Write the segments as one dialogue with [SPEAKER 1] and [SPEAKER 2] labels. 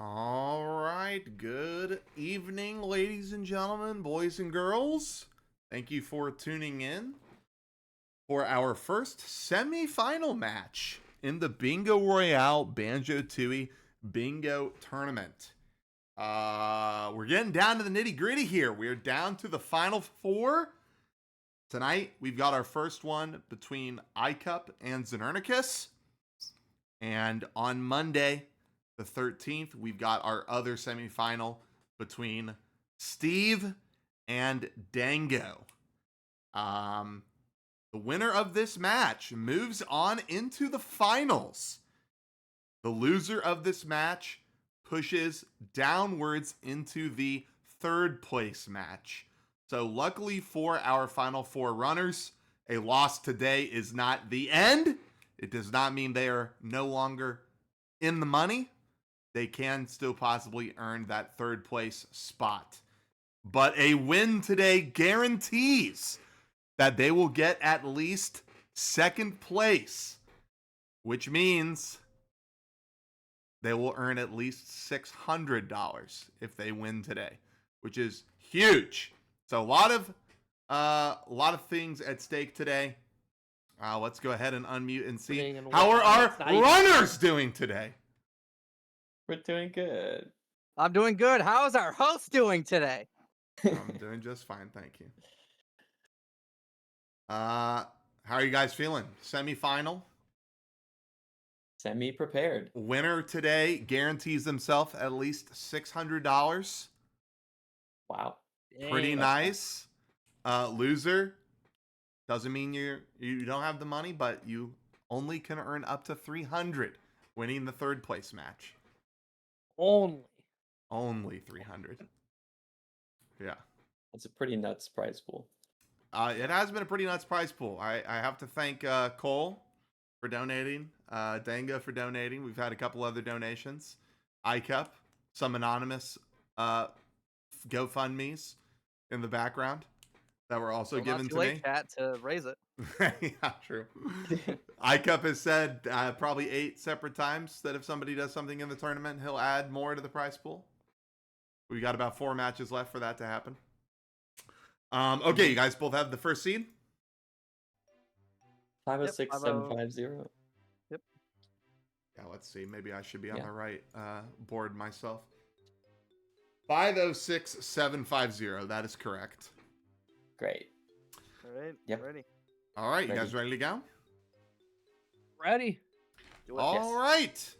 [SPEAKER 1] All right. Good evening, ladies and gentlemen, boys and girls. Thank you for tuning in for our first semi-final match in the Bingo Royale Banjo-Tooie Bingo Tournament. We're getting down to the nitty-gritty here. We're down to the final four. Tonight, we've got our first one between iCup and Znernicus. And on Monday, the 13th, we've got our other semifinal between Steve and Dango. The winner of this match moves on into the finals. The loser of this match pushes downwards into the third place match. So luckily for our final four runners, a loss today is not the end. It does not mean they are no longer in the money. They can still possibly earn that third place spot. But a win today guarantees that they will get at least second place, which means they will earn at least $600 if they win today, which is huge. So a lot of things at stake today. Let's go ahead and unmute and see how are our runners doing today.
[SPEAKER 2] We're doing good.
[SPEAKER 3] I'm doing good. How is our host doing today?
[SPEAKER 1] I'm doing just fine, thank you. How are you guys feeling? Semi-final.
[SPEAKER 2] Semi-prepared.
[SPEAKER 1] Winner today guarantees themselves at least $600.
[SPEAKER 2] Wow.
[SPEAKER 1] Pretty nice. Loser doesn't mean you don't have the money, but you only can earn up to $300 winning the third place match. Only 300. Yeah.
[SPEAKER 2] That's a pretty nuts prize pool.
[SPEAKER 1] It has been a pretty nuts prize pool. I have to thank Cole for donating, Dango for donating. We've had a couple other donations. iCup, some anonymous GoFundMes in the background that were also given to me.
[SPEAKER 3] Chat to raise it.
[SPEAKER 1] Yeah, true. iCup has said probably 8 separate times that if somebody does something in the tournament, he'll add more to the prize pool. We got about 4 matches left for that to happen. Okay, you guys both have the first seed?
[SPEAKER 2] 506750.
[SPEAKER 3] Yep.
[SPEAKER 1] Yeah, let's see. Maybe I should be on the right board myself. 506750. That is correct.
[SPEAKER 2] Great.
[SPEAKER 3] All right.
[SPEAKER 2] Yep.
[SPEAKER 3] Ready.
[SPEAKER 1] All right, you guys ready to go?
[SPEAKER 3] Ready.
[SPEAKER 1] All right.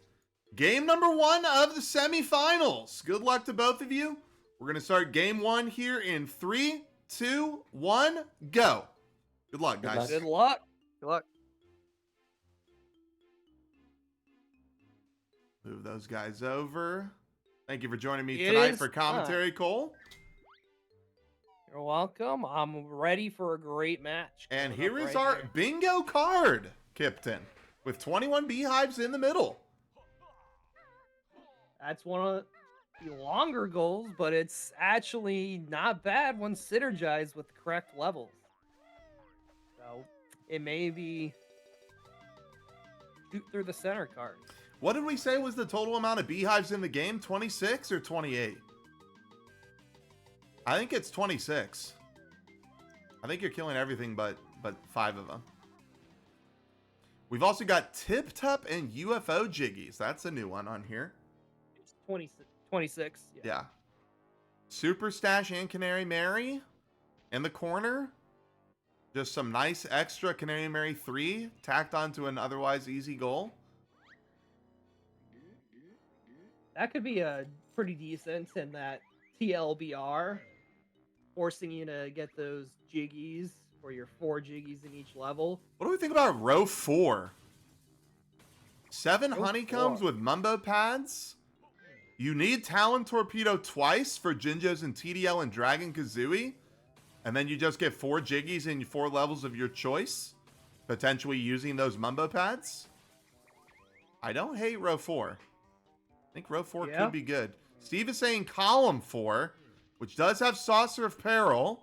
[SPEAKER 1] Game number 1 of the semifinals. Good luck to both of you. We're going to start game 1 here in 3, 2, 1, go. Good luck, guys.
[SPEAKER 3] Good luck. Good luck.
[SPEAKER 1] Move those guys over. Thank you for joining me tonight for commentary, Cole.
[SPEAKER 4] You're welcome. I'm ready for a great match.
[SPEAKER 1] And here is our bingo card, Kipton, with 21 beehives in the middle.
[SPEAKER 4] That's one of the longer goals, but it's actually not bad when synergized with the correct levels. So it may be shoot through the center card.
[SPEAKER 1] What did we say was the total amount of beehives in the game? 26 or 28? I think it's 26. I think you're killing everything but 5 of them. We've also got Tip Tup and UFO Jiggies. That's a new one on here.
[SPEAKER 4] It's 26.
[SPEAKER 1] Yeah. Super Stash and Canary Mary in the corner. Just some nice extra Canary Mary 3 tacked onto an otherwise easy goal.
[SPEAKER 4] That could be a pretty decent in that TLBR, forcing you to get those jiggies or your 4 jiggies in each level.
[SPEAKER 1] What do we think about row 4? 7 honeycombs with mumbo pads. You need Talon Torpedo twice for Jinjos and TDL and Dragon Kazooie. And then you just get 4 jiggies in 4 levels of your choice, potentially using those mumbo pads. I don't hate row 4. I think row 4 could be good. Steve is saying column 4, which does have Saucer of Peril.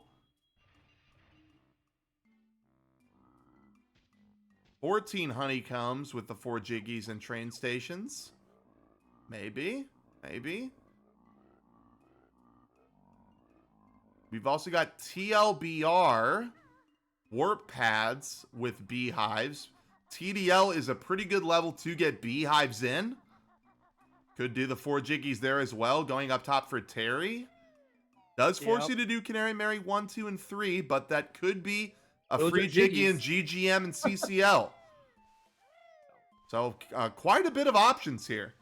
[SPEAKER 1] 14 honeycombs with the 4 jiggies and train stations. Maybe. Maybe. We've also got TLBR, warp pads with beehives. TDL is a pretty good level to get beehives in. Could do the 4 Jiggies there as well, going up top for Terry. Does force you to do Canary Mary 1, 2, and 3, but that could be a
[SPEAKER 4] Those
[SPEAKER 1] free
[SPEAKER 4] are
[SPEAKER 1] Jiggy in
[SPEAKER 4] Jiggies.
[SPEAKER 1] GGM and CCL. So quite a bit of options here.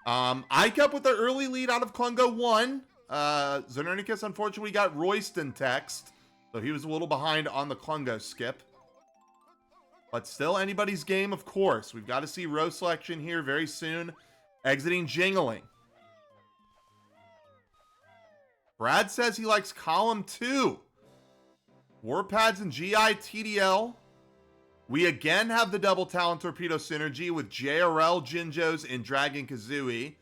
[SPEAKER 1] Icup with the early lead out of Klungo 1. Znernicus unfortunately got Royston text, so he was a little behind on the Klungo skip. But still anybody's game, of course. We've got to see row selection here very soon. Exiting Jingling. Brad says he likes column 2. Warpads and GI TDL. We again have the double Talon Torpedo synergy with JRL, Jinjos, and Dragon Kazooie.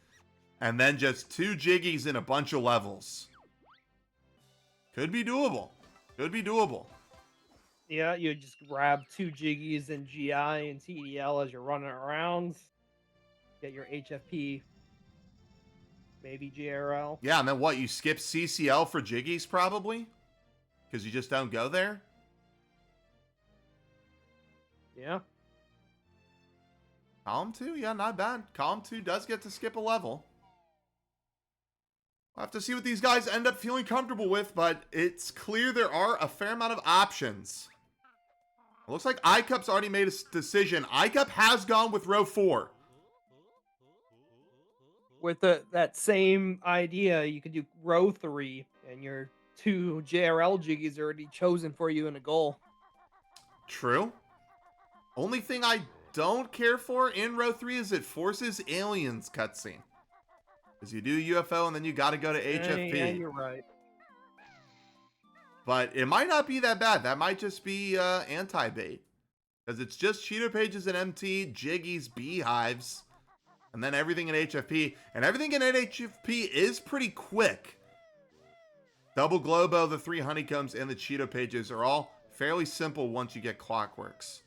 [SPEAKER 1] And then just 2 Jiggies in a bunch of levels. Could be doable. Could be doable.
[SPEAKER 4] Yeah, you just grab 2 Jiggies and GI and TDL as you're running around. Get your HFP, maybe JRL.
[SPEAKER 1] Yeah, and then what? You skip CCL for Jiggies probably? Because you just don't go there?
[SPEAKER 4] Yeah.
[SPEAKER 1] Column 2? Yeah, not bad. Column 2 does get to skip a level. We'll have to see what these guys end up feeling comfortable with, but it's clear there are a fair amount of options. It looks like iCup's already made a decision. iCup has gone with row 4.
[SPEAKER 4] With that same idea, you could do row 3, and your 2 JRL Jiggies are already chosen for you in a goal.
[SPEAKER 1] True. Only thing I don't care for in row 3 is it forces aliens cutscene. Because you do UFO and then you got to go to HFP.
[SPEAKER 4] Yeah, you're right.
[SPEAKER 1] But it might not be that bad. That might just be anti-bait. Because it's just Cheeto Pages and MT, Jiggies, Beehives, and then everything in HFP. And everything in HFP is pretty quick. Double Globo, the 3 Honeycombs, and the Cheeto Pages are all fairly simple once you get Clockworks.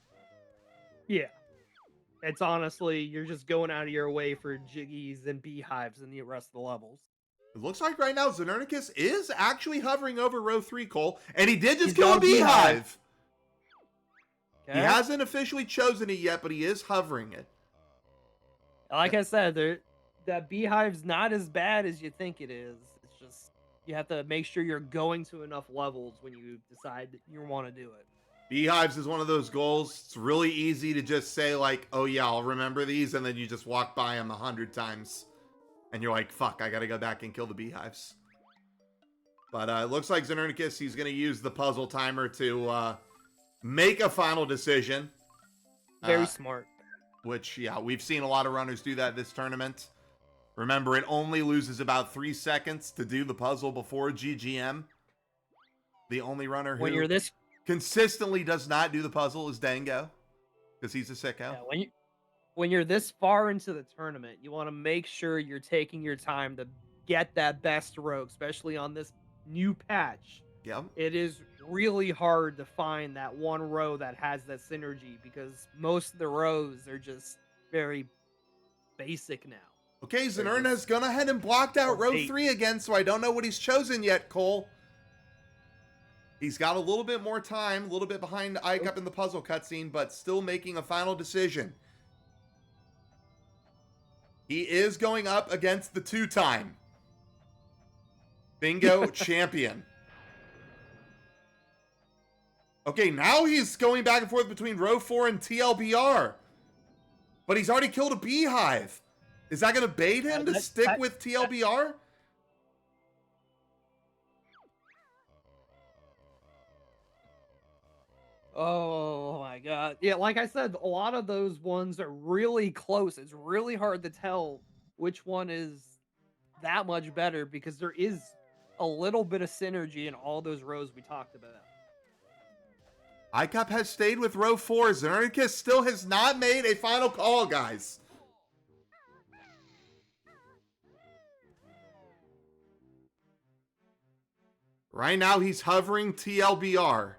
[SPEAKER 4] Yeah. It's honestly, you're just going out of your way for Jiggies and Beehives and the rest of the levels.
[SPEAKER 1] It looks like right now Znernicus is actually hovering over row 3, Cole. And he did just
[SPEAKER 4] He's
[SPEAKER 1] kill
[SPEAKER 4] got
[SPEAKER 1] a
[SPEAKER 4] a Beehive.
[SPEAKER 1] Beehive.
[SPEAKER 4] Okay?
[SPEAKER 1] He hasn't officially chosen it yet, but he is hovering it.
[SPEAKER 4] Like I said, that Beehive's not as bad as you think it is. It's just, you have to make sure you're going to enough levels when you decide that you want to do it.
[SPEAKER 1] Beehives is one of those goals. It's really easy to just say, like, oh yeah, I'll remember these, and then you just walk by them 100 times. And you're like, fuck, I gotta go back and kill the Beehives. But it looks like Znernicus, he's gonna use the puzzle timer to make a final decision.
[SPEAKER 4] Very smart.
[SPEAKER 1] Which, yeah, we've seen a lot of runners do that this tournament. Remember, it only loses about 3 seconds to do the puzzle before GGM. The only runner who
[SPEAKER 4] When you're this
[SPEAKER 1] consistently does not do the puzzle is Dango. Because he's a sicko.
[SPEAKER 4] Yeah, when you're this far into the tournament, you want to make sure you're taking your time to get that best row, especially on this new patch.
[SPEAKER 1] Yep.
[SPEAKER 4] It is really hard to find that one row that has that synergy because most of the rows are just very basic now.
[SPEAKER 1] Okay, Znerna has gone ahead and blocked out row 3 again, so I don't know what he's chosen yet, Cole. He's got a little bit more time, a little bit behind iCup in the puzzle cutscene, but still making a final decision. He is going up against the 2-time Bingo champion. Okay, now he's going back and forth between row 4 and TLBR. But he's already killed a Beehive. Is that going to bait him to stick with TLBR?
[SPEAKER 4] Oh my god. Yeah, like I said, a lot of those ones are really close. It's really hard to tell which one is that much better because there is a little bit of synergy in all those rows we talked about.
[SPEAKER 1] iCup has stayed with row 4. Znernicus still has not made a final call, guys. Right now, he's hovering TLBR.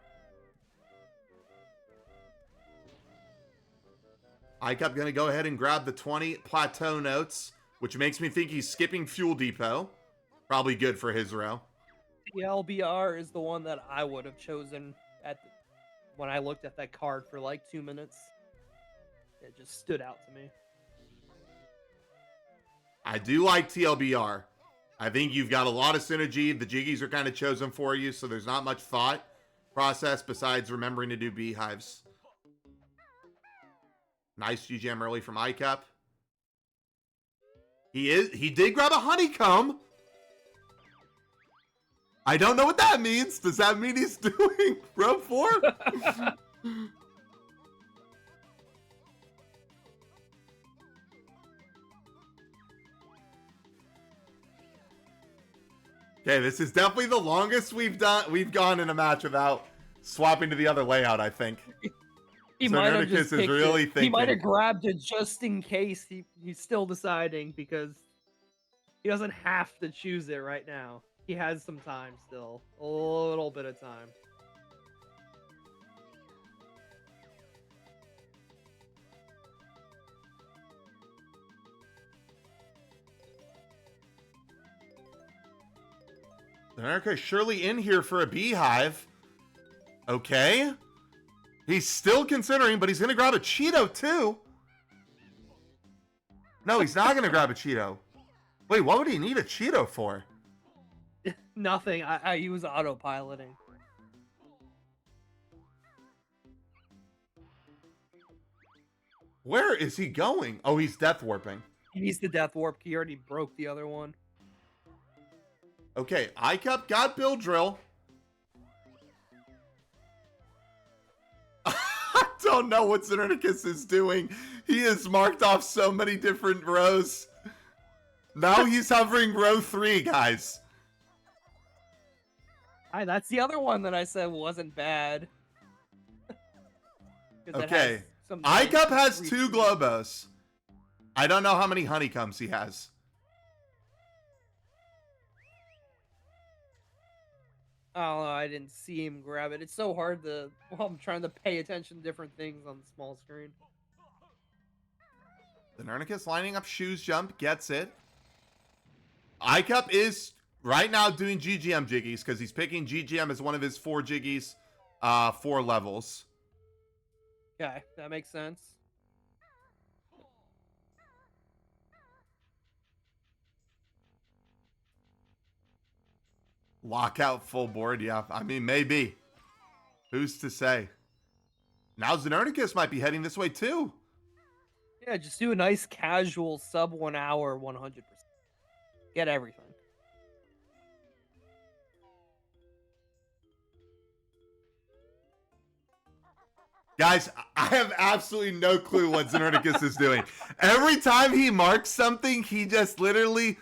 [SPEAKER 1] iCup going to go ahead and grab the 20 plateau notes which makes me think he's skipping Fuel Depot. Probably good for his row.
[SPEAKER 4] The LBR is the one that I would have chosen when I looked at that card for like 2 minutes. It just stood out to me.
[SPEAKER 1] I do like TLBR. I think you've got a lot of synergy. The Jiggies are kind of chosen for you, so there's not much thought process besides remembering to do beehives. Nice GGM early from iCup. He did grab a honeycomb. I don't know what that means. Does that mean he's doing row 4? Okay, this is definitely the longest we've gone in a match without swapping to the other layout, I think.
[SPEAKER 4] He might have
[SPEAKER 1] Znernicus
[SPEAKER 4] just
[SPEAKER 1] is
[SPEAKER 4] picked
[SPEAKER 1] really
[SPEAKER 4] it. He
[SPEAKER 1] thinking.
[SPEAKER 4] might have grabbed it just in case. He's still deciding because he doesn't have to choose it right now. He has some time still. A little bit of time.
[SPEAKER 1] Znernicus surely in here for a beehive. Okay. He's still considering, but he's going to grab a Cheeto too. No, he's not going to grab a Cheeto. Wait, what would he need a Cheeto for?
[SPEAKER 4] Nothing. He was autopiloting.
[SPEAKER 1] Where is he going? Oh, he's death warping.
[SPEAKER 4] He needs the death warp. He already broke the other one.
[SPEAKER 1] Okay, iCup got Bill Drill. I don't know what Znernicus is doing. He has marked off so many different rows. Now he's hovering row 3, guys.
[SPEAKER 4] Hi, that's the other one that I said wasn't bad. 'Cause it
[SPEAKER 1] Okay.
[SPEAKER 4] has some nice
[SPEAKER 1] iCup has
[SPEAKER 4] free
[SPEAKER 1] 2
[SPEAKER 4] food.
[SPEAKER 1] Globos. I don't know how many honeycombs he has.
[SPEAKER 4] Oh, I didn't see him grab it. It's so hard to. Well, I'm trying to pay attention to different things on the small screen.
[SPEAKER 1] Znernicus lining up shoes jump, gets it. iCup is right now doing GGM jiggies because he's picking GGM as one of his 4 jiggies, 4 levels.
[SPEAKER 4] Okay, that makes sense.
[SPEAKER 1] Lockout full board, yeah. I mean, maybe. Who's to say? Now Znernicus might be heading this way too.
[SPEAKER 4] Yeah, just do a nice casual sub 1 hour 100%. Get everything.
[SPEAKER 1] Guys, I have absolutely no clue what Znernicus is doing. Every time he marks something, he just literally...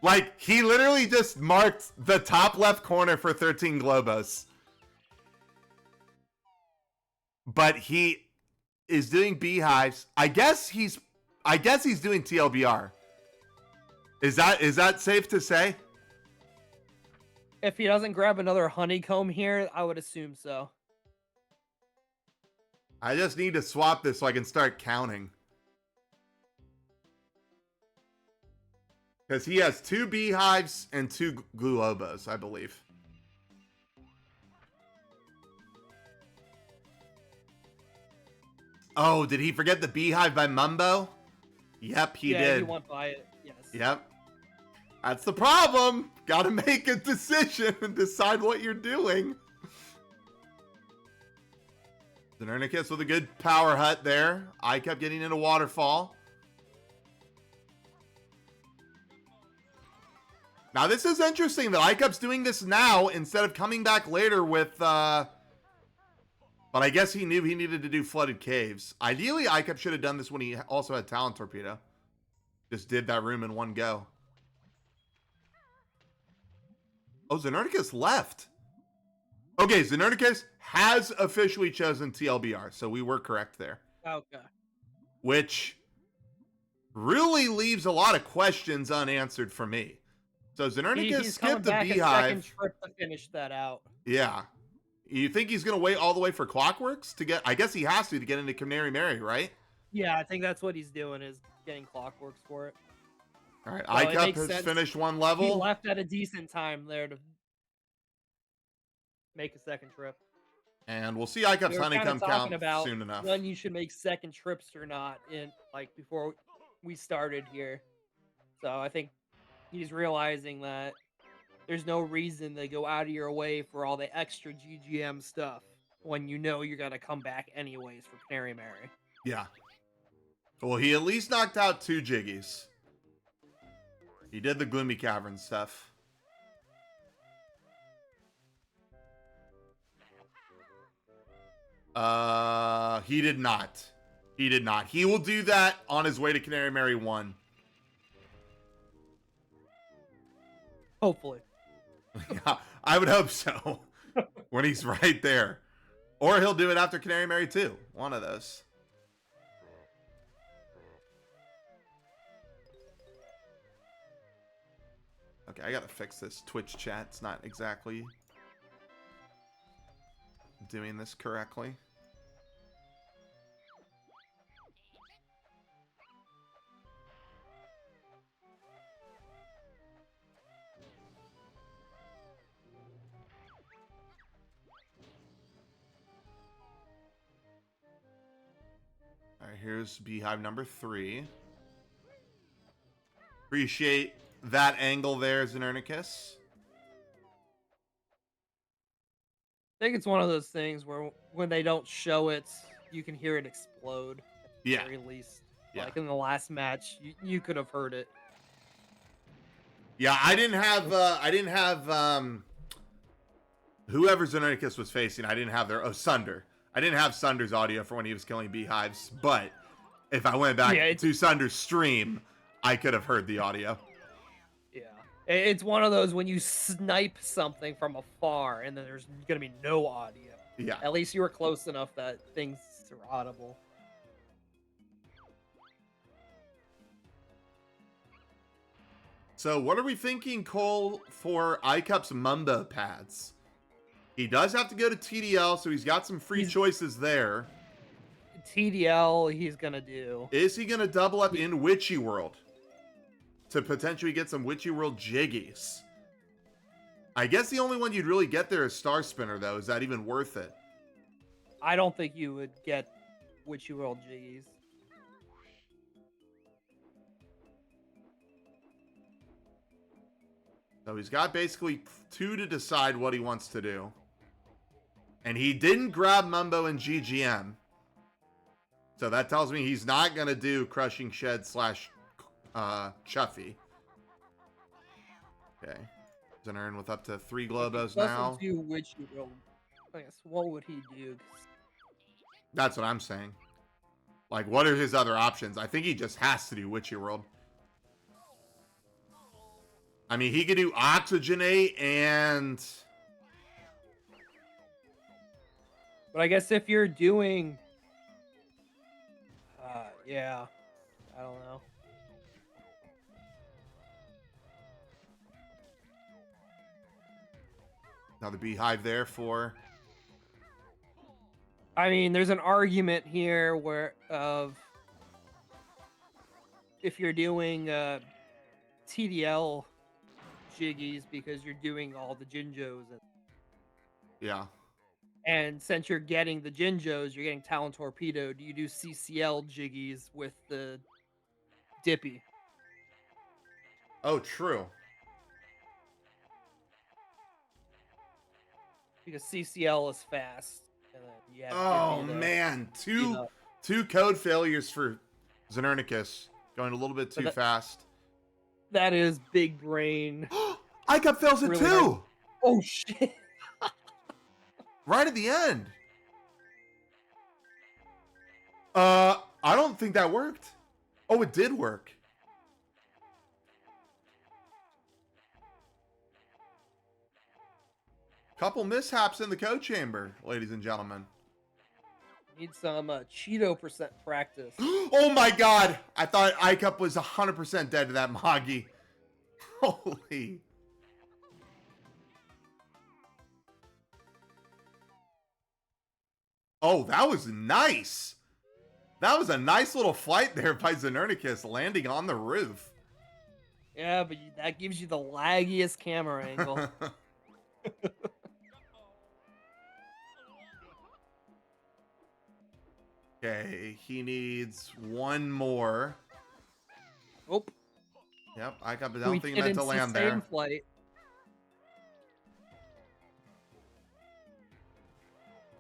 [SPEAKER 1] Like, he literally just marked the top left corner for 13 Globos. But he is doing beehives. I guess he's doing TLBR. Is that safe to say?
[SPEAKER 4] If he doesn't grab another honeycomb here, I would assume so.
[SPEAKER 1] I just need to swap this so I can start counting. Because he has 2 beehives and 2 globos, I believe. Oh, did he forget the beehive by Mumbo? Yep, he
[SPEAKER 4] Yeah,
[SPEAKER 1] did.
[SPEAKER 4] he went by it. Yes.
[SPEAKER 1] Yep. That's the problem. Gotta make a decision and decide what you're doing. Znernicus with a good power hut there. I kept getting into waterfall. Now this is interesting that iCup's doing this now instead of coming back later with but I guess he knew he needed to do flooded caves. Ideally, iCup should have done this when he also had Talent Torpedo. Just did that room in one go. Oh, Znernicus left. Okay, Znernicus has officially chosen TLBR, so we were correct there.
[SPEAKER 4] Okay.
[SPEAKER 1] Which really leaves a lot of questions unanswered for me. So Znernicus
[SPEAKER 4] He's coming
[SPEAKER 1] skipped the
[SPEAKER 4] back a
[SPEAKER 1] beehive.
[SPEAKER 4] second trip to finish that out.
[SPEAKER 1] Yeah. You think he's going to wait all the way for Clockworks to get... I guess he has to get into Canary Mary, right?
[SPEAKER 4] Yeah, I think that's what he's doing, is getting Clockworks for it.
[SPEAKER 1] All right,
[SPEAKER 4] So it
[SPEAKER 1] iCup
[SPEAKER 4] makes
[SPEAKER 1] has
[SPEAKER 4] sense.
[SPEAKER 1] finished one
[SPEAKER 4] He
[SPEAKER 1] level.
[SPEAKER 4] left at a decent time there to make a second trip.
[SPEAKER 1] And we'll see iCup's
[SPEAKER 4] We were
[SPEAKER 1] honeycomb
[SPEAKER 4] talking
[SPEAKER 1] count
[SPEAKER 4] about
[SPEAKER 1] soon enough.
[SPEAKER 4] when you should make second trips or not, before we started here. So I think he's realizing that there's no reason to go out of your way for all the extra GGM stuff when you know you're gonna come back anyways for Canary Mary.
[SPEAKER 1] Yeah. Well, he at least knocked out 2 Jiggies. He did the Gloomy Cavern stuff. He did not. He did not. He will do that on his way to Canary Mary 1.
[SPEAKER 4] Hopefully.
[SPEAKER 1] Yeah, I would hope so. When he's right there. Or he'll do it after Canary Mary 2. One of those. Okay, I gotta fix this Twitch chat. It's not exactly doing this correctly. All right, here's beehive number 3. Appreciate that angle there, Znernicus.
[SPEAKER 4] I think it's one of those things where when they don't show it, you can hear it explode at the
[SPEAKER 1] Yeah.
[SPEAKER 4] very least.
[SPEAKER 1] Yeah.
[SPEAKER 4] Like in the last match, you could have heard it.
[SPEAKER 1] Yeah, I didn't have whoever Znernicus was facing, I didn't have their Sunder. I didn't have Sunder's audio for when he was killing beehives, but if I went back to Sunder's stream, I could have heard the audio.
[SPEAKER 4] Yeah. It's one of those when you snipe something from afar and then there's going to be no audio.
[SPEAKER 1] Yeah.
[SPEAKER 4] At least you were close enough that things are audible.
[SPEAKER 1] So what are we thinking, Cole, for iCup's Mumbo pads? He does have to go to TDL, so he's got some free choices there.
[SPEAKER 4] TDL, he's going to do.
[SPEAKER 1] Is he going to double up in Witchy World to potentially get some Witchy World Jiggies? I guess the only one you'd really get there is Star Spinner, though. Is that even worth it?
[SPEAKER 4] I don't think you would get Witchy World Jiggies.
[SPEAKER 1] So he's got basically 2 to decide what he wants to do. And he didn't grab Mumbo and GGM. So that tells me he's not going to do Crushing Shed / Chuffy. Okay. Znern with up to 3 Globos now.
[SPEAKER 4] Doesn't do Witchy World. I guess, what would he do?
[SPEAKER 1] That's what I'm saying. Like, what are his other options? I think he just has to do Witchy World. I mean, he could do Oxygenate and...
[SPEAKER 4] But I guess if you're doing... yeah. I don't know.
[SPEAKER 1] Another beehive there for...
[SPEAKER 4] I mean, there's an argument here where if you're doing TDL Jiggies because you're doing all the Jinjos.
[SPEAKER 1] Yeah.
[SPEAKER 4] And since you're getting the Jinjos, you're getting Talon Torpedo. Do you do CCL Jiggies with the Dippy?
[SPEAKER 1] Oh, true.
[SPEAKER 4] Because CCL is fast. And then you have
[SPEAKER 1] Oh,
[SPEAKER 4] Dippy to
[SPEAKER 1] man.
[SPEAKER 4] speed up.
[SPEAKER 1] Two code failures for Znernicus. Going a little bit too fast.
[SPEAKER 4] That is big brain.
[SPEAKER 1] iCup fails it
[SPEAKER 4] Really
[SPEAKER 1] too!
[SPEAKER 4] nice. Oh, shit.
[SPEAKER 1] Right at the end. I don't think that worked. Oh, it did work. Couple mishaps in the code chamber, ladies and gentlemen.
[SPEAKER 4] Need some Cheeto % practice.
[SPEAKER 1] Oh my god! I thought iCup was 100% dead to that Magi. Holy. Oh, that was nice. That was a nice little flight there by Znernicus landing on the roof.
[SPEAKER 4] Yeah, but that gives you the laggiest camera angle.
[SPEAKER 1] Okay, he needs one more.
[SPEAKER 4] Oh,
[SPEAKER 1] Yep, I
[SPEAKER 4] we
[SPEAKER 1] don't think he meant
[SPEAKER 4] didn't
[SPEAKER 1] to land
[SPEAKER 4] sustain
[SPEAKER 1] there.
[SPEAKER 4] flight.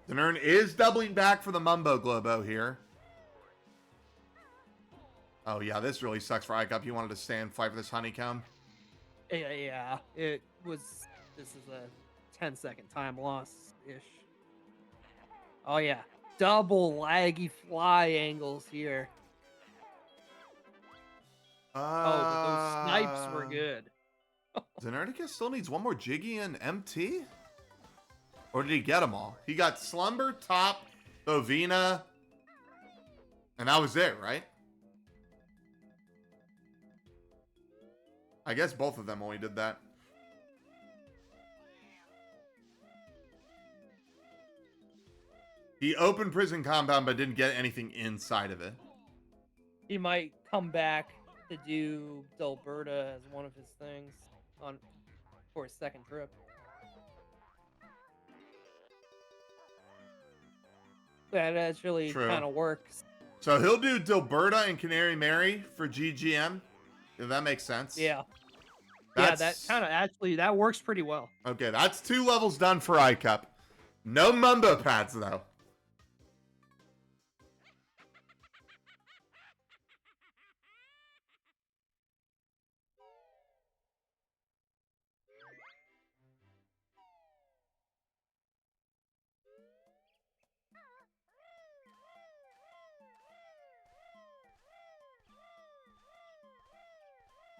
[SPEAKER 1] Znern is doubling back for the Mumbo Globo here. Oh yeah, this really sucks for iCup. You wanted to stay and fight for this honeycomb.
[SPEAKER 4] Yeah, it was. This is a 10-second time loss-ish. Oh yeah, double laggy fly angles here. Oh, but those snipes were good.
[SPEAKER 1] Znernicus still needs one more Jiggy and MT? Or did he get them all? He got Slumber, Top, Bovina, and that was it, right? I guess both of them only did that. He opened Prison Compound but didn't get anything inside of it.
[SPEAKER 4] He might come back to do Delberta as one of his things for his second trip. That actually
[SPEAKER 1] True.
[SPEAKER 4] kind of works.
[SPEAKER 1] So he'll do Dilberta and Canary Mary for GGM. If that makes sense.
[SPEAKER 4] Yeah.
[SPEAKER 1] That's,
[SPEAKER 4] Yeah, that kind of actually that works pretty well.
[SPEAKER 1] Okay, that's 2 levels done for iCup. No Mumbo pads though.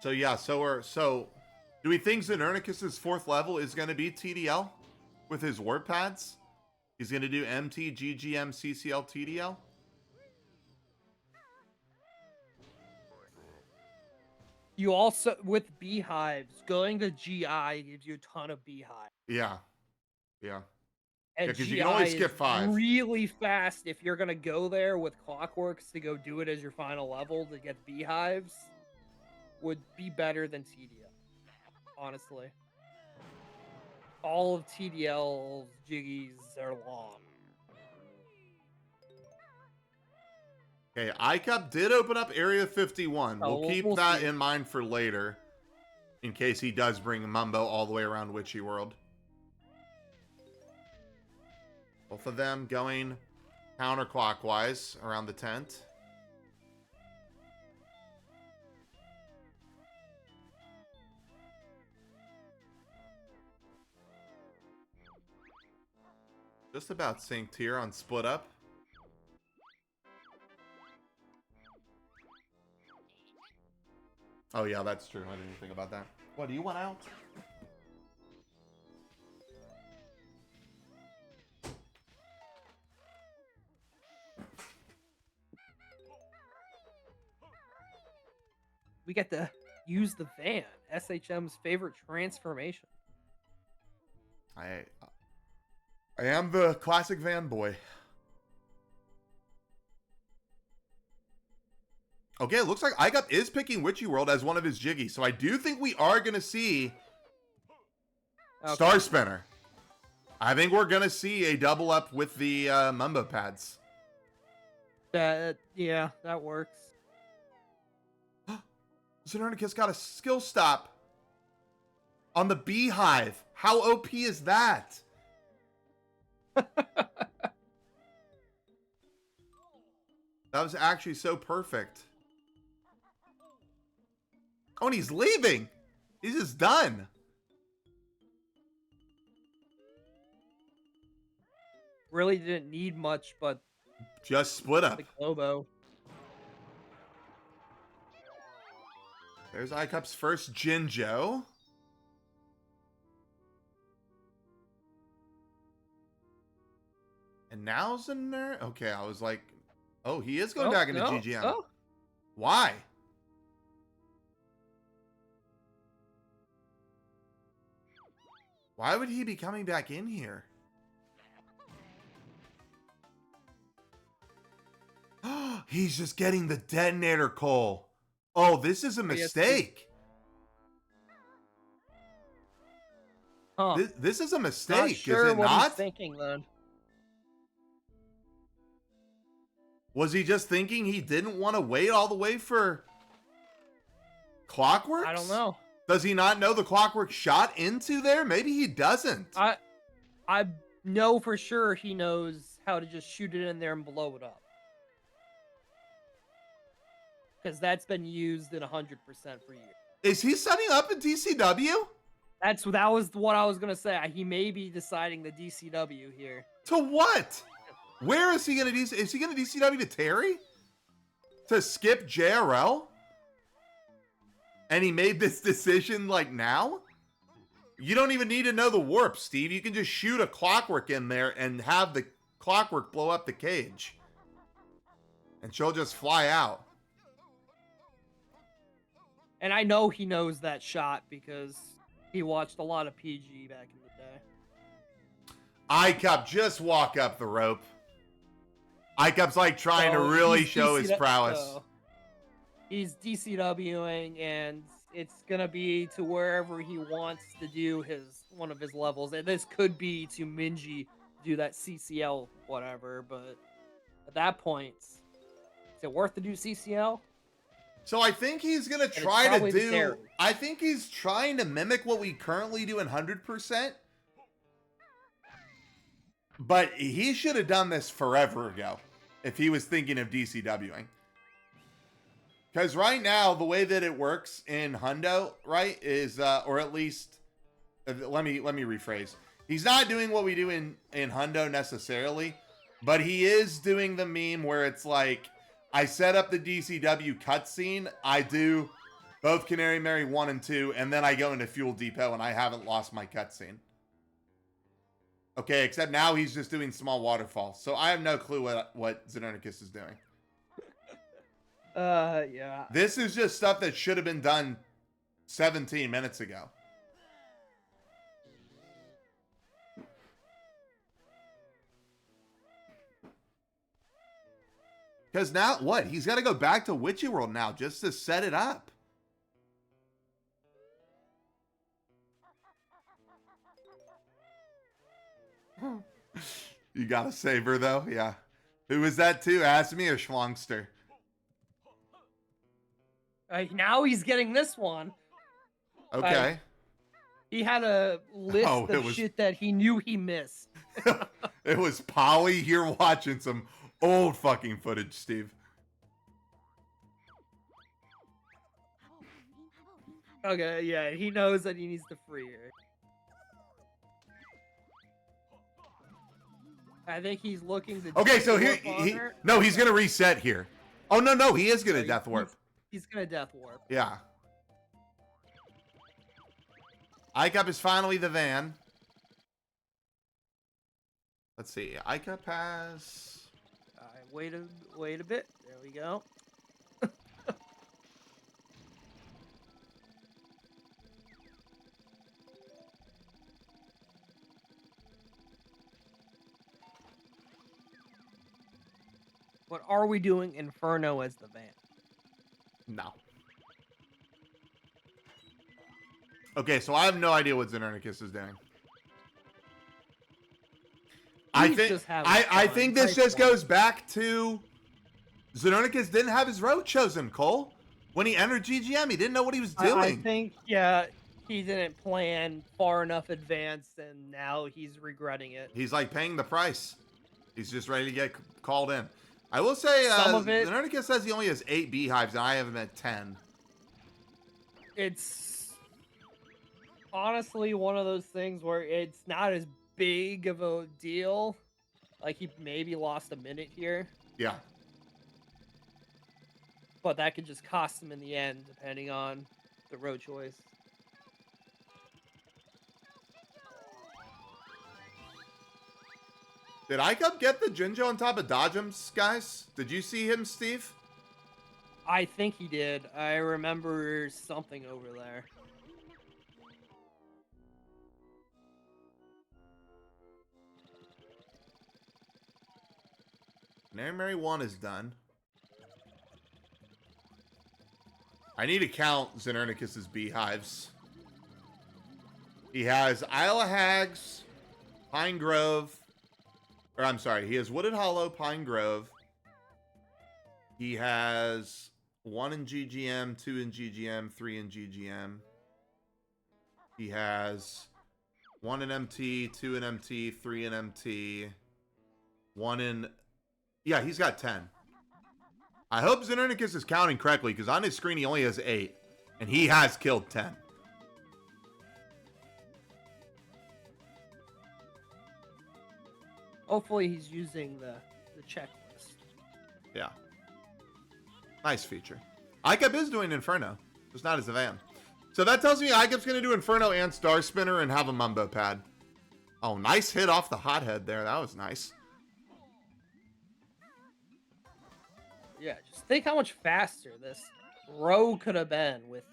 [SPEAKER 1] So yeah, so do we think Znernicus' 4th level is going to be TDL with his warp pads? He's going to do MT, GGM, CCL, TDL?
[SPEAKER 4] You also with beehives going to GI gives you a ton of beehives.
[SPEAKER 1] Yeah. Yeah.
[SPEAKER 4] And
[SPEAKER 1] Yeah, 'cause
[SPEAKER 4] GI
[SPEAKER 1] you can only
[SPEAKER 4] is
[SPEAKER 1] skip 5.
[SPEAKER 4] really fast if you're gonna go there with Clockworks to go do it as your final level to get beehives. Would be better than TDL, honestly. All of TDL's jiggies are long.
[SPEAKER 1] Okay, iCup did open up Area 51.
[SPEAKER 4] Oh,
[SPEAKER 1] We'll keep
[SPEAKER 4] we'll
[SPEAKER 1] that
[SPEAKER 4] see.
[SPEAKER 1] in mind for later. In case he does bring Mumbo all the way around Witchy World. Both of them going counterclockwise around the tent. Just about synced here on Split Up. Oh yeah, that's true. I didn't even think about that. What, do you want out?
[SPEAKER 4] We get to use the van, SHM's favorite transformation.
[SPEAKER 1] I am the classic van boy. Okay, it looks like iCup is picking Witchy World as one of his jiggies, so I do think we are going to see Star Spinner. I think we're going to see a double up with the Mumbo pads.
[SPEAKER 4] Yeah, that works.
[SPEAKER 1] Znernicus got a skill stop on the beehive. How OP is that? That was actually so perfect. Oh, and he's leaving. He's just done.
[SPEAKER 4] Really didn't need much, but
[SPEAKER 1] Just split up.
[SPEAKER 4] the Globo.
[SPEAKER 1] There's iCup's first Jinjo. And now Zner. Okay, I was like, oh, he is going back into GGM.
[SPEAKER 4] Oh.
[SPEAKER 1] Why? Why would he be coming back in here? He's just getting the detonator, Cole. Oh, this is a mistake.
[SPEAKER 4] Huh.
[SPEAKER 1] This is a
[SPEAKER 4] Not
[SPEAKER 1] mistake,
[SPEAKER 4] sure
[SPEAKER 1] is it
[SPEAKER 4] what he's
[SPEAKER 1] not?
[SPEAKER 4] thinking then.
[SPEAKER 1] Was he just thinking he didn't want to wait all the way for Clockworks?
[SPEAKER 4] I don't know.
[SPEAKER 1] Does he not know the Clockwork shot into there? Maybe he doesn't.
[SPEAKER 4] I know for sure he knows how to just shoot it in there and blow it up. Because that's been used in 100% for years.
[SPEAKER 1] Is he setting up a DCW?
[SPEAKER 4] That was what I was gonna say. He may be deciding the DCW here.
[SPEAKER 1] To what? Where is he gonna is he gonna DCW to Terry? To skip JRL? And he made this decision like now? You don't even need to know the warp, Steve. You can just shoot a Clockwork in there and have the Clockwork blow up the cage. And she'll just fly out.
[SPEAKER 4] And I know he knows that shot because he watched a lot of PG back in the day.
[SPEAKER 1] iCup, just walk up the rope. iCup's like trying to really
[SPEAKER 4] he's
[SPEAKER 1] show his prowess.
[SPEAKER 4] He's DCWing, and it's gonna be to wherever he wants to do one of his levels. And this could be to Minji do that CCL whatever, but at that point, is it worth to do CCL?
[SPEAKER 1] So I think he's gonna
[SPEAKER 4] it's
[SPEAKER 1] try to
[SPEAKER 4] probably the
[SPEAKER 1] do.
[SPEAKER 4] Terry.
[SPEAKER 1] I think he's trying to mimic what we currently do in 100%. But he should have done this forever ago if he was thinking of DCWing. Because right now, the way that it works in Hundo, right, is or at least let me rephrase. He's not doing what we do in Hundo necessarily, but he is doing the meme where it's like, I set up the DCW cutscene, I do both Canary Mary 1 and 2, and then I go into Fuel Depot and I haven't lost my cutscene. Okay, except now he's just doing small waterfalls. So I have no clue what Znernicus is doing.
[SPEAKER 4] Yeah.
[SPEAKER 1] This is just stuff that should have been done 17 minutes ago. Because now, what? He's got to go back to Witchy World now just to set it up. You got to save her, though? Yeah. Who was that, too? Ask me or Schlongster?
[SPEAKER 4] Now he's getting this one.
[SPEAKER 1] Okay.
[SPEAKER 4] He had a list of shit that he knew he missed.
[SPEAKER 1] It was Polly. You're watching some old fucking footage, Steve.
[SPEAKER 4] Okay, yeah, he knows that he needs to free her. I think he's looking to.
[SPEAKER 1] Okay, so here, he's gonna reset here. Oh no, he is gonna death warp.
[SPEAKER 4] He's gonna death warp.
[SPEAKER 1] Yeah. iCup is finally the van. Let's see. iCup has.
[SPEAKER 4] Wait a bit. There we go. But are we doing Inferno as the van?
[SPEAKER 1] No. Okay, so I have no idea what Znernicus is doing. I think this just goes back to Znernicus didn't have his road chosen, Cole. When he entered GGM, he didn't know what he was doing.
[SPEAKER 4] I think, yeah, he didn't plan far enough advanced, and now he's regretting it.
[SPEAKER 1] He's like paying the price. He's just ready to get called in. I will say, Znernicus says he only has 8 beehives, and I have him at 10.
[SPEAKER 4] It's honestly one of those things where it's not as big of a deal. Like, he maybe lost a minute here.
[SPEAKER 1] Yeah.
[SPEAKER 4] But that could just cost him in the end, depending on the road choice.
[SPEAKER 1] Did iCup get the Jinjo on top of Dodgems, guys? Did you see him, Steve?
[SPEAKER 4] I think he did. I remember something over there.
[SPEAKER 1] Canary Mary 1 is done. I need to count Znernicus's beehives. He has Isle of Hags, Pine Grove, or I'm sorry, he has Wooded Hollow, Pine Grove. He has 1 in GGM, 2 in GGM, 3 in GGM. He has 1 in MT, 2 in MT, 3 in MT, 1 in... Yeah, he's got 10. I hope Znernicus is counting correctly, because on his screen he only has 8. And he has killed 10.
[SPEAKER 4] Hopefully he's using the checklist.
[SPEAKER 1] Yeah. Nice feature. iCup is doing Inferno, just not as a van. So that tells me iCup's going to do Inferno and Star Spinner and have a Mumbo pad. Oh, nice hit off the hothead there. That was nice.
[SPEAKER 4] Yeah, just think how much faster this row could have been with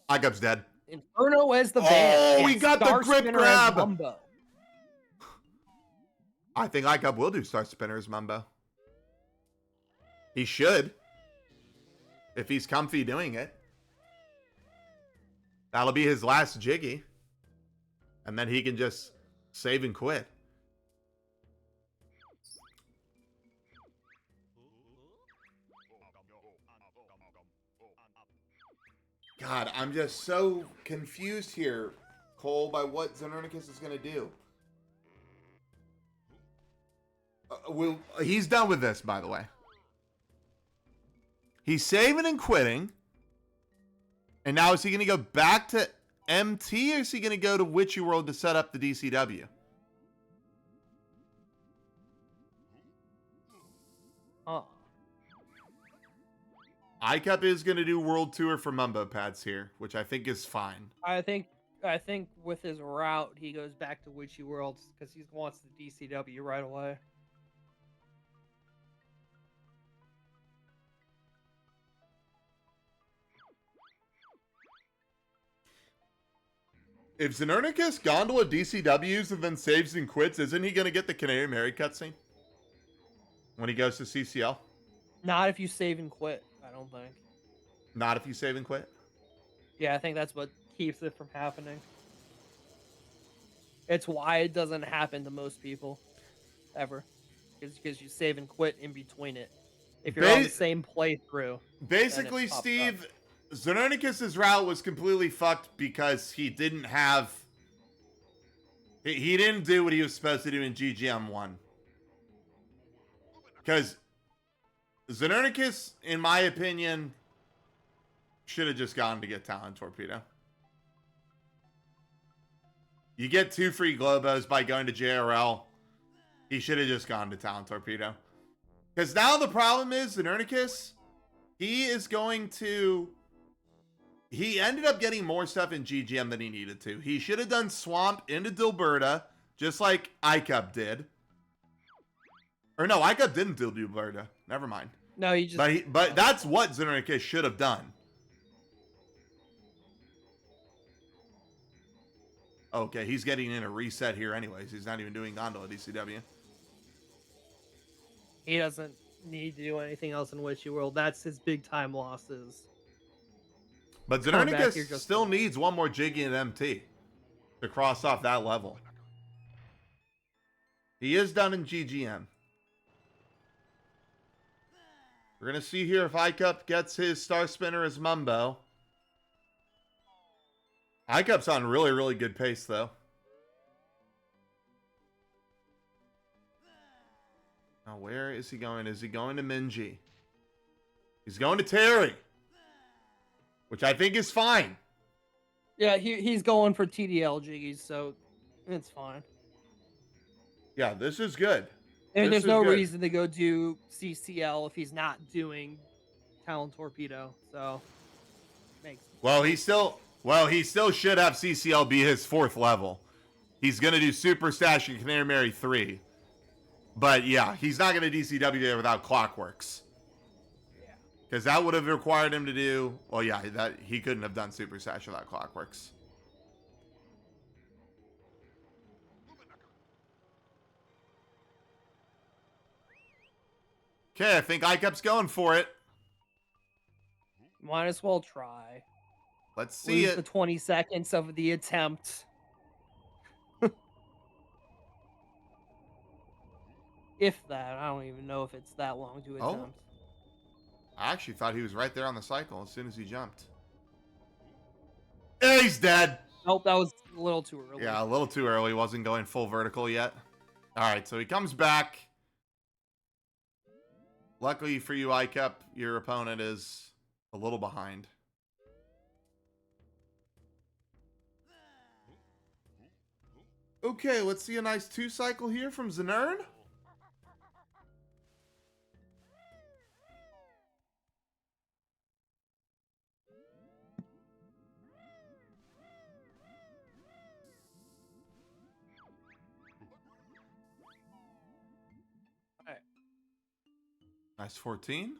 [SPEAKER 1] iCup's dead.
[SPEAKER 4] Inferno as the van.
[SPEAKER 1] Oh,
[SPEAKER 4] and
[SPEAKER 1] he got the
[SPEAKER 4] Star
[SPEAKER 1] grip
[SPEAKER 4] Spinner as
[SPEAKER 1] grab.
[SPEAKER 4] Mumbo.
[SPEAKER 1] I think iCup will do Star Spinner as Mumbo. He should. If he's comfy doing it. That'll be his last Jiggy. And then he can just save and quit. God, I'm just so confused here, Cole, by what Znernicus is going to do. He's done with this, by the way. He's saving and quitting. And now is he going to go back to MT, or is he going to go to Witchy World to set up the DCW?
[SPEAKER 4] Oh.
[SPEAKER 1] iCup is going to do World Tour for Mumbo Pads here, which I think is fine.
[SPEAKER 4] I think with his route, he goes back to Witchy Worlds because he wants the DCW right away.
[SPEAKER 1] If Znernicus Gondola DCWs and then saves and quits, isn't he going to get the Canary Mary cutscene? When he goes to CCL?
[SPEAKER 4] Not if you save and quit, I don't think.
[SPEAKER 1] Not if you save and quit?
[SPEAKER 4] Yeah, I think that's what keeps it from happening. It's why it doesn't happen to most people. Ever. It's because you save and quit in between it. If you're on the same playthrough.
[SPEAKER 1] Basically, Steve, Znernicus' route was completely fucked because he didn't have... He didn't do what he was supposed to do in GGM 1. Because Znernicus, in my opinion, should have just gone to get Talon Torpedo. You get 2 free Globos by going to JRL. He should have just gone to Talon Torpedo. Because now the problem is, Znernicus, he is going to... He ended up getting more stuff in GGM than he needed to. He should have done Swamp into Dilberta, just like iCup did. Or no, iCup didn't do Dilberta. Never mind.
[SPEAKER 4] No, you just...
[SPEAKER 1] But that's what Znernicus should have done. Okay, he's getting in a reset here anyways. He's not even doing Gondola DCW.
[SPEAKER 4] He doesn't need to do anything else in Witchy World. That's his big time losses.
[SPEAKER 1] But Znernicus still needs one more Jiggy and MT to cross off that level. He is done in GGM. We're going to see here if iCup gets his Star Spinner as Mumbo. iCup's on really, really good pace, though. Now, where is he going? Is he going to Minji? He's going to Terry. Which I think is fine.
[SPEAKER 4] Yeah, he's going for TDL Jiggies, so it's fine.
[SPEAKER 1] Yeah, this is good.
[SPEAKER 4] And there's no reason to go do CCL if he's not doing Talon Torpedo, so makes sense.
[SPEAKER 1] Well, he still should have CCL be his 4th level. He's gonna do Super Stash and Canary Mary 3. But yeah, he's not gonna DCW there without Clockworks. Because that would have required him to do... Well, yeah, that he couldn't have done Super Stash without Clockworks. Okay, I think iCup's going for it.
[SPEAKER 4] Might as well try.
[SPEAKER 1] Let's see
[SPEAKER 4] Lose the
[SPEAKER 1] it.
[SPEAKER 4] 20 seconds of the attempt. If that. I don't even know if it's that long to
[SPEAKER 1] Oh.
[SPEAKER 4] attempt.
[SPEAKER 1] I actually thought he was right there on the cycle as soon as he jumped. And he's dead.
[SPEAKER 4] Nope, that was a little too early.
[SPEAKER 1] Yeah, a little too early. Wasn't going full vertical yet. All right, so he comes back. Luckily for you, iCup, your opponent is a little behind. Okay, let's see a nice 2 cycle here from Znern.
[SPEAKER 4] Alright.
[SPEAKER 1] Nice 14.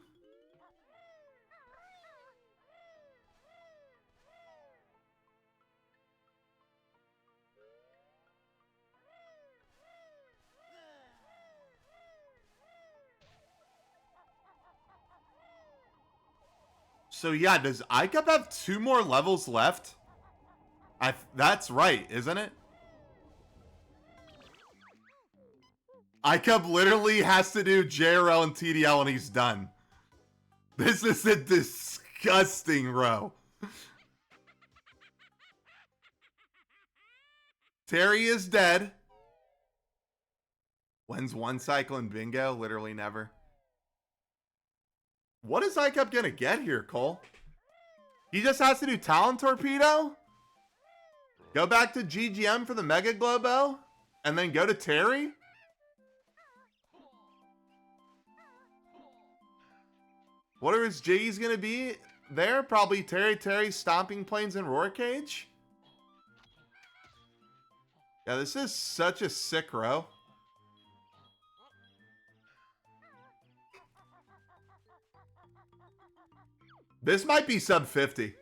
[SPEAKER 1] So yeah, does iCup have 2 more levels left? That's right, isn't it? iCup literally has to do JRL and TDL and he's done. This is a disgusting row. Terry is dead. When's 1 cycle in bingo? Literally never. What is iCup gonna get here, Cole? He just has to do Talent Torpedo? Go back to GGM for the Mega Globo? And then go to Terry? What are his Jiggies gonna be there? Probably Terry, Stomping Planes, and Roar Cage? Yeah, this is such a sick row. This might be sub 50.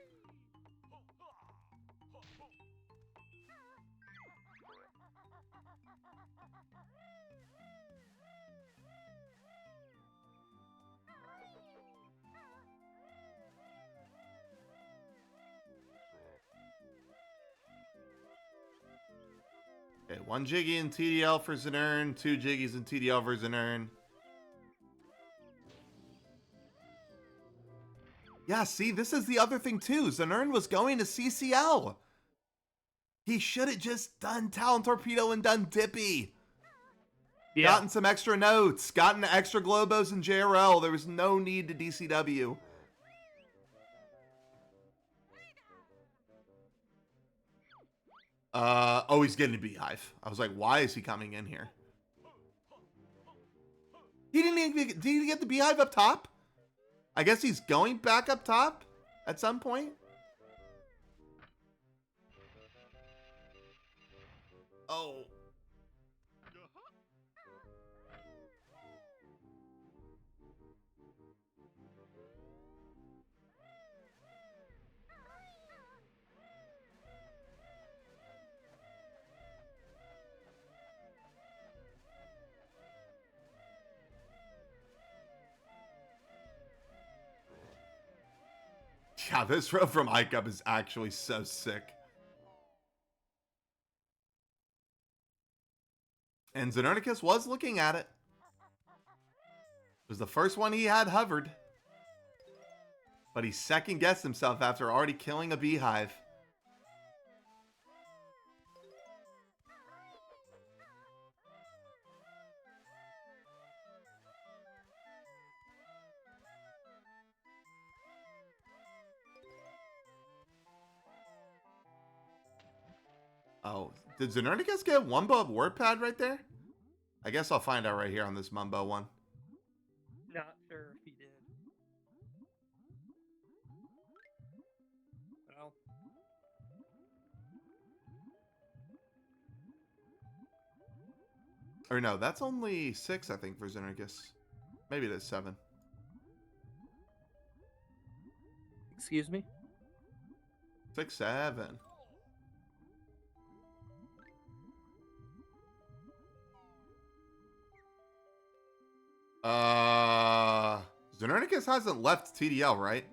[SPEAKER 1] Okay, 1 Jiggy in TDL for Znern, 2 Jiggies in TDL for Znern. Yeah, see, this is the other thing too. Znern was going to CCL. He should have just done Talent Torpedo and done Dippy.
[SPEAKER 3] Yeah.
[SPEAKER 1] Gotten some extra notes, gotten extra Globos and JRL. There was no need to DCW. Oh, he's getting a Beehive. I was like, why is he coming in here? He didn't even did he get the Beehive up top? I guess he's going back up top at some point. Oh. Yeah, this row from iCup is actually so sick. And Znernicus was looking at it. It was the first one he had hovered. But he second guessed himself after already killing a Beehive. Oh, did Znernicus get Wumbo of Warp Pad right there? I guess I'll find out right here on this Mumbo one.
[SPEAKER 4] Not sure if he did. Well,
[SPEAKER 1] Or no, that's only 6, I think, for Znernicus. Maybe it is 7.
[SPEAKER 4] excuse me?
[SPEAKER 1] 6, 7. Znernicus hasn't left TDL, right?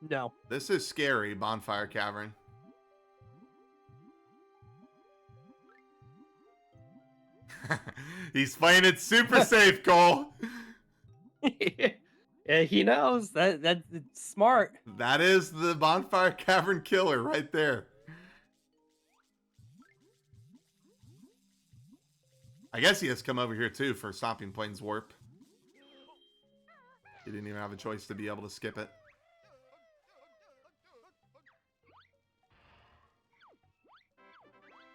[SPEAKER 4] No.
[SPEAKER 1] This is scary, Bonfire Cavern. He's playing it super safe, Cole.
[SPEAKER 4] Yeah, he knows that's smart.
[SPEAKER 1] That is the Bonfire Cavern killer right there. I guess he has come over here too for Stomping Plains Warp. He didn't even have a choice to be able to skip it.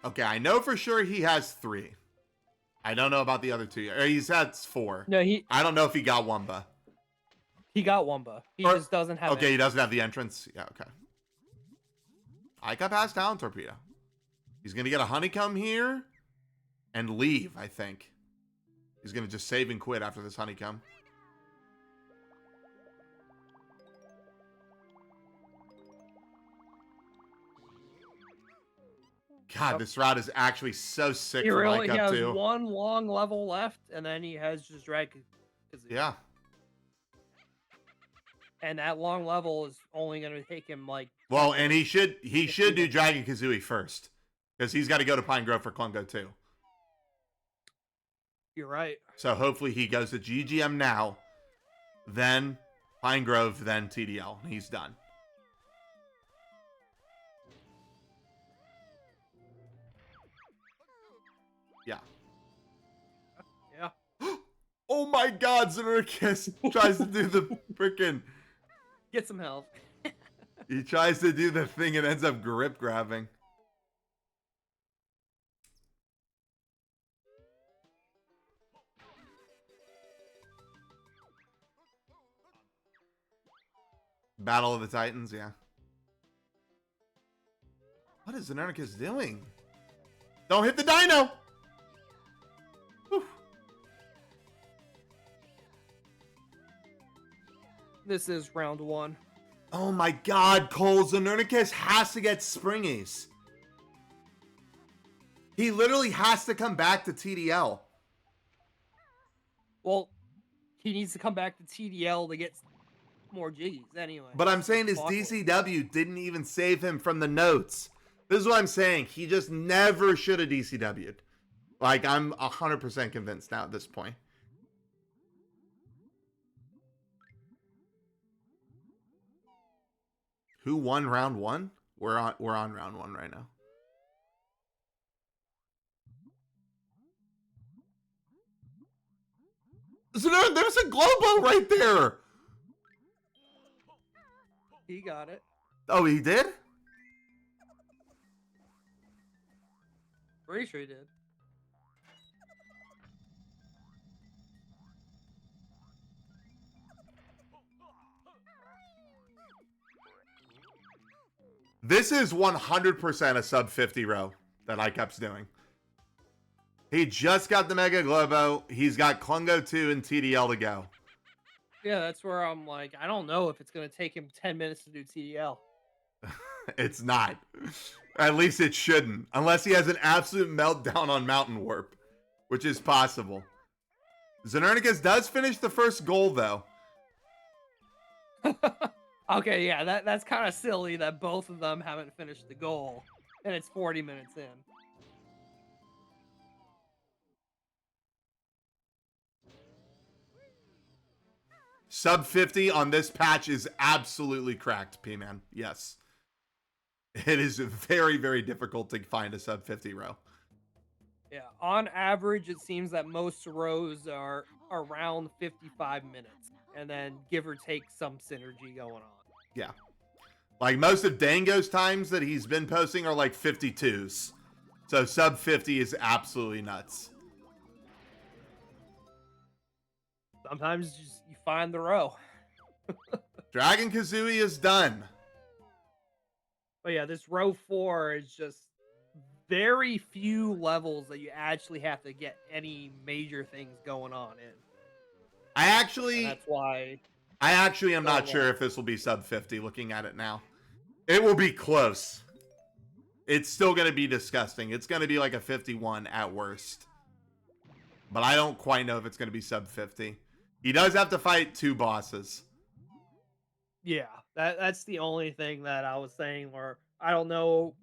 [SPEAKER 1] Okay, I know for sure he has 3. I don't know about the other 2. Or he's had 4.
[SPEAKER 4] No,
[SPEAKER 1] I don't know if he got Wumba.
[SPEAKER 4] he got Wumba. He
[SPEAKER 1] Or-
[SPEAKER 4] just doesn't have
[SPEAKER 1] Okay, he
[SPEAKER 4] it.
[SPEAKER 1] doesn't have the entrance. Yeah, okay. Icup has Talon Torpedo. He's going to get a Honeycomb here and leave, I think. He's going to just save and quit after this Honeycomb. God, this route is actually so sick
[SPEAKER 4] He
[SPEAKER 1] for
[SPEAKER 4] really
[SPEAKER 1] Icup
[SPEAKER 4] has
[SPEAKER 1] too.
[SPEAKER 4] one long level left, and then he has just Drag.
[SPEAKER 1] Yeah.
[SPEAKER 4] And that long level is only going to take him like.
[SPEAKER 1] Well, and he should do Dragon Kazooie first. Because he's got to go to Pine Grove for Klungo too.
[SPEAKER 4] You're right.
[SPEAKER 1] So hopefully he goes to GGM now, then Pine Grove, then TDL. And he's done. Yeah.
[SPEAKER 4] Yeah.
[SPEAKER 1] Oh my God, Znernicus tries to do the freaking...
[SPEAKER 4] Get some help.
[SPEAKER 1] He tries to do the thing and ends up grip grabbing. Battle of the Titans, yeah. What is Znernicus doing? Don't hit the dino! Whew.
[SPEAKER 4] This is round 1.
[SPEAKER 1] Oh my God, Cole, Znernicus has to get Spring Ace. He literally has to come back to TDL.
[SPEAKER 4] Well, he needs to come back to TDL to get more G's anyway.
[SPEAKER 1] But I'm saying his
[SPEAKER 4] Awkward.
[SPEAKER 1] DCW didn't even save him from the notes. This is what I'm saying. He just never should have DCW'd. Like, I'm 100% convinced now at this point. Who won round 1? We're on round 1 right now. So there's a Globo right there.
[SPEAKER 4] He got it.
[SPEAKER 1] Oh, he did?
[SPEAKER 4] Pretty sure he did.
[SPEAKER 1] This is 100% a sub 50 row that Icup's doing. He just got the Mega Globo. He's got Klungo 2 and TDL to go.
[SPEAKER 4] Yeah, that's where I'm like, I don't know if it's going to take him 10 minutes to do TDL.
[SPEAKER 1] It's not. At least it shouldn't. Unless he has an absolute meltdown on Mountain Warp, which is possible. Znernicus does finish the first goal, though.
[SPEAKER 4] Okay, yeah, that's kind of silly that both of them haven't finished the goal, and it's 40 minutes in.
[SPEAKER 1] Sub 50 on this patch is absolutely cracked, P-Man. Yes. It is very, very difficult to find a sub 50 row.
[SPEAKER 4] Yeah, on average, it seems that most rows are around 55 minutes, and then give or take some synergy going on.
[SPEAKER 1] Yeah. Like most of Dango's times that he's been posting are like 52s. So sub 50 is absolutely nuts.
[SPEAKER 4] Sometimes just you find the row.
[SPEAKER 1] Dragon Kazooie is done.
[SPEAKER 4] But yeah, this row 4 is just very few levels that you actually have to get any major things going on in.
[SPEAKER 1] I actually...
[SPEAKER 4] And that's why...
[SPEAKER 1] I actually am not
[SPEAKER 4] Oh,
[SPEAKER 1] sure
[SPEAKER 4] wow.
[SPEAKER 1] if this will be sub 50 looking at it now. It will be close. It's still going to be disgusting. It's going to be like a 51 at worst. But I don't quite know if it's going to be sub 50. He does have to fight 2 bosses.
[SPEAKER 4] Yeah, That's the only thing that I was saying where I don't know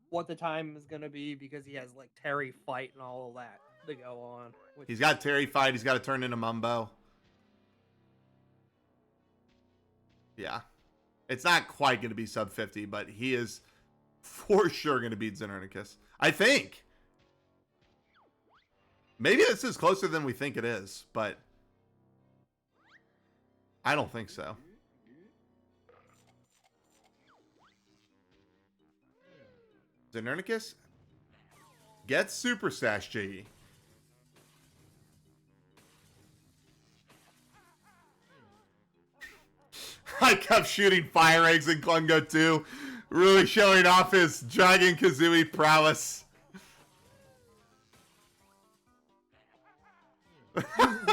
[SPEAKER 4] what the time is gonna be because he has like Terry fight and all of that to go on. Which
[SPEAKER 1] He's got Terry fight. He's got to turn into Mumbo. Yeah. It's not quite going to be sub 50, but he is for sure going to beat Znernicus. I think. Maybe this is closer than we think it is, but I don't think so. Znernicus gets Super Sash Jiggy. I kept shooting fire eggs in Klungo too, really showing off his Dragon Kazooie prowess.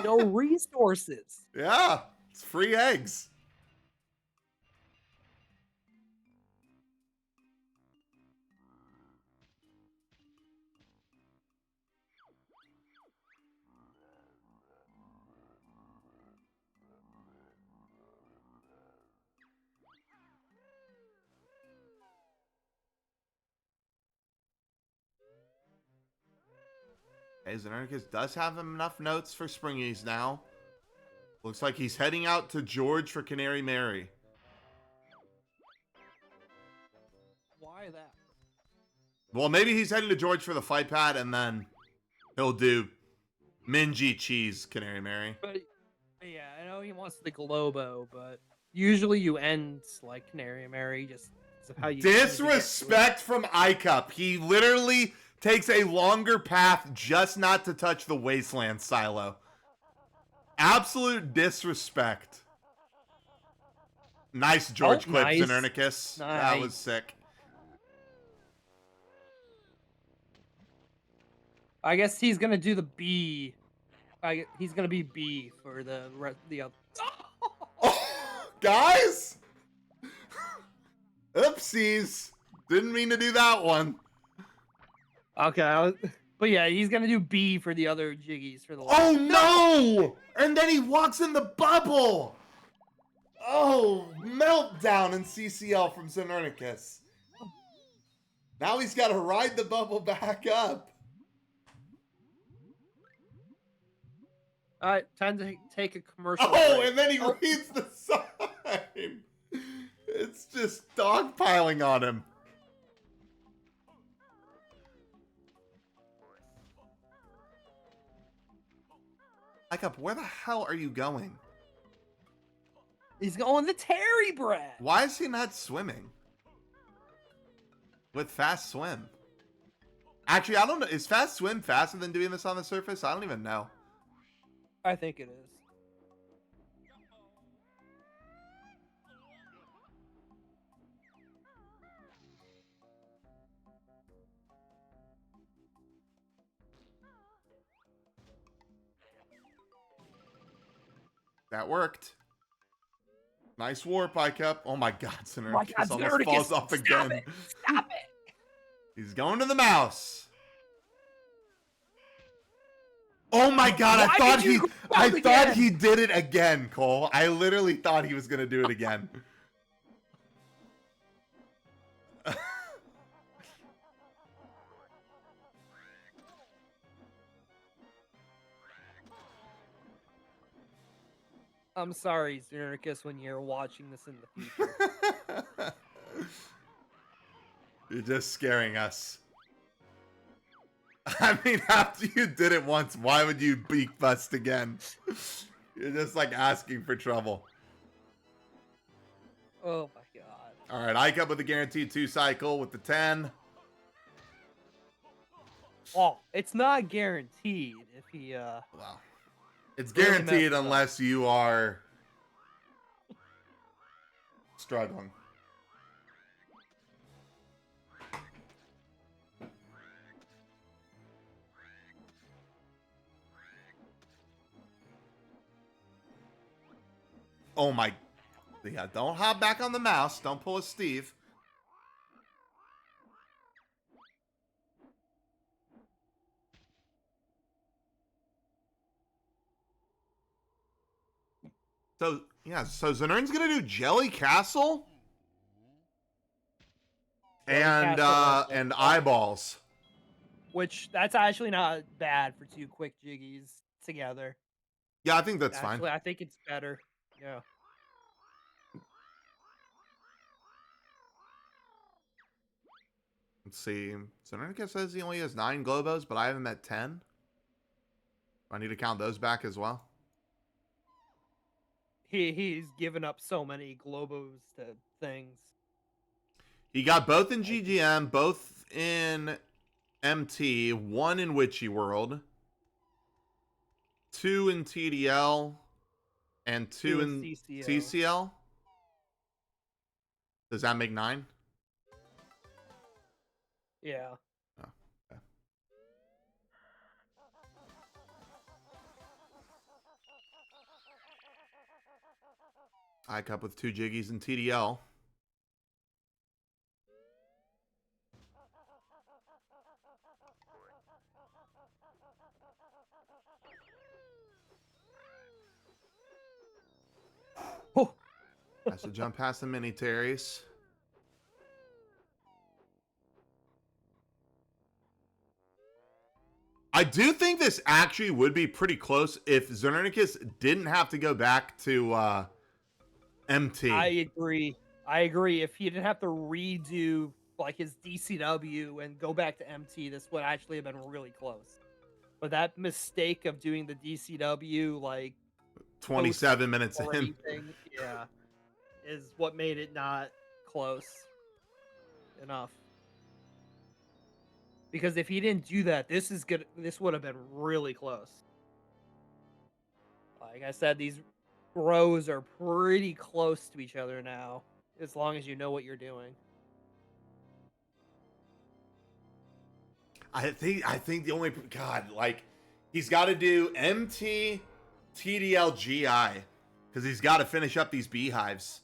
[SPEAKER 4] no resources.
[SPEAKER 1] Yeah, it's free eggs. Hey, Znernicus does have enough notes for Springies now. Looks like he's heading out to George for Canary Mary.
[SPEAKER 4] Why that?
[SPEAKER 1] Well, maybe he's heading to George for the fight pad, and then he'll do Minji Cheese Canary Mary.
[SPEAKER 4] But yeah, I know he wants the Globo, but usually you end like Canary Mary just because of how you
[SPEAKER 1] Disrespect from iCup. He literally takes a longer path just not to touch the Wasteland silo. Absolute disrespect. Nice George clip,
[SPEAKER 4] nice.
[SPEAKER 1] Znernicus. That was sick.
[SPEAKER 4] I guess he's gonna do the B. He's gonna be B for the other.
[SPEAKER 1] Guys! Oopsies. Didn't mean to do that one.
[SPEAKER 4] Okay, but yeah, he's gonna do B for the other Jiggies for the.
[SPEAKER 1] Oh no! And then he walks in the bubble. Oh, meltdown in CCL from Znernicus. Now he's got to ride the bubble back up.
[SPEAKER 4] All right, time to take a commercial.
[SPEAKER 1] Oh,
[SPEAKER 4] break.
[SPEAKER 1] and then he reads the sign. It's just dogpiling on him. Iceup, where the hell are you going?
[SPEAKER 4] He's going the Terry Bread.
[SPEAKER 1] Why is he not swimming? With fast swim. Actually, I don't know. Is fast swim faster than doing this on the surface? I don't even know.
[SPEAKER 4] I think it is.
[SPEAKER 1] That worked. Nice warp, Icup. Oh my god,
[SPEAKER 4] Znernicus
[SPEAKER 1] almost falls off again.
[SPEAKER 4] Stop it!
[SPEAKER 1] He's going to the mouse. Oh my god, I thought he did it again, Cole. I literally thought he was gonna do it again.
[SPEAKER 4] I'm sorry, Znernicus, when you're watching this in the future.
[SPEAKER 1] You're just scaring us. I mean, after you did it once, why would you beak bust again? You're just like asking for trouble.
[SPEAKER 4] Oh my god.
[SPEAKER 1] Alright, Icup with a guaranteed 2 cycle with the 10.
[SPEAKER 4] Oh, it's not guaranteed if he
[SPEAKER 1] Wow. It's
[SPEAKER 4] really
[SPEAKER 1] guaranteed
[SPEAKER 4] messed up.
[SPEAKER 1] unless you are struggling. Oh my. Yeah, don't hop back on the mouse. Don't pull a Steve. So Yeah, so Zner's gonna do Jelly Castle
[SPEAKER 4] Jelly
[SPEAKER 1] and
[SPEAKER 4] Castle
[SPEAKER 1] and eyeballs.
[SPEAKER 4] which that's actually not bad for two quick jiggies together.
[SPEAKER 1] Yeah, I think that's fine.
[SPEAKER 4] Actually, I think it's better. Yeah.
[SPEAKER 1] Let's see. Znernicus says he only has 9 Globos, but I have him at 10. I need to count those back as well.
[SPEAKER 4] He's given up so many Globos to things.
[SPEAKER 1] He got both in GGM, both in MT, 1 in Witchy World, 2 in TDL, and 2 in
[SPEAKER 4] CCL.
[SPEAKER 1] TCL. Does that make 9?
[SPEAKER 4] Yeah.
[SPEAKER 1] Oh, okay. iCup with 2 Jiggies in TDL.
[SPEAKER 4] Oh.
[SPEAKER 1] Has to jump past the mini Terrys. I do think this actually would be pretty close if Znernicus didn't have to go back to MT.
[SPEAKER 4] I agree. I agree. If he didn't have to redo like his DCW and go back to MT, this would actually have been really close. But that mistake of doing the DCW like
[SPEAKER 1] 27 minutes
[SPEAKER 4] or
[SPEAKER 1] in.
[SPEAKER 4] anything, yeah, is what made it not close enough. Because if he didn't do that, this would have been really close. Like I said, these rows are pretty close to each other now, as long as you know what you're doing.
[SPEAKER 1] I think the only God, like, he's got to do MT TDL GI because he's got to finish up these beehives.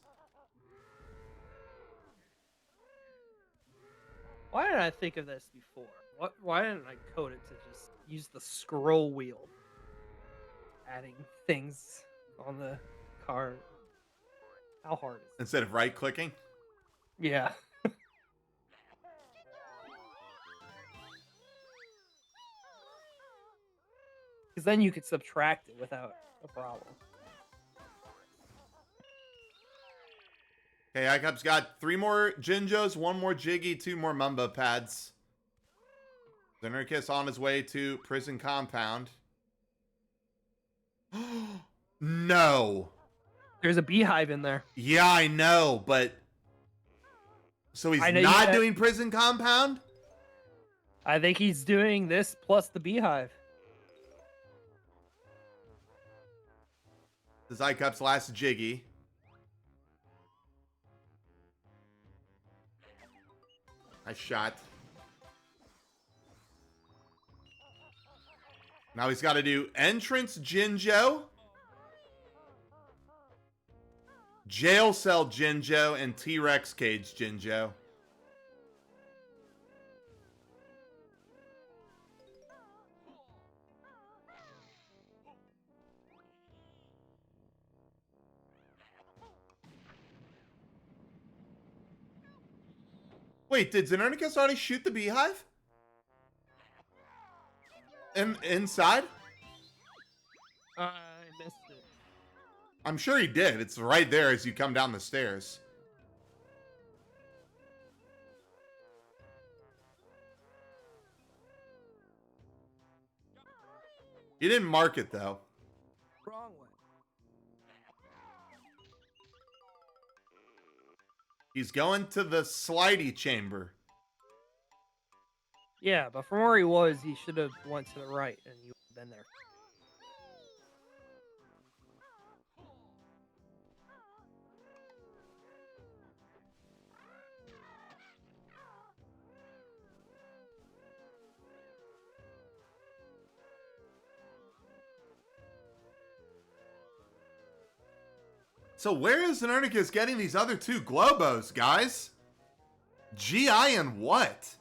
[SPEAKER 4] Why didn't I think of this before? Why didn't I code it to just use the scroll wheel? Adding things on the card. How hard is it?
[SPEAKER 1] Instead of right clicking.
[SPEAKER 4] Yeah. Because then you could subtract it without a problem.
[SPEAKER 1] Okay, iCup's got 3 more Jinjos, 1 more Jiggy, 2 more Mumbo pads. Znernicus on his way to prison compound. No.
[SPEAKER 4] There's a beehive in there.
[SPEAKER 1] Yeah, I know, but so he's
[SPEAKER 4] I know you
[SPEAKER 1] not
[SPEAKER 4] said-
[SPEAKER 1] doing prison compound?
[SPEAKER 4] I think he's doing this plus the beehive.
[SPEAKER 1] This is iCup's last Jiggy. Nice shot. Now he's got to do entrance Jinjo, jail cell Jinjo, and T-Rex cage Jinjo. Wait, did Znernicus already shoot the beehive? Inside?
[SPEAKER 4] I missed it.
[SPEAKER 1] I'm sure he did. It's right there as you come down the stairs. He didn't mark it, though.
[SPEAKER 4] Wrong way.
[SPEAKER 1] He's going to the slidey chamber.
[SPEAKER 4] Yeah, but from where he was, he should have went to the right, and you would have been there.
[SPEAKER 1] So where is Znernicus getting these other 2 Globos, guys? GI and what?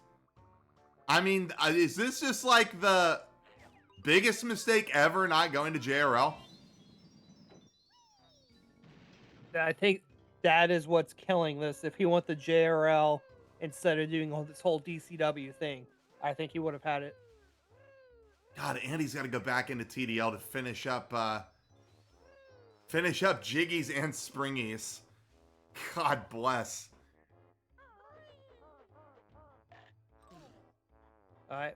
[SPEAKER 1] I mean, is this just like the biggest mistake ever not going to JRL?
[SPEAKER 4] I think that is what's killing this. If he went the JRL instead of doing this whole DCW thing, I think he would have had it.
[SPEAKER 1] God, Andy's got to go back into TDL to finish up Jiggies and Springies. God bless.
[SPEAKER 4] All right.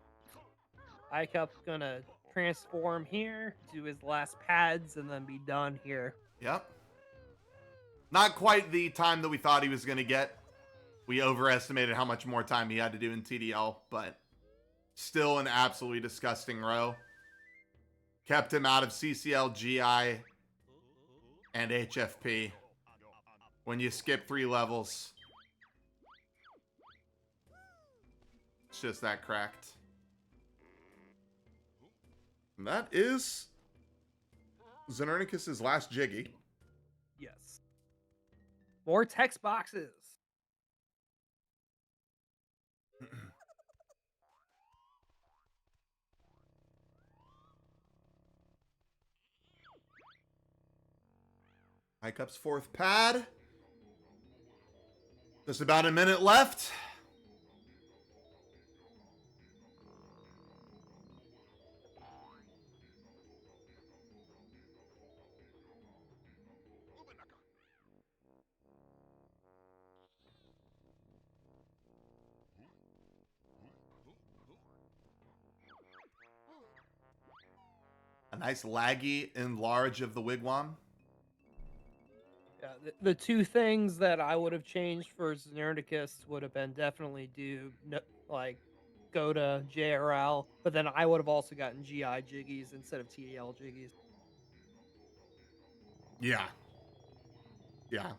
[SPEAKER 4] Icup's gonna transform here, do his last pads, and then be done here.
[SPEAKER 1] Yep. Not quite the time that we thought he was going to get. We overestimated how much more time he had to do in TDL, but still an absolutely disgusting row. Kept him out of CCL, GI, and HFP. When you skip 3 levels, it's just that cracked. And that is Znernicus' last Jiggy.
[SPEAKER 4] Yes. More text boxes.
[SPEAKER 1] Icup's 4th pad. Just about a minute left. A nice laggy enlarge of the wigwam.
[SPEAKER 4] Yeah, the two things that I would have changed for Znernicus would have been definitely go to JRL, but then I would have also gotten GI Jiggies instead of TDL Jiggies.
[SPEAKER 1] Yeah. Yeah.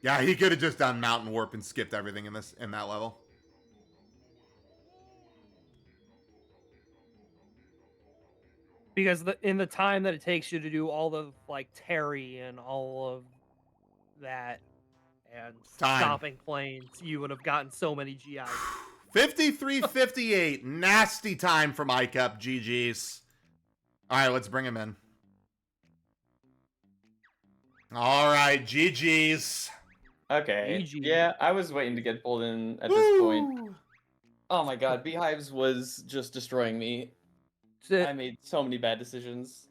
[SPEAKER 1] Yeah, he could have just done Mountain Warp and skipped everything in that level.
[SPEAKER 4] Because in the time that it takes you to do all the Terry and all of that and stopping planes, you would have gotten so many GI.
[SPEAKER 1] 53-58. Nasty time from ICUP. GG's. All right, let's bring him in. All right, GG's.
[SPEAKER 2] Okay.
[SPEAKER 4] GG.
[SPEAKER 2] Yeah, I was waiting to get pulled in at this point. Oh my god, Beehives was just destroying me. I made so many bad decisions.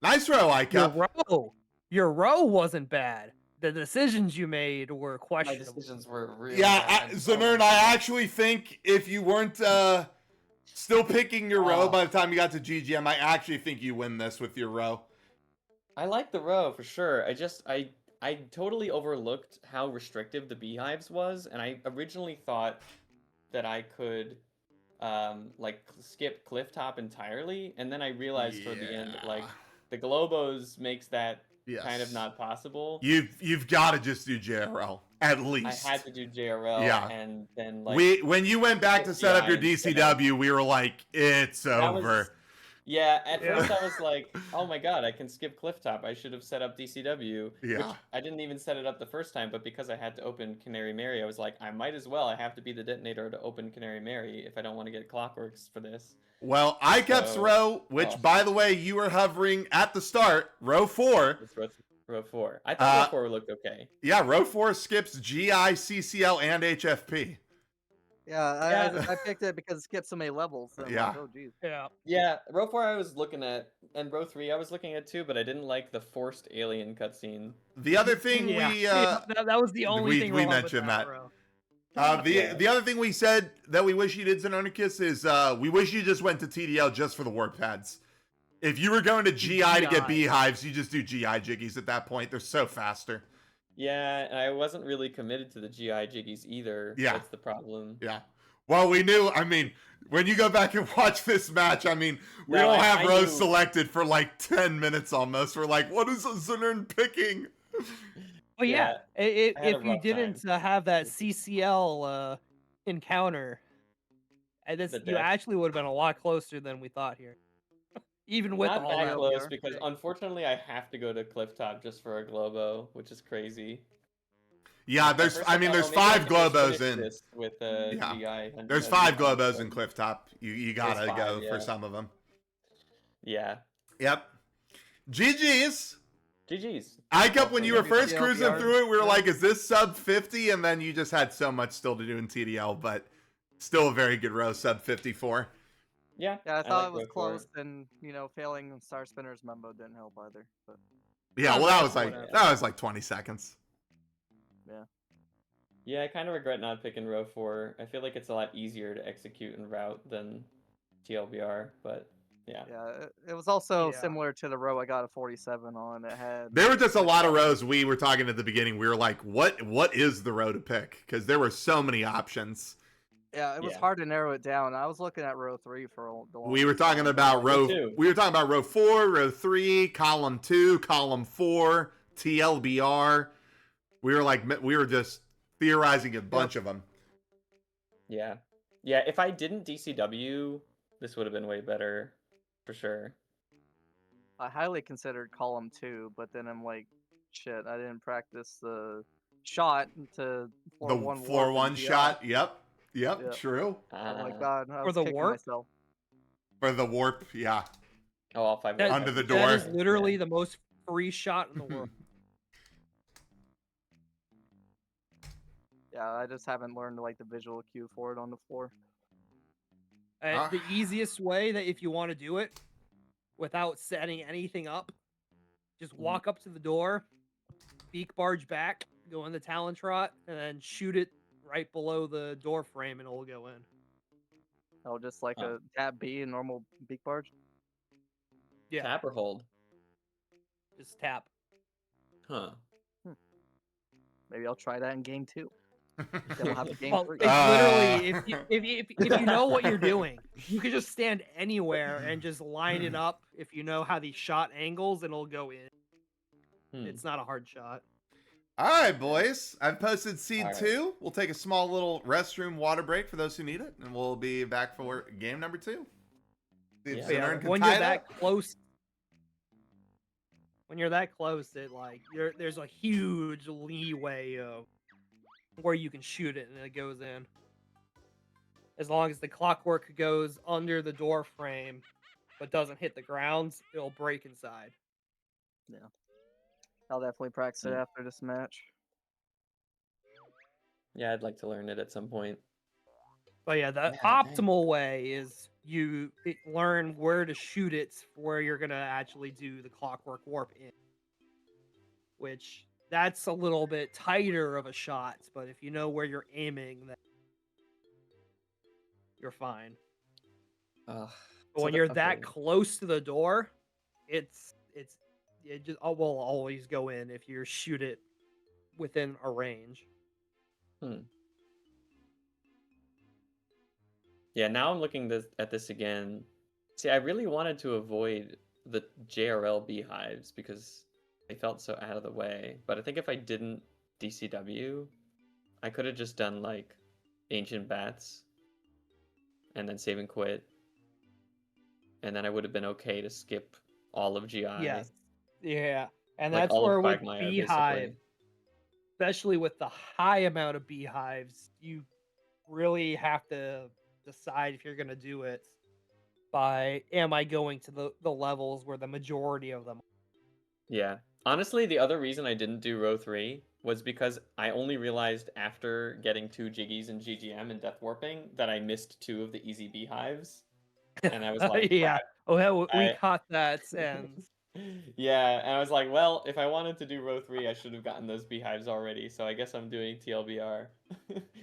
[SPEAKER 1] Nice row, ICUP.
[SPEAKER 4] Your row wasn't bad. The decisions you made were questionable.
[SPEAKER 2] My decisions were really
[SPEAKER 1] Yeah,
[SPEAKER 2] bad.
[SPEAKER 1] Znern, I actually think if you weren't still picking your row by the time you got to GG, I actually think you win this with your row.
[SPEAKER 2] I like the row for sure. I totally overlooked how restrictive the Beehives was, and I originally thought that I could skip Clifftop entirely, and then I realized toward the end the Globos makes that kind of not possible.
[SPEAKER 1] You've got to just do JRL at least.
[SPEAKER 2] I had to do JRL, and then
[SPEAKER 1] when you went back to set up your DCW, we were like, it's over.
[SPEAKER 2] At first I was like, oh my god, I can skip Clifftop. I should have set up DCW.
[SPEAKER 1] Yeah.
[SPEAKER 2] Which I didn't even set it up the first time, but because I had to open Canary Mary, I was like, I might as well. I have to be the detonator to open Canary Mary if I don't want to get Clockworks for this.
[SPEAKER 1] Well, ICUP's row, which, by the way, you were hovering at the start, row 4.
[SPEAKER 2] It's row 4. I thought row 4 looked okay.
[SPEAKER 1] Yeah, row 4 skips GI, CCL, and HFP.
[SPEAKER 3] Yeah, I picked it because it skipped so many levels. So
[SPEAKER 1] yeah.
[SPEAKER 3] Like, oh, geez.
[SPEAKER 2] Yeah, row 4 I was looking at, and row 3 I was looking at too, but I didn't like the forced alien cutscene.
[SPEAKER 1] The other thing
[SPEAKER 4] that was the only thing
[SPEAKER 1] we mentioned that. The other thing we said that we wish you did, Znernicus, is we wish you just went to TDL just for the warp pads. If you were going to GI to get Beehives, you just do GI Jiggies at that point. They're so faster.
[SPEAKER 2] Yeah, and I wasn't really committed to the GI Jiggies either.
[SPEAKER 1] Yeah.
[SPEAKER 2] That's the problem.
[SPEAKER 1] Yeah. Well, we knew, when you go back and watch this match, we don't have rows selected for 10 minutes almost. We're like, what is Znern picking?
[SPEAKER 4] Well, yeah, if you didn't have that CCL encounter, you actually would have been a lot closer than we thought here. Even with
[SPEAKER 2] not
[SPEAKER 4] all
[SPEAKER 2] that
[SPEAKER 4] that
[SPEAKER 2] close, because unfortunately I have to go to Clifftop just for a Globo, which is crazy.
[SPEAKER 1] Yeah, there's 5 Globos in.
[SPEAKER 2] With GI.
[SPEAKER 1] There's 5 Globos in Clifftop. You gotta go for some of them.
[SPEAKER 2] Yeah.
[SPEAKER 1] Yep. GG's.
[SPEAKER 2] GG's.
[SPEAKER 1] iCup, when you were
[SPEAKER 3] Maybe
[SPEAKER 1] first cruising
[SPEAKER 3] TLDR.
[SPEAKER 1] through it, we were
[SPEAKER 3] Yeah.
[SPEAKER 1] like, is this sub 50? And then you just had so much still to do in TDL, but still a very good row, sub 54.
[SPEAKER 2] Yeah.
[SPEAKER 3] Yeah, I thought
[SPEAKER 2] like
[SPEAKER 3] it was
[SPEAKER 2] row 4.
[SPEAKER 3] close, and failing Star Spinner's Mumbo didn't help either. But
[SPEAKER 1] Yeah,
[SPEAKER 4] Oh,
[SPEAKER 1] well,
[SPEAKER 4] that's whatever.
[SPEAKER 1] that was like 20 seconds.
[SPEAKER 2] Yeah, I kind of regret not picking row 4. I feel like it's a lot easier to execute and route than TLBR, but yeah.
[SPEAKER 3] it was also
[SPEAKER 4] Yeah.
[SPEAKER 3] similar to the row I got a 47 on. It had
[SPEAKER 1] There were just a lot of rows. We were talking at the beginning. We were like, what is the row to pick? Because there were so many options.
[SPEAKER 3] Yeah, it was
[SPEAKER 2] Yeah.
[SPEAKER 3] hard to narrow it down. I was looking at row 3 for the longest
[SPEAKER 1] We were talking
[SPEAKER 3] time.
[SPEAKER 1] about
[SPEAKER 2] Me too.
[SPEAKER 1] we were talking about row 4, row 3, column 2, column 4, TLBR. We were just theorizing a bunch of them.
[SPEAKER 2] Yeah. Yeah, if I didn't DCW, this would have been way better, for sure.
[SPEAKER 3] I highly considered column 2, but then I'm like, shit, I didn't practice the shot to floor
[SPEAKER 1] The
[SPEAKER 3] 1
[SPEAKER 1] floor
[SPEAKER 3] warp
[SPEAKER 1] 1
[SPEAKER 3] and
[SPEAKER 1] shot.
[SPEAKER 3] DI.
[SPEAKER 1] Yep.
[SPEAKER 3] Yeah.
[SPEAKER 1] True.
[SPEAKER 3] Oh my god, I
[SPEAKER 4] For
[SPEAKER 3] was
[SPEAKER 4] the
[SPEAKER 3] kicking
[SPEAKER 4] warp?
[SPEAKER 3] myself.
[SPEAKER 1] For the warp, yeah.
[SPEAKER 2] Oh, all 5
[SPEAKER 4] That-
[SPEAKER 1] Under the
[SPEAKER 2] warp.
[SPEAKER 1] door.
[SPEAKER 4] That is literally the most free shot in the world.
[SPEAKER 3] Yeah, I just haven't learned like the visual cue for it on the floor.
[SPEAKER 1] Ah.
[SPEAKER 4] The easiest way that if you want to do it without setting anything up, just walk up to the door, beak barge back, go in the Talon Trot, and then shoot it right below the door frame, and it'll go in.
[SPEAKER 3] Oh, just like
[SPEAKER 2] Huh.
[SPEAKER 3] a tap B, a normal beak barge.
[SPEAKER 4] Yeah,
[SPEAKER 2] Tap or hold?
[SPEAKER 4] just tap.
[SPEAKER 2] Huh.
[SPEAKER 3] Maybe I'll try that in game 2. Then we'll have a game
[SPEAKER 4] Well,
[SPEAKER 3] 3.
[SPEAKER 4] it's literally if you know what you're doing, you can just stand anywhere and just line it up. If you know how these shot angles, and it'll go in.
[SPEAKER 2] Hmm.
[SPEAKER 4] It's not a hard shot.
[SPEAKER 1] All right, boys. I've posted seed
[SPEAKER 2] All right.
[SPEAKER 1] 2. We'll take a small little restroom water break for those who need it, and we'll be back for game number 2. See if
[SPEAKER 2] Yeah.
[SPEAKER 4] But yeah,
[SPEAKER 1] Znernicus can
[SPEAKER 4] when
[SPEAKER 1] tie
[SPEAKER 4] you're
[SPEAKER 1] it
[SPEAKER 4] that
[SPEAKER 1] up.
[SPEAKER 4] close, there's a huge leeway of where you can shoot it and it goes in. As long as the clockwork goes under the door frame, but doesn't hit the grounds, it'll break inside.
[SPEAKER 3] I'll definitely practice it after this match.
[SPEAKER 2] Yeah, I'd like to learn it at some point.
[SPEAKER 4] But yeah, the
[SPEAKER 2] Yeah,
[SPEAKER 4] optimal way is you learn where to shoot it, where you're gonna actually do the clockwork warp in. Which that's a little bit tighter of a shot, but if you know where you're aiming, then you're fine.
[SPEAKER 2] Ugh.
[SPEAKER 4] But
[SPEAKER 2] So
[SPEAKER 4] when
[SPEAKER 2] the-
[SPEAKER 4] you're that
[SPEAKER 2] okay.
[SPEAKER 4] close to the door, it will always go in if you shoot it within a range.
[SPEAKER 2] Yeah, now I'm looking at this again. See, I really wanted to avoid the JRL beehives because they felt so out of the way. But I think if I didn't DCW, I could have just done like Ancient Bats and then save and quit. And then I would have been okay to skip all of GI.
[SPEAKER 4] Yes. Yeah. And
[SPEAKER 2] Like
[SPEAKER 4] that's
[SPEAKER 2] all of
[SPEAKER 4] where with
[SPEAKER 2] Quagmire,
[SPEAKER 4] beehive,
[SPEAKER 2] basically.
[SPEAKER 4] especially with the high amount of beehives, you really have to decide if you're going to do it by, am I going to the levels where the majority of them
[SPEAKER 2] Yeah. Honestly, the other reason I didn't do row 3 was because I only realized after getting 2 Jiggies and GGM and Death Warping that I missed 2 of the easy beehives. And I was like,
[SPEAKER 4] yeah.
[SPEAKER 2] crap.
[SPEAKER 4] Oh, yeah, we
[SPEAKER 2] I-
[SPEAKER 4] caught that. And
[SPEAKER 2] Yeah, and I was like, well, if I wanted to do row 3, I should have gotten those beehives already. So I guess I'm doing TLBR.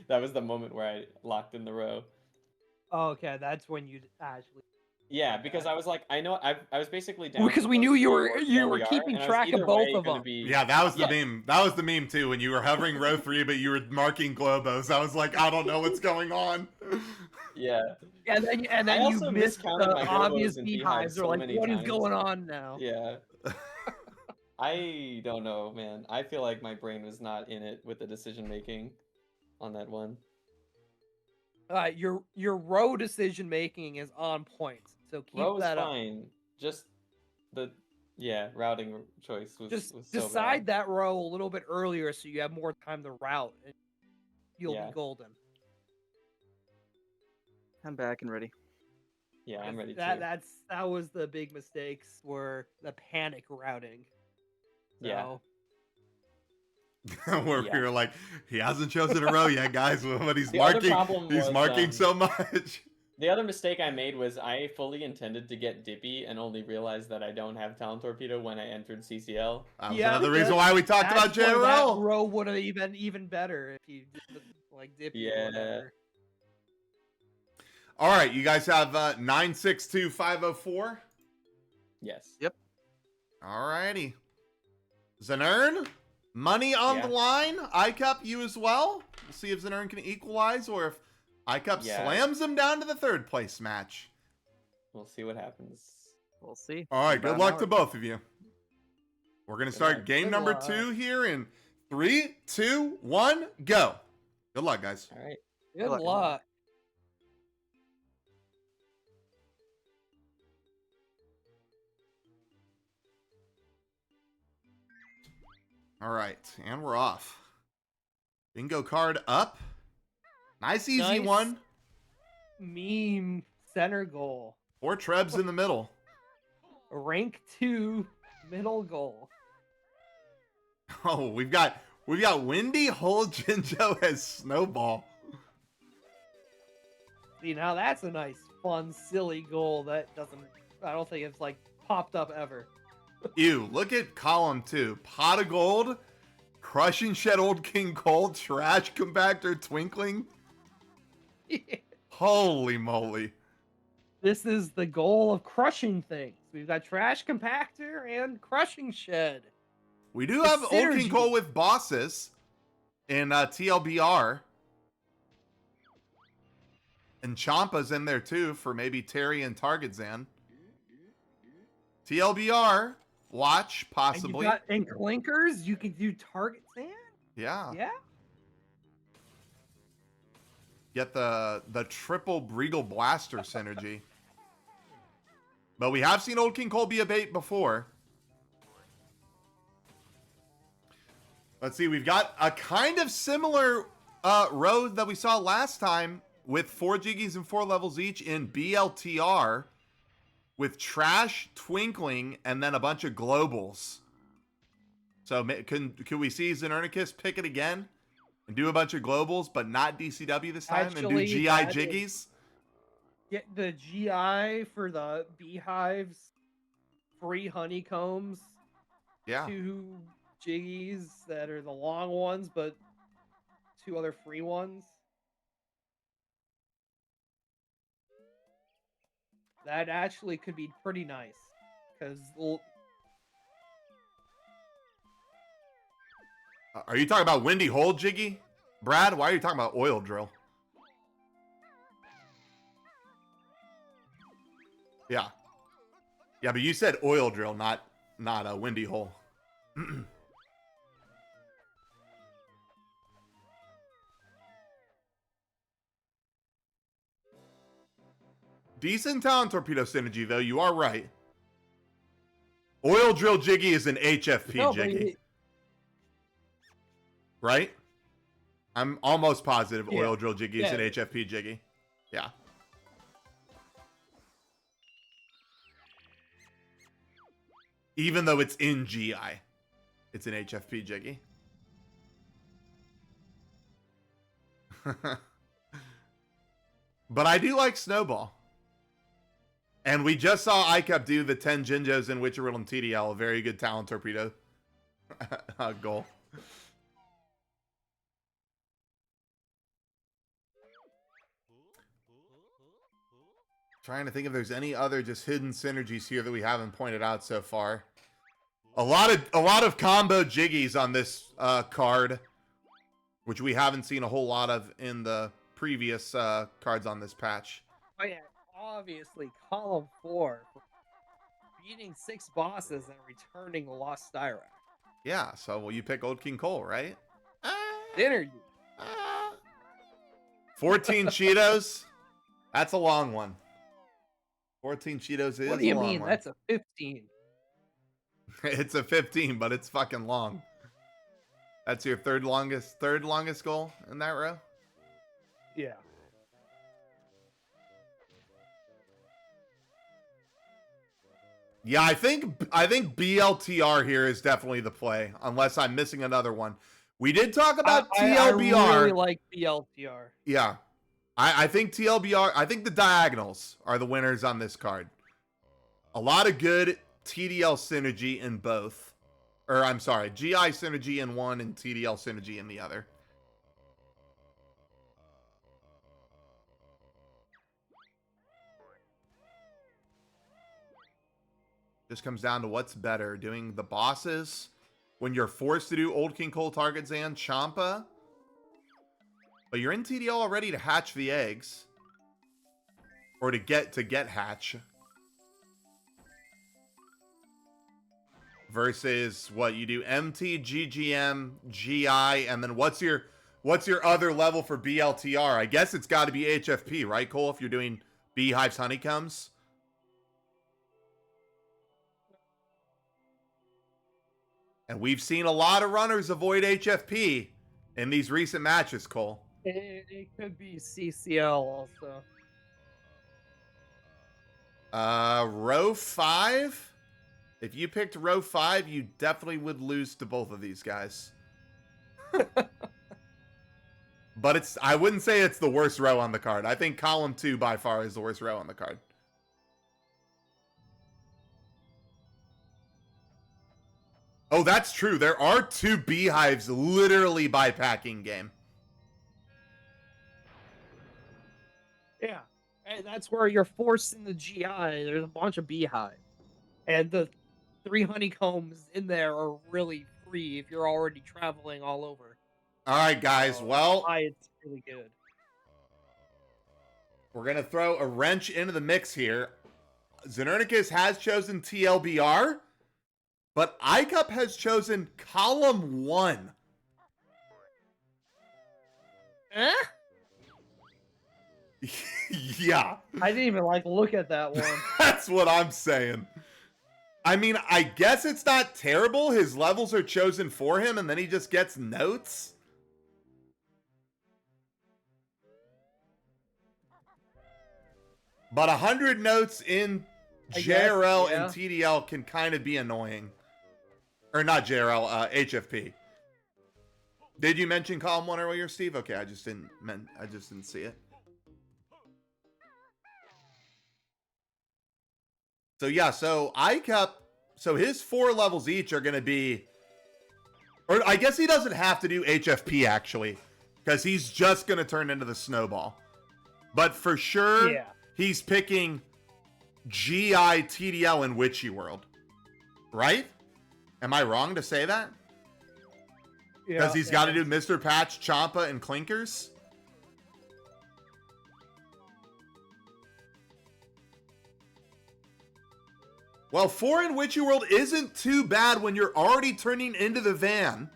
[SPEAKER 2] That was the moment where I locked in the row.
[SPEAKER 4] oh, okay, that's when you actually.
[SPEAKER 2] Yeah, because I was like, I know I was basically down
[SPEAKER 4] Because
[SPEAKER 2] for
[SPEAKER 4] we
[SPEAKER 2] row
[SPEAKER 4] knew
[SPEAKER 2] 3
[SPEAKER 4] you
[SPEAKER 2] or
[SPEAKER 4] were
[SPEAKER 2] TLBR,
[SPEAKER 4] keeping
[SPEAKER 2] and I was
[SPEAKER 4] track of
[SPEAKER 2] either
[SPEAKER 4] both
[SPEAKER 2] way
[SPEAKER 4] of
[SPEAKER 2] gonna
[SPEAKER 4] them.
[SPEAKER 2] be-
[SPEAKER 1] Yeah, that was the
[SPEAKER 2] Yes.
[SPEAKER 1] meme. That was the meme too. When you were hovering row 3, but you were marking Globos. I was like, I don't know what's going on.
[SPEAKER 2] Yeah.
[SPEAKER 4] And then
[SPEAKER 2] I
[SPEAKER 4] you
[SPEAKER 2] also
[SPEAKER 4] missed
[SPEAKER 2] miscounted
[SPEAKER 4] the
[SPEAKER 2] my
[SPEAKER 4] obvious
[SPEAKER 2] Globos and
[SPEAKER 4] beehives.
[SPEAKER 2] beehives
[SPEAKER 4] They're
[SPEAKER 2] so
[SPEAKER 4] like,
[SPEAKER 2] many
[SPEAKER 4] what is
[SPEAKER 2] times.
[SPEAKER 4] going on now?
[SPEAKER 2] Yeah. I don't know, man. I feel like my brain was not in it with the decision making on that one.
[SPEAKER 4] Your row decision making is on point. So keep
[SPEAKER 2] Row was
[SPEAKER 4] that up.
[SPEAKER 2] fine. Just the routing choice was
[SPEAKER 4] Just
[SPEAKER 2] was so
[SPEAKER 4] decide
[SPEAKER 2] bad.
[SPEAKER 4] that row a little bit earlier so you have more time to route, and you'll
[SPEAKER 2] Yeah.
[SPEAKER 4] be golden.
[SPEAKER 3] I'm back and ready.
[SPEAKER 2] Yeah, I'm ready
[SPEAKER 4] That
[SPEAKER 2] too.
[SPEAKER 4] that was the big mistakes, were the panic routing.
[SPEAKER 2] Yeah.
[SPEAKER 4] No.
[SPEAKER 1] Where
[SPEAKER 2] Yeah.
[SPEAKER 1] we were like, he hasn't chosen a row yet, guys, but he's
[SPEAKER 2] The other
[SPEAKER 1] marking.
[SPEAKER 2] problem
[SPEAKER 1] He's
[SPEAKER 2] was,
[SPEAKER 1] marking so much.
[SPEAKER 2] The other mistake I made was I fully intended to get Dippy and only realized that I don't have Talent Torpedo when I entered CCL.
[SPEAKER 1] That was
[SPEAKER 4] Yeah,
[SPEAKER 1] another reason why we talked about
[SPEAKER 4] That's where that
[SPEAKER 1] JRL.
[SPEAKER 4] row would have even better if you did like Dippy or
[SPEAKER 2] Yeah.
[SPEAKER 4] whatever.
[SPEAKER 1] All right, you guys have 962504.
[SPEAKER 2] Yes.
[SPEAKER 3] Yep.
[SPEAKER 1] All righty. Znern, money on the
[SPEAKER 2] Yeah.
[SPEAKER 1] line. iCup, you as well. We'll see if Znern can equalize or if iCup
[SPEAKER 2] Yeah.
[SPEAKER 1] slams him down to the third place match.
[SPEAKER 2] We'll see what happens.
[SPEAKER 3] We'll see.
[SPEAKER 1] All right,
[SPEAKER 3] About
[SPEAKER 1] good
[SPEAKER 3] an
[SPEAKER 1] luck
[SPEAKER 3] hour.
[SPEAKER 1] to both of you. We're going to
[SPEAKER 2] Good
[SPEAKER 1] start
[SPEAKER 2] luck.
[SPEAKER 1] game
[SPEAKER 4] Good
[SPEAKER 1] number
[SPEAKER 4] luck.
[SPEAKER 1] 2 here in 3, 2, 1, go. Good luck, guys.
[SPEAKER 2] All right.
[SPEAKER 4] Good
[SPEAKER 3] luck.
[SPEAKER 4] luck.
[SPEAKER 1] All right, and we're off. Bingo card up. Nice, easy
[SPEAKER 4] Nice.
[SPEAKER 1] one.
[SPEAKER 4] Meme center goal.
[SPEAKER 1] 4 trebs in the middle.
[SPEAKER 4] Rank 2 middle goal.
[SPEAKER 1] Oh, we've got Windy Hole Jinjo as Snowball.
[SPEAKER 4] See, now that's a nice, fun, silly goal that I don't think it's like popped up ever.
[SPEAKER 1] Ew, look at column 2. Pot of Gold, Crushing Shed Old King Cole, Trash Compactor Twinkling. Holy moly.
[SPEAKER 4] This is the goal of crushing things. We've got Trash Compactor and Crushing Shed.
[SPEAKER 1] We do
[SPEAKER 4] The
[SPEAKER 1] have Old King
[SPEAKER 4] synergy.
[SPEAKER 1] Cole with bosses in TLBR. And Champa's in there too for maybe Terry and Target Zan. TLBR, watch possibly.
[SPEAKER 4] And Clinkers, you can do Target Sand?
[SPEAKER 1] Yeah.
[SPEAKER 4] Yeah?
[SPEAKER 1] Get the triple Breagle Blaster synergy. But we have seen Old King Cole be a bait before. Let's see, we've got a kind of similar road that we saw last time with 4 Jiggies and 4 levels each in BLTR with Trash, Twinkling, and then a bunch of Globals. So can we see Znernicus pick it again and do a bunch of Globals, but not DCW this time, and do
[SPEAKER 4] Actually,
[SPEAKER 1] GI
[SPEAKER 4] that
[SPEAKER 1] Jiggies?
[SPEAKER 4] Get the GI for the beehives, free honeycombs,
[SPEAKER 1] Yeah.
[SPEAKER 4] 2 Jiggies that are the long ones, but 2 other free ones. That actually could be pretty nice, because
[SPEAKER 1] Are you talking about Windy Hole Jiggy? Brad, why are you talking about Oil Drill? Yeah. Yeah, but you said Oil Drill, not a Windy Hole. Decent Talent Torpedo synergy, though. You are right. Oil Drill Jiggy is an HFP
[SPEAKER 4] No, but
[SPEAKER 1] Jiggy. Right? I'm almost positive
[SPEAKER 4] Yeah.
[SPEAKER 1] Oil Drill Jiggy is
[SPEAKER 4] Yeah.
[SPEAKER 1] an HFP Jiggy. Yeah. Even though it's in GI, it's an HFP Jiggy. But I do like Snowball. And we just saw iCup do the 10 Jinjos in Witcher Riddle and TDL. A very good Talent Torpedo goal. Trying to think if there's any other just hidden synergies here that we haven't pointed out so far. A lot of combo jiggies on this card, which we haven't seen a whole lot of in the previous cards on this patch.
[SPEAKER 4] Oh yeah, obviously column 4, beating 6 bosses and returning Lost Styrac.
[SPEAKER 1] Yeah, so well, you pick Old King Cole, right?
[SPEAKER 4] Synergy.
[SPEAKER 1] 14 Cheetos. That's a long one. 14 Cheetos is
[SPEAKER 4] What do you
[SPEAKER 1] a long
[SPEAKER 4] mean?
[SPEAKER 1] one.
[SPEAKER 4] That's a 15.
[SPEAKER 1] It's a 15, but it's fucking long. That's your third longest goal in that row? Yeah, I think BLTR here is definitely the play, unless I'm missing another one. We did talk about
[SPEAKER 4] I
[SPEAKER 1] TLBR.
[SPEAKER 4] really like BLTR.
[SPEAKER 1] Yeah. I think TLBR, I think the diagonals are the winners on this card. A lot of good TDL synergy in both. Or, I'm sorry, GI synergy in one and TDL synergy in the other. Just comes down to what's better, doing the bosses when you're forced to do Old King Cole, Target Zan, Champa. But you're in TDL already to hatch the eggs. Or to get hatch. Versus what you do, MT, GGM, GI, and then what's your other level for BLTR? I guess it's got to be HFP, right, Cole? If you're doing beehives, honeycombs. And we've seen a lot of runners avoid HFP in these recent matches, Cole.
[SPEAKER 4] It could be CCL also.
[SPEAKER 1] Row 5. If you picked row 5, you definitely would lose to both of these guys. But I wouldn't say it's the worst row on the card. I think column 2 by far is the worst row on the card. Oh, that's true. There are 2 beehives literally by packing game.
[SPEAKER 4] Yeah. And that's where you're forcing the GI. There's a bunch of beehives. And the 3 honeycombs in there are really free if you're already traveling all over.
[SPEAKER 1] All right, guys.
[SPEAKER 4] So
[SPEAKER 1] Well,
[SPEAKER 4] it's really good.
[SPEAKER 1] We're going to throw a wrench into the mix here. Znernicus has chosen TLBR, but iCup has chosen column 1.
[SPEAKER 4] Eh?
[SPEAKER 1] Yeah.
[SPEAKER 4] I didn't even look at that one.
[SPEAKER 1] That's what I'm saying. I mean, I guess it's not terrible. His levels are chosen for him, and then he just gets notes. But 100 notes in JRL and TDL can kind of be annoying. Or not JRL, HFP. Did you mention column 1 earlier, Steve? Okay, I just didn't see it. So yeah, so iCup, so his 4 levels each are going to be, or I guess he doesn't have to do HFP actually, because he's just going to turn into the snowball. But for sure, he's picking GI, TDL, and Witchy World. Right? Am I wrong to say that? Because he's got to do Mr. Patch, Champa, and Clinkers? Well, 4 in Witchy World isn't too bad when you're already turning into the van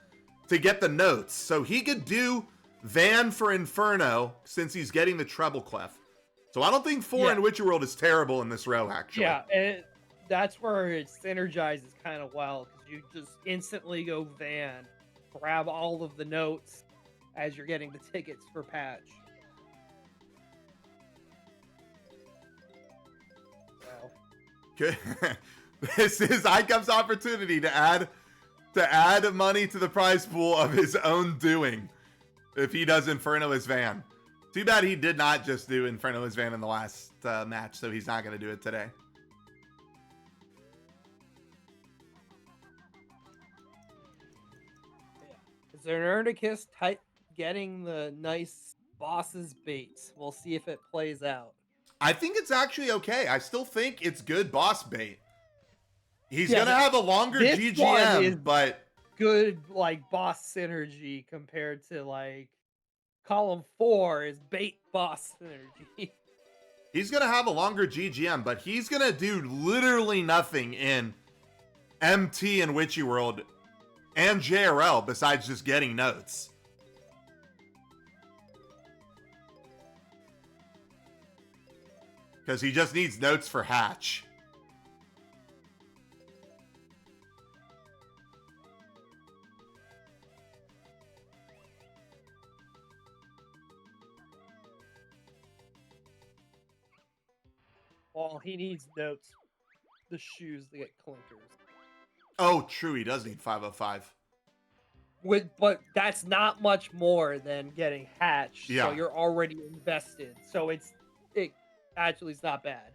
[SPEAKER 1] to get the notes. So he could do van for Inferno since he's getting the treble clef. So I don't think 4 in Witchy World is terrible in this row, actually.
[SPEAKER 4] Yeah, and that's where it synergizes kind of well, because you just instantly go van, grab all of the notes as you're getting the tickets for patch.
[SPEAKER 1] Good. This is iCup's opportunity to add money to the prize pool of his own doing if he does Inferno as van. Too bad he did not just do Inferno as van in the last match, so he's not going to do it today.
[SPEAKER 4] Znernicus getting the nice boss's baits. We'll see if it plays out.
[SPEAKER 1] I think it's actually okay. I still think it's good boss bait. He's going to have a longer GGM, but
[SPEAKER 4] good boss synergy compared to column 4 is bait boss synergy.
[SPEAKER 1] He's going to have a longer GGM, but he's going to do literally nothing in MT and Witchy World and JRL besides just getting notes. Because he just needs notes for Hatch.
[SPEAKER 4] Well, he needs notes the shoes to get clinkers.
[SPEAKER 1] Oh, true. He does need 505.
[SPEAKER 4] But that's not much more than getting hatched.
[SPEAKER 1] Yeah.
[SPEAKER 4] So you're already invested. So it actually is not bad.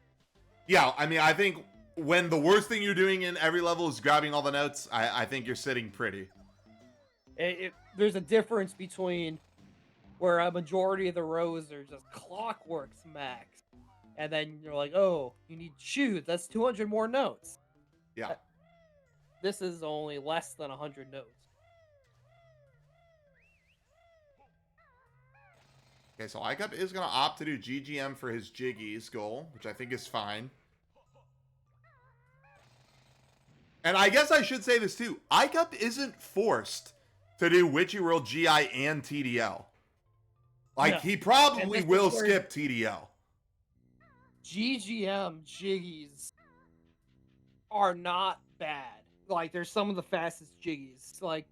[SPEAKER 1] Yeah, I mean, I think when the worst thing you're doing in every level is grabbing all the notes, I think you're sitting pretty.
[SPEAKER 4] There's a difference between where a majority of the rows are just clockworks max, and then you're like, oh, you need shoes. That's 200 more notes.
[SPEAKER 1] Yeah.
[SPEAKER 4] This is only less than 100 notes.
[SPEAKER 1] Okay, so iCup is going to opt to do GGM for his Jiggies goal, which I think is fine. And I guess I should say this too. iCup isn't forced to do Witchy World GI and TDL. Like,
[SPEAKER 4] No.
[SPEAKER 1] he probably will
[SPEAKER 4] where
[SPEAKER 1] skip TDL.
[SPEAKER 4] GGM jiggies are not bad. Like, they're some of the fastest jiggies. Like,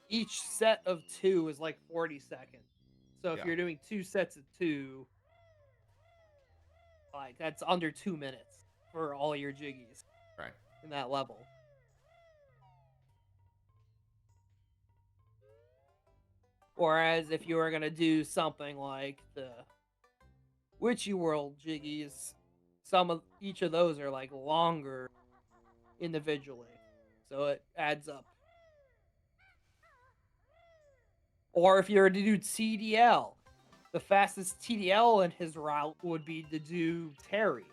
[SPEAKER 4] each set of 2 is like 40 seconds. So if
[SPEAKER 1] Yeah.
[SPEAKER 4] you're doing 2 sets of 2, like, that's under 2 minutes for all your jiggies.
[SPEAKER 1] Right.
[SPEAKER 4] In that level. Whereas if you were going to do something like the Witchy World jiggies, each of those are like longer individually. So it adds up. Or if you were to do TDL, the fastest TDL in his route would be to do Terry.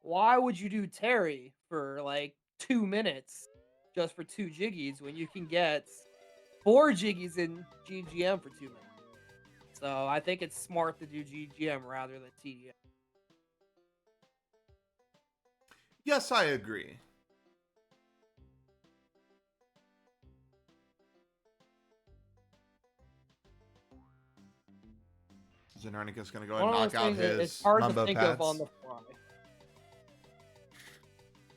[SPEAKER 4] Why would you do Terry for like 2 minutes just for 2 jiggies when you can get 4 jiggies in GGM for 2 minutes? So I think it's smart to do GGM rather than TDM.
[SPEAKER 1] Yes, I agree. Znernicus going to go ahead and knock out his
[SPEAKER 4] it's hard
[SPEAKER 1] Mumbo
[SPEAKER 4] to think
[SPEAKER 1] pads.
[SPEAKER 4] of on the fly.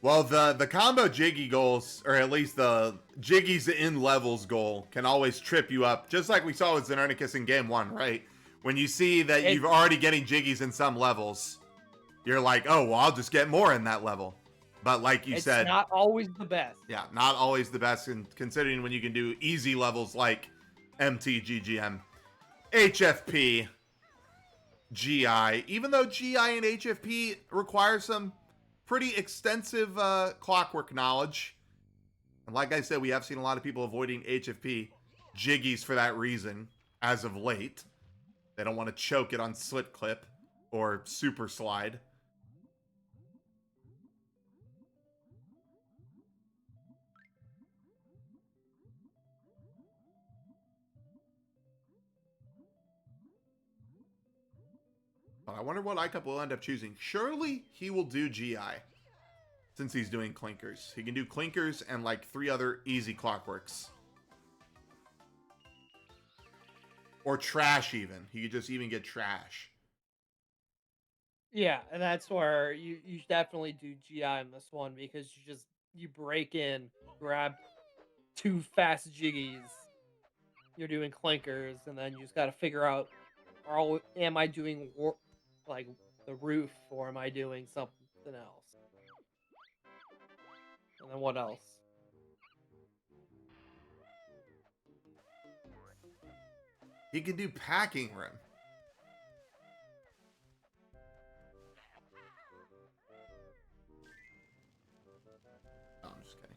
[SPEAKER 1] Well, the combo Jiggy goals, or at least the Jiggies in levels goal, can always trip you up, just like we saw with Znernicus in game 1, right? When you see that you're already getting Jiggies in some levels, you're like, oh, well, I'll just get more in that level. But like you said,
[SPEAKER 4] it's not always the best.
[SPEAKER 1] Yeah, not always the best, and considering when you can do easy levels like MT, GGM, HFP, GI, even though GI and HFP require some pretty extensive clockwork knowledge. And like I said, we have seen a lot of people avoiding HFP jiggies for that reason as of late. They don't want to choke it on slip clip or super slide. But I wonder what iCup will end up choosing. Surely he will do GI. Since he's doing clinkers. He can do clinkers and like 3 other easy clockworks. Or trash even. He could just even get trash.
[SPEAKER 4] Yeah, and that's where you definitely do GI in this one because you break in, grab 2 fast jiggies. You're doing clinkers, and then you just got to figure out, am I doing like the roof, or am I doing something else? And then what else?
[SPEAKER 1] He can do packing room. Oh, I'm just kidding.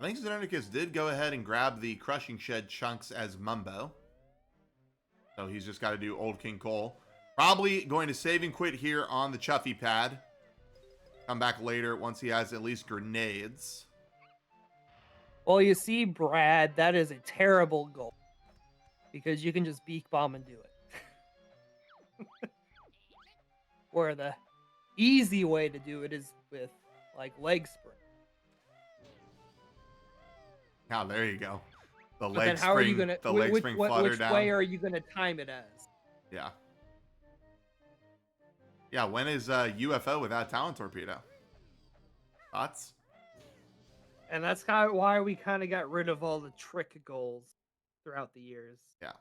[SPEAKER 1] I think Znernicus did go ahead and grab the Crushing Shed chunks as Mumbo. So he's just got to do Old King Cole. Probably going to save and quit here on the Chuffy pad. Come back later once he has at least grenades.
[SPEAKER 4] Well, you see, Brad, that is a terrible goal. Because you can just beak bomb and do it. Where the easy way to do it is with, like, leg spring.
[SPEAKER 1] Now, there you go. The
[SPEAKER 4] But
[SPEAKER 1] leg
[SPEAKER 4] then how
[SPEAKER 1] spring,
[SPEAKER 4] are you gonna,
[SPEAKER 1] the leg spring flutter
[SPEAKER 4] which
[SPEAKER 1] down.
[SPEAKER 4] way are you going to time it as?
[SPEAKER 1] Yeah. Yeah, when is UFO without Talent Torpedo? Thoughts?
[SPEAKER 4] And that's kind of why we kind of got rid of all the trick goals throughout the years.
[SPEAKER 1] Yeah.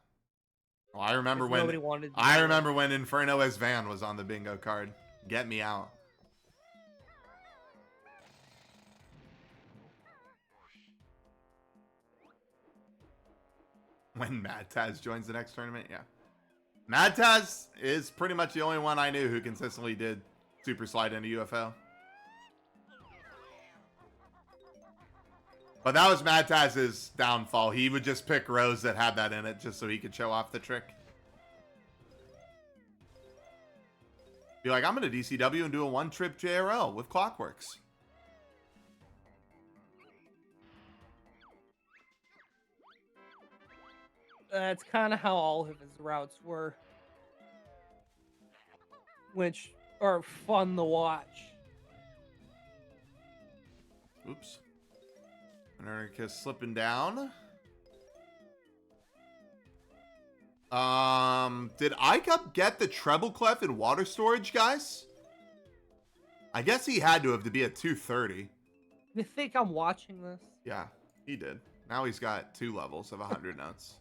[SPEAKER 1] Well, I remember
[SPEAKER 4] 'Cause
[SPEAKER 1] when
[SPEAKER 4] nobody wanted to
[SPEAKER 1] I
[SPEAKER 4] do it.
[SPEAKER 1] remember when Inferno as Van was on the bingo card. Get me out. When Mad Taz joins the next tournament, yeah. Mad Taz is pretty much the only one I knew who consistently did Super Slide into UFO. But that was Mad Taz's downfall. He would just pick rows that had that in it just so he could show off the trick. Be like, I'm going to DCW and do a one-trip JRL with Clockworks.
[SPEAKER 4] That's kind of how all of his routes were, which are fun to watch.
[SPEAKER 1] Oops. Znernicus slipping down. Did iCup get the treble clef in water storage, guys? I guess he had to have to be at 230.
[SPEAKER 4] You think I'm watching this?
[SPEAKER 1] Yeah, he did. Now he's got 2 levels of 100 notes.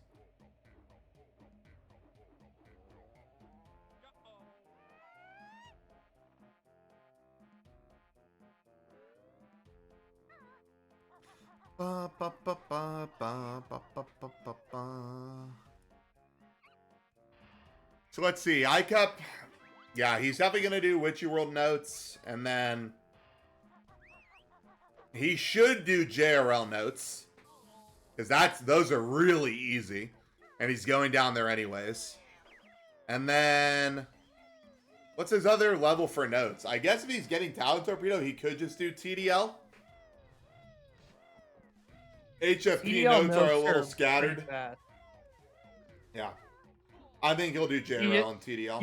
[SPEAKER 1] Ba, ba, ba, ba, ba, ba, ba, ba, ba, ba. So let's see. iCup, yeah, he's definitely going to do Witchy World notes, and then he should do JRL notes, because those are really easy, and he's going down there anyways. And then, what's his other level for notes? I guess if he's getting Talent Torpedo, he could just do TDL. HFP
[SPEAKER 4] TDL
[SPEAKER 1] notes are a
[SPEAKER 4] notes
[SPEAKER 1] little
[SPEAKER 4] pretty
[SPEAKER 1] scattered.
[SPEAKER 4] fast.
[SPEAKER 1] Yeah. I think he'll do JRL and TDL.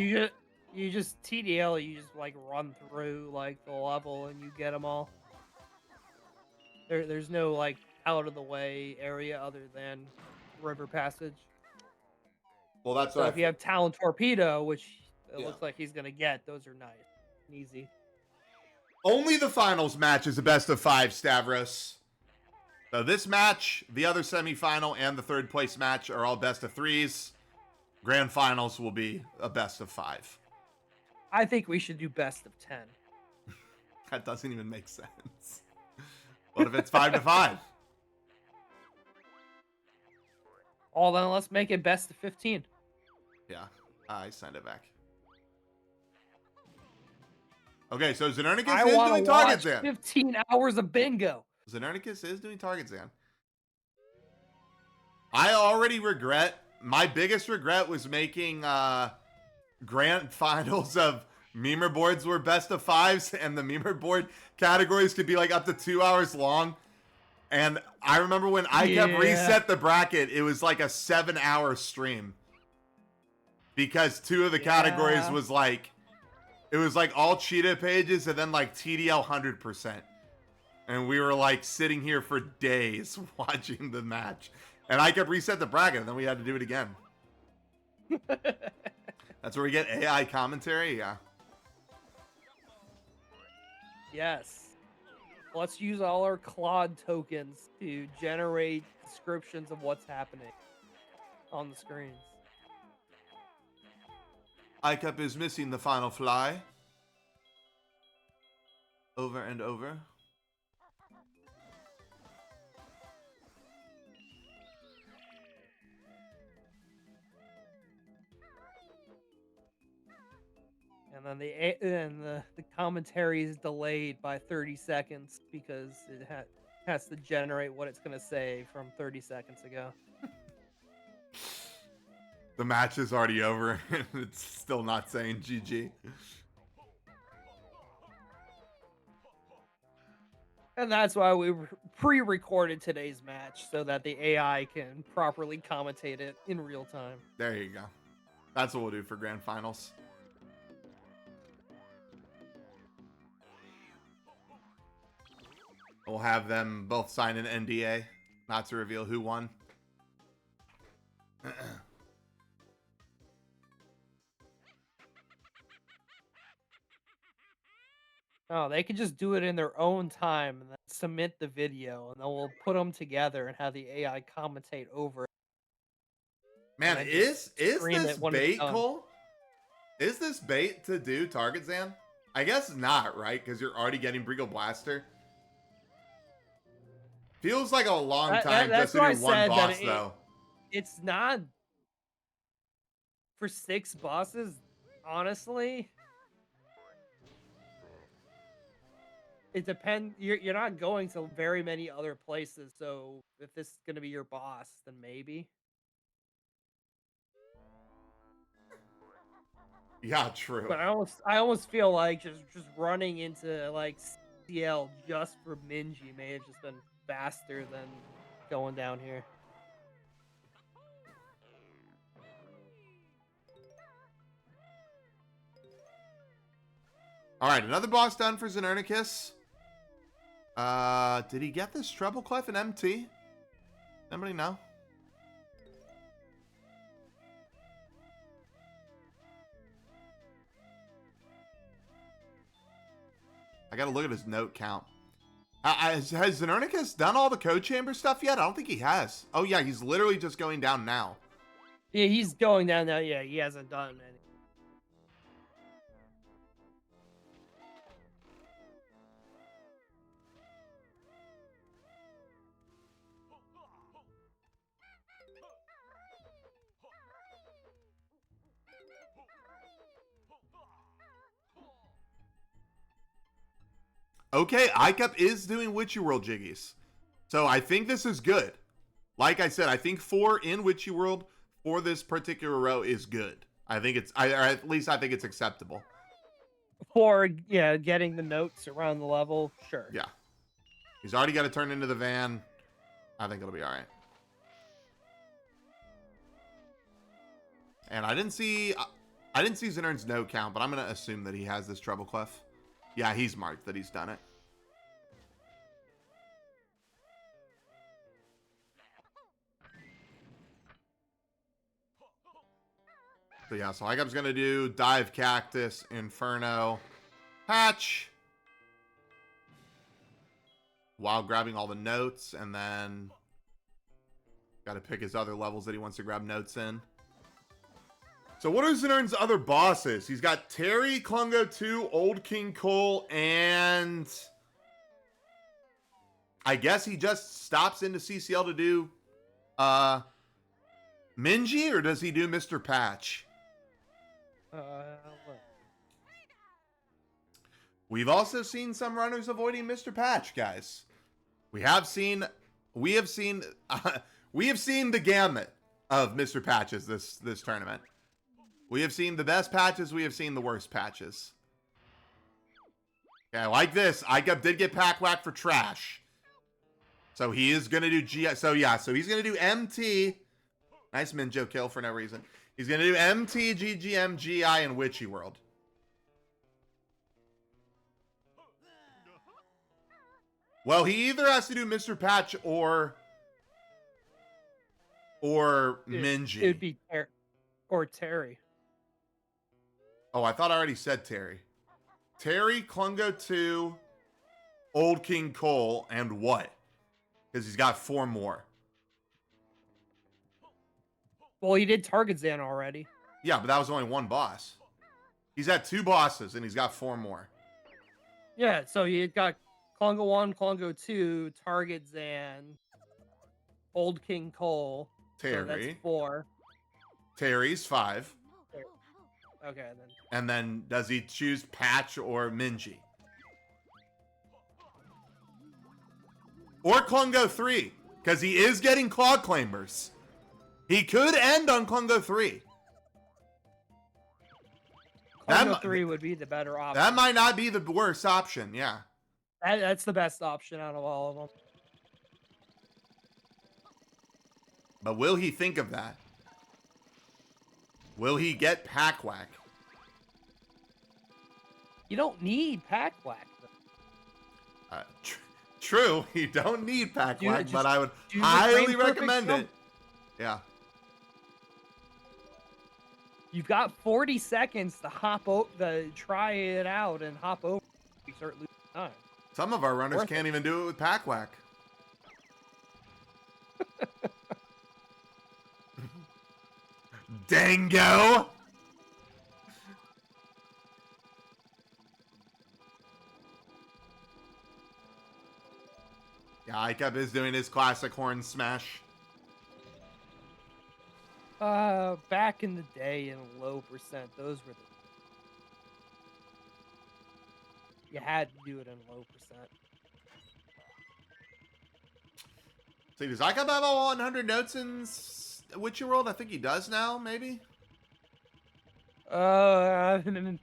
[SPEAKER 4] You just TDL. You just like run through like the level and you get them all. There's no like out of the way area other than river passage.
[SPEAKER 1] Well, that's
[SPEAKER 4] So
[SPEAKER 1] what
[SPEAKER 4] if you have Talon Torpedo, which it
[SPEAKER 1] Yeah.
[SPEAKER 4] looks like he's gonna get, those are nice and easy.
[SPEAKER 1] Only the finals match is a best of 5, Stavros. So this match, the other semifinal, and the third place match are all best of 3s. Grand finals will be a best of 5.
[SPEAKER 4] I think we should do best of 10.
[SPEAKER 1] That doesn't even make sense. What if it's 5 to 5?
[SPEAKER 4] Well, then let's make it best of 15.
[SPEAKER 1] Yeah, I send it back. Okay, so Znernicus
[SPEAKER 4] I
[SPEAKER 1] is
[SPEAKER 4] want
[SPEAKER 1] doing
[SPEAKER 4] to
[SPEAKER 1] target
[SPEAKER 4] watch
[SPEAKER 1] Zan.
[SPEAKER 4] 15 hours of bingo.
[SPEAKER 1] Znernicus is doing target Zan. I already regret. My biggest regret was making grand finals of memer boards were best of 5s, and the memer board categories could be like up to 2 hours long. And I remember when I kept reset the bracket, it was like a 7-hour stream. Because 2 of the categories was like, it was like all cheetah pages and then like TDL 100%. And we were like sitting here for days watching the match. And I kept reset the bracket and then we had to do it again. That's where we get AI commentary? Yeah.
[SPEAKER 4] Yes. Let's use all our Claude tokens to generate descriptions of what's happening on the screens.
[SPEAKER 1] iCup is missing the final fly. Over and over.
[SPEAKER 4] And then the commentary is delayed by 30 seconds because it has to generate what it's going to say from 30 seconds ago.
[SPEAKER 1] The match is already over and it's still not saying GG.
[SPEAKER 4] And that's why we pre-recorded today's match so that the AI can properly commentate it in real time.
[SPEAKER 1] There you go. That's what we'll do for grand finals. We'll have them both sign an NDA, not to reveal who won.
[SPEAKER 4] Oh, they could just do it in their own time and then submit the video, and then we'll put them together and have the AI commentate over it.
[SPEAKER 1] Man,
[SPEAKER 4] I
[SPEAKER 1] is
[SPEAKER 4] just scream
[SPEAKER 1] this
[SPEAKER 4] it when it's
[SPEAKER 1] bait,
[SPEAKER 4] done.
[SPEAKER 1] Cole? Is this bait to do target Zan? I guess not, right? Because you're already getting Brigo Blaster. Feels like a long time
[SPEAKER 4] That's
[SPEAKER 1] just to
[SPEAKER 4] why I
[SPEAKER 1] do one
[SPEAKER 4] said that
[SPEAKER 1] boss, though.
[SPEAKER 4] it's not for 6 bosses, honestly. It depends. You're not going to very many other places, so if this is gonna be your boss, then maybe.
[SPEAKER 1] Yeah, true.
[SPEAKER 4] But I almost feel like just running into like CL just for Minji may have just been faster than going down here.
[SPEAKER 1] All right, another boss done for Znernicus. Did he get this treble clef in MT? Anybody know? I gotta look at his note count. Has Znernicus done all the code chamber stuff yet? I don't think he has. Oh yeah, he's literally just going down now.
[SPEAKER 4] Yeah, he's going down now. Yeah, he hasn't done any.
[SPEAKER 1] Okay, iCup is doing Witchy World jiggies. So I think this is good. Like I said, I think 4 in Witchy World for this particular row is good. I think it's, or at least I think it's acceptable.
[SPEAKER 4] For getting the notes around the level, sure.
[SPEAKER 1] Yeah. He's already got to turn into the van. I think it'll be all right. And I didn't see Zinern's note count, but I'm going to assume that he has this treble clef. Yeah, he's marked that he's done it. So yeah, so iCup's going to do Dive Cactus, Inferno, Hatch, while grabbing all the notes, and then got to pick his other levels that he wants to grab notes in. So what are Zinern's other bosses? He's got Terry, Klungo 2, Old King Cole, and I guess he just stops into CCL to do Minji, or does he do Mr. Patch? We've also seen some runners avoiding Mr. Patch, guys. We have seen the gamut of Mr. Patches this tournament. We have seen the best patches. We have seen the worst patches. Okay, like this. iCup did get pack whack for trash. So he is going to do G. So yeah, so he's going to do MT. Nice Minjo kill for no reason. He's going to do MT, GGM, GI, and Witchy World. Well, he either has to do Mr. Patch or Minji.
[SPEAKER 4] It would be or Terry.
[SPEAKER 1] Oh, I thought I already said Terry. Terry, Klungo 2, Old King Cole, and what? Because he's got 4 more.
[SPEAKER 4] Well, he did target Zan already.
[SPEAKER 1] Yeah, but that was only 1 boss. He's had 2 bosses, and he's got 4 more.
[SPEAKER 4] Yeah, so he got Klungo 1, Klungo 2, target Zan, Old King Cole.
[SPEAKER 1] Terry.
[SPEAKER 4] So that's 4.
[SPEAKER 1] Terry's 5.
[SPEAKER 4] Okay, then.
[SPEAKER 1] And then does he choose Patch or Minji? Or Klungo 3, because he is getting Claw Claimers. He could end on Klungo 3.
[SPEAKER 4] Klungo 3 would be the better option.
[SPEAKER 1] That might not be the worst option, yeah.
[SPEAKER 4] That's the best option out of all of them.
[SPEAKER 1] But will he think of that? Will he get pack whack?
[SPEAKER 4] You don't need pack whack.
[SPEAKER 1] True, you don't need pack
[SPEAKER 4] Do-
[SPEAKER 1] whack,
[SPEAKER 4] just
[SPEAKER 1] but I would
[SPEAKER 4] do the
[SPEAKER 1] highly
[SPEAKER 4] frame perfect
[SPEAKER 1] recommend
[SPEAKER 4] jump.
[SPEAKER 1] it. Yeah.
[SPEAKER 4] You've got 40 seconds to try it out and hop over. You start losing time.
[SPEAKER 1] Some of our runners
[SPEAKER 4] Worth
[SPEAKER 1] can't even do it with pack whack. Dango! Yeah, Icup is doing his classic horn smash.
[SPEAKER 4] Back in the day in low percent, those were the... You had to do it in low percent.
[SPEAKER 1] See, does Icup have all 100 notes in Witcher World? I think he does now, maybe?
[SPEAKER 4] I haven't been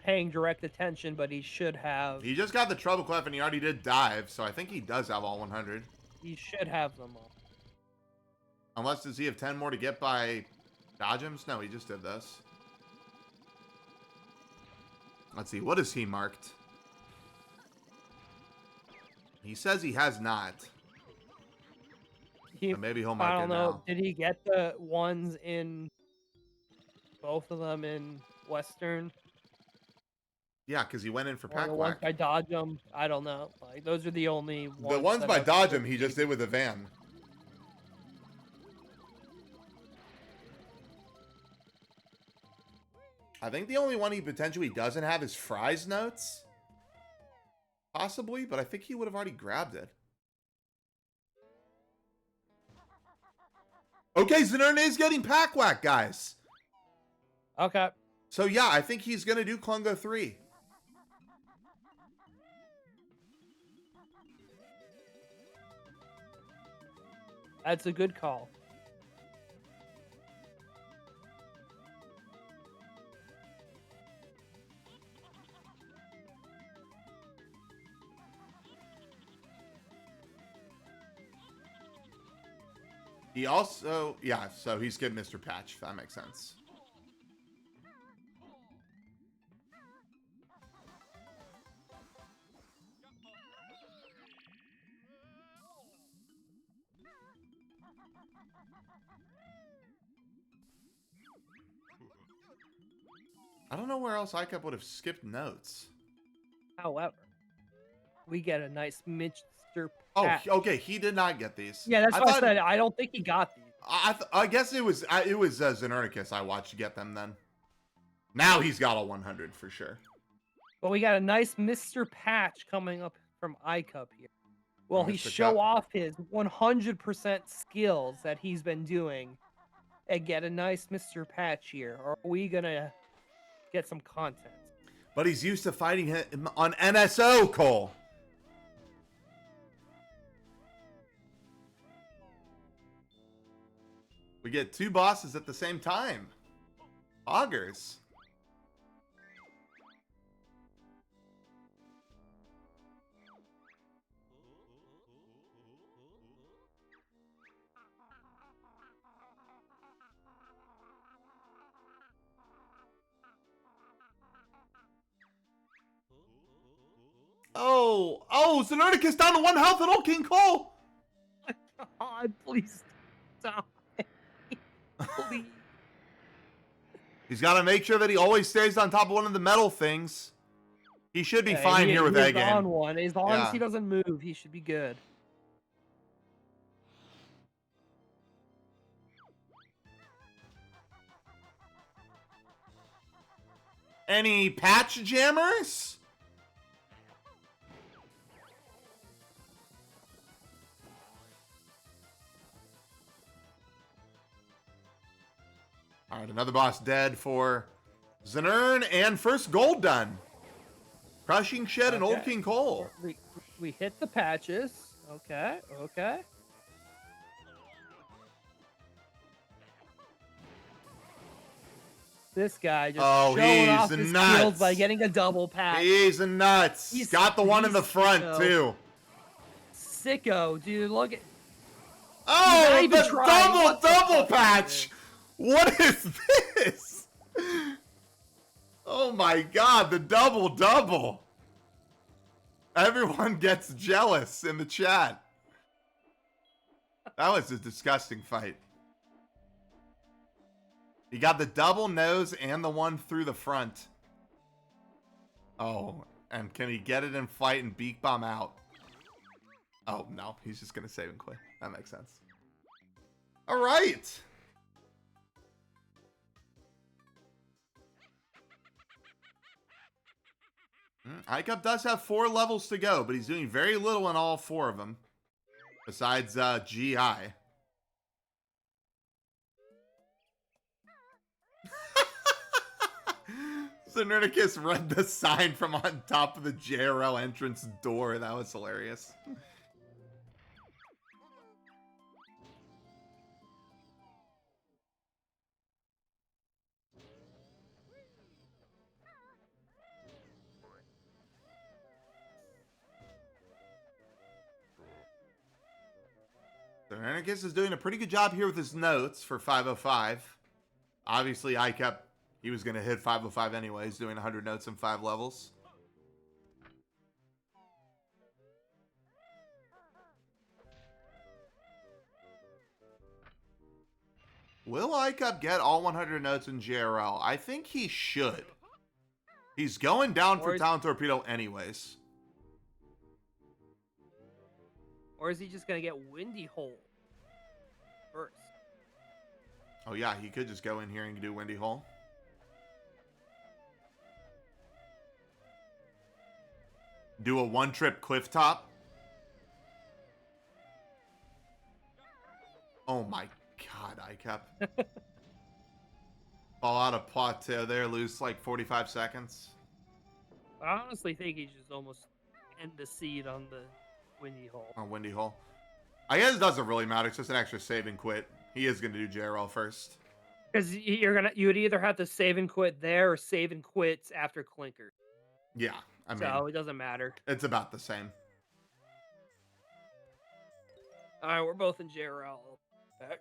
[SPEAKER 4] paying direct attention, but he should have.
[SPEAKER 1] He just got the Trouble Clef and he already did Dive, so I think he does have all 100.
[SPEAKER 4] He should have them all.
[SPEAKER 1] Unless, does he have 10 more to get by Dodgems? No, he just did this. Let's see, what is he marked? He says he has not.
[SPEAKER 4] He,
[SPEAKER 1] So maybe he'll mark
[SPEAKER 4] I
[SPEAKER 1] it
[SPEAKER 4] don't know.
[SPEAKER 1] now.
[SPEAKER 4] Did he get the ones in both of them in Western?
[SPEAKER 1] Yeah, because he went in for
[SPEAKER 4] Or the
[SPEAKER 1] Pack
[SPEAKER 4] ones
[SPEAKER 1] Whack.
[SPEAKER 4] by Dodge 'em? I don't know. Like those are the only ones.
[SPEAKER 1] The ones
[SPEAKER 4] that
[SPEAKER 1] by
[SPEAKER 4] I've
[SPEAKER 1] Dodge
[SPEAKER 4] seen.
[SPEAKER 1] him, he just did with the van. I think the only one he potentially doesn't have is Fry's notes. Possibly, but I think he would have already grabbed it. Okay, Znernicus is getting Pack Whack, guys.
[SPEAKER 4] Okay.
[SPEAKER 1] So yeah, I think he's going to do Klungo 3.
[SPEAKER 4] That's a good call.
[SPEAKER 1] He also, yeah, so he's getting Mr. Patch, if that makes sense. I don't know where else Icup would have skipped notes.
[SPEAKER 4] However, we get a nice Mr.
[SPEAKER 1] Oh,
[SPEAKER 4] Patch.
[SPEAKER 1] okay, he did not get these.
[SPEAKER 4] Yeah, that's what I
[SPEAKER 1] thought-
[SPEAKER 4] said. I don't think he got these.
[SPEAKER 1] I guess it was Znernicus I watched get them then. Now he's got a 100 for sure.
[SPEAKER 4] But we got a nice Mr. Patch coming up from iCup here. Will he
[SPEAKER 1] Mr.
[SPEAKER 4] show
[SPEAKER 1] Cup.
[SPEAKER 4] off his 100% skills that he's been doing and get a nice Mr. Patch here? Or are we going to get some content?
[SPEAKER 1] But he's used to fighting him on NSO, Cole. We get two bosses at the same time. Augers. Oh, Znernicus down to 1 health at Old King Cole.
[SPEAKER 4] God, please stop. Please.
[SPEAKER 1] He's got to make sure that he always stays on top of one of the metal things. He should be
[SPEAKER 4] Yeah,
[SPEAKER 1] fine here with
[SPEAKER 4] he's
[SPEAKER 1] Egg
[SPEAKER 4] on
[SPEAKER 1] in.
[SPEAKER 4] one. As long
[SPEAKER 1] Yeah.
[SPEAKER 4] as he doesn't move, he should be good.
[SPEAKER 1] Any patch jammers? All right, another boss dead for Znern, and first gold done. Crushing Shed and Old
[SPEAKER 4] Okay.
[SPEAKER 1] King Cole.
[SPEAKER 4] We hit the patches. Okay, okay. This guy just showing off
[SPEAKER 1] he's
[SPEAKER 4] his
[SPEAKER 1] nuts.
[SPEAKER 4] skills by getting a double patch.
[SPEAKER 1] He's nuts.
[SPEAKER 4] He's-
[SPEAKER 1] Got the one in the
[SPEAKER 4] he's
[SPEAKER 1] front,
[SPEAKER 4] sicko.
[SPEAKER 1] too.
[SPEAKER 4] Sicko, dude. Look at.
[SPEAKER 1] Oh,
[SPEAKER 4] not even
[SPEAKER 1] the
[SPEAKER 4] trying. What the
[SPEAKER 1] double
[SPEAKER 4] fuck is
[SPEAKER 1] patch. What is this? Oh my god, the double. Everyone gets jealous in the chat. That was a disgusting fight. He got the double nose and the one through the front. Oh, and can he get it in flight and beak bomb out? Oh, no. He's just going to save and quit. That makes sense. All right. iCup does have 4 levels to go, but he's doing very little in all 4 of them. Besides GI. Znernicus read the sign from on top of the JRL entrance door. That was hilarious. Znernicus is doing a pretty good job here with his notes for 505. Obviously, iCup, he was going to hit 505 anyways, doing 100 notes in 5 levels. Will iCup get all 100 notes in JRL? I think he should. He's going down for Talent Torpedo anyways.
[SPEAKER 4] Or is he just going to get Windy Hole first?
[SPEAKER 1] Oh, yeah, he could just go in here and do Windy Hole. Do a one-trip cliff top. Oh, my God, iCup. Fall out of plateau there, lose like 45 seconds.
[SPEAKER 4] I honestly think he should almost end the seed on the Windy Hole.
[SPEAKER 1] On Windy Hole. I guess it doesn't really matter. It's just an extra save and quit. He is going to do JRL first.
[SPEAKER 4] Because you would either have to save and quit there or save and quit after Clinker.
[SPEAKER 1] Yeah, I mean,
[SPEAKER 4] so it doesn't matter.
[SPEAKER 1] It's about the same.
[SPEAKER 4] All right, we're both in JRL. Back.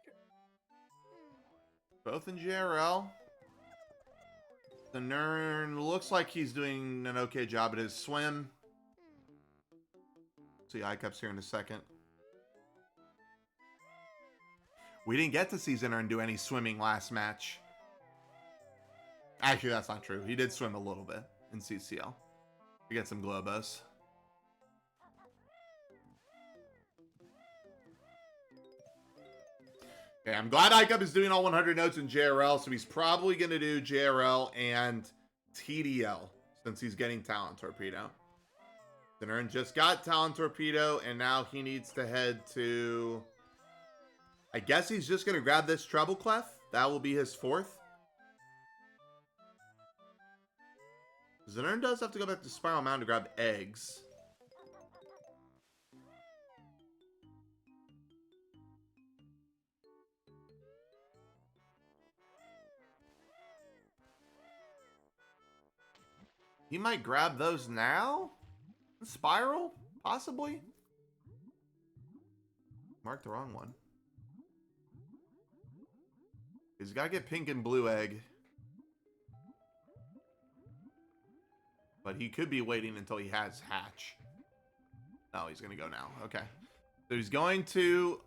[SPEAKER 1] Both in JRL. The Nern looks like he's doing an okay job at his swim. See iCups here in a second. We didn't get to see Zernern do any swimming last match. Actually, that's not true. He did swim a little bit in CCL. We get some Globos. Okay, I'm glad iCup is doing all 100 notes in JRL, so he's probably going to do JRL and TDL since he's getting Talent Torpedo. Zernern just got Talent Torpedo, and now he needs to head to... I guess he's just going to grab this Treble Clef. That will be his 4th. Zernern does have to go back to Spiral Mountain to grab eggs. He might grab those now? Spiral? Possibly? Marked the wrong one. He's got to get pink and blue egg. But he could be waiting until he has hatch. No, he's going to go now. Okay. So he's going to...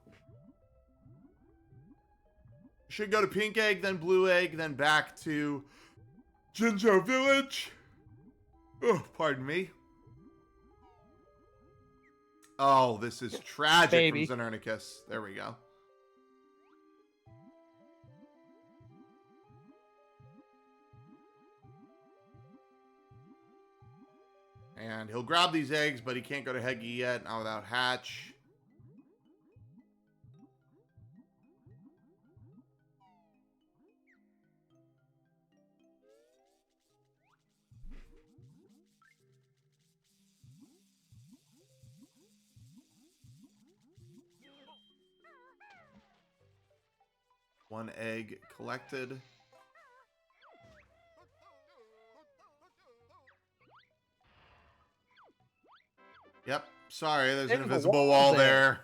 [SPEAKER 1] Should go to pink egg, then blue egg, then back to Jinjo Village. Oh, pardon me. Oh, this is tragic from Znernicus. There we go. And he'll grab these eggs, but he can't go to Heggy yet, not without hatch. One egg collected. Yep. Sorry, there's an invisible wall there.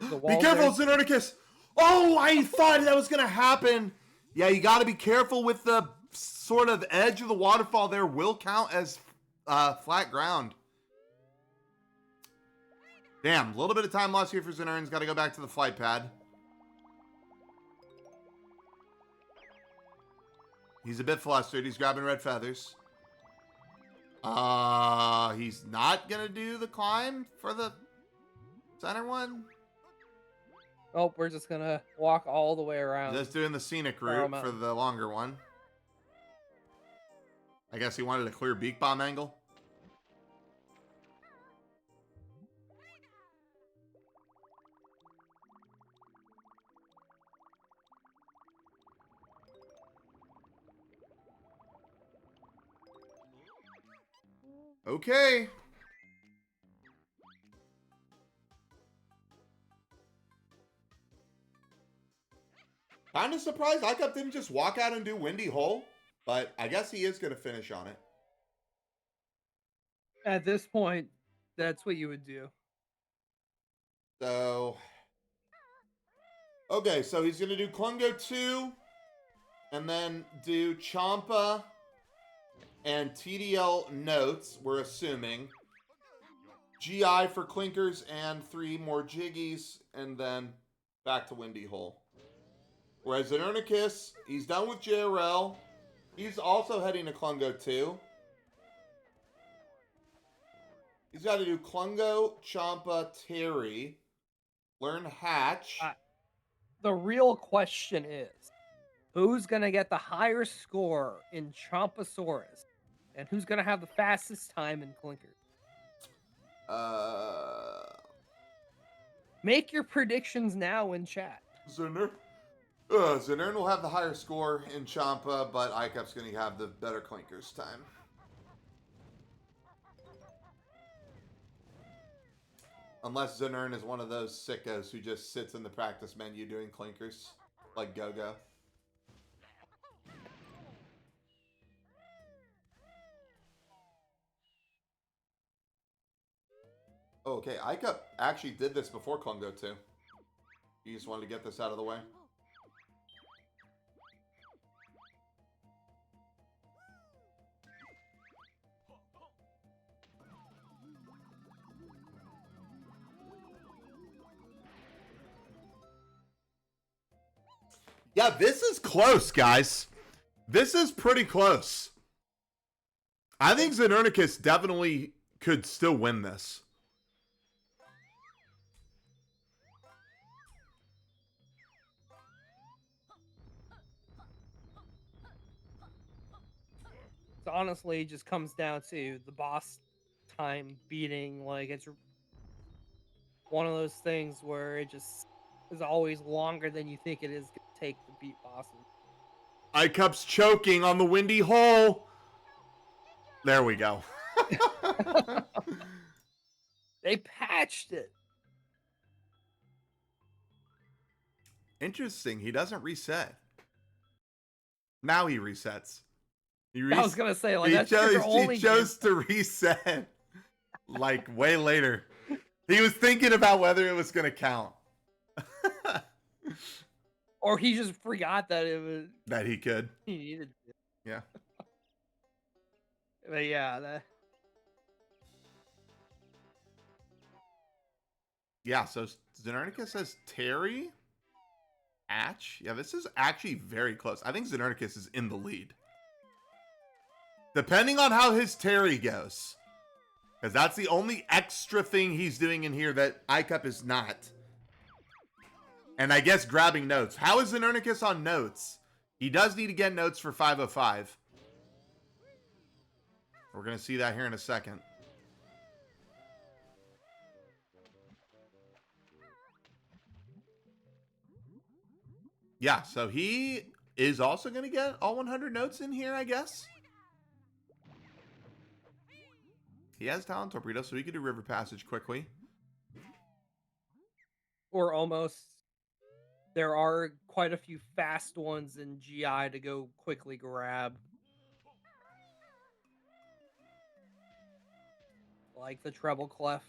[SPEAKER 1] Be careful, Znernicus! Oh, I thought that was going to happen. Yeah, you got to be careful with the sort of edge of the waterfall there. Will count as flat ground. Damn, a little bit of time lost here for Znern's. Got to go back to the flight pad. He's a bit flustered. He's grabbing red feathers. He's not going to do the climb for the center one.
[SPEAKER 4] Oh, we're just gonna walk all the way around.
[SPEAKER 1] Just doing the scenic
[SPEAKER 4] Sparrow
[SPEAKER 1] route for
[SPEAKER 4] Mountain.
[SPEAKER 1] the longer one. I guess he wanted a clear beak bomb angle. Okay. Kind of surprised iCup didn't just walk out and do Windy Hole, but I guess he is going to finish on it.
[SPEAKER 4] At this point, that's what you would do.
[SPEAKER 1] So, okay, so he's going to do Klungo 2, and then do Champa and TDL notes, we're assuming. GI for clinkers and 3 more jiggies, and then back to Windy Hole. Whereas Znernicus, he's done with JRL. He's also heading to Klungo 2. He's got to do Klungo, Champa, Terry, learn Hatch.
[SPEAKER 4] The real question is, who's gonna get the higher score in Chompasaurus, and who's gonna have the fastest time in Clinker? Make your predictions now in chat.
[SPEAKER 1] Znern will have the higher score in Champa, but iCup's going to have the better clinkers time. Unless Znern is one of those sickos who just sits in the practice menu doing clinkers, like Go-Go. Okay, iCup actually did this before Klungo 2. You just wanted to get this out of the way. Yeah, this is close, guys. This is pretty close. I think Znernicus definitely could still win this.
[SPEAKER 4] It honestly just comes down to the boss time beating. Like, it's one of those things where it just is always longer than you think it is to take to beat bosses.
[SPEAKER 1] iCup's choking on the Windy Hole. There we go.
[SPEAKER 4] They patched it.
[SPEAKER 1] Interesting. He doesn't reset. Now he resets.
[SPEAKER 4] I was gonna say, like, that's your only.
[SPEAKER 1] He chose to reset like way later. He was thinking about whether it was gonna count.
[SPEAKER 4] Or he just forgot that it was
[SPEAKER 1] That he could.
[SPEAKER 4] he needed to.
[SPEAKER 1] Yeah.
[SPEAKER 4] But yeah,
[SPEAKER 1] Yeah, so Znernicus says Terry. Hatch. Yeah, this is actually very close. I think Znernicus is in the lead. Depending on how his Terry goes. Because that's the only extra thing he's doing in here that iCup is not. And I guess grabbing notes. How is Znernicus on notes? He does need to get notes for 505. We're going to see that here in a second. Yeah, so he is also going to get all 100 notes in here, I guess. He has Talon Torpedo, so he could do River Passage quickly.
[SPEAKER 4] or almost. There are quite a few fast ones in GI to go quickly grab. Like the treble clef.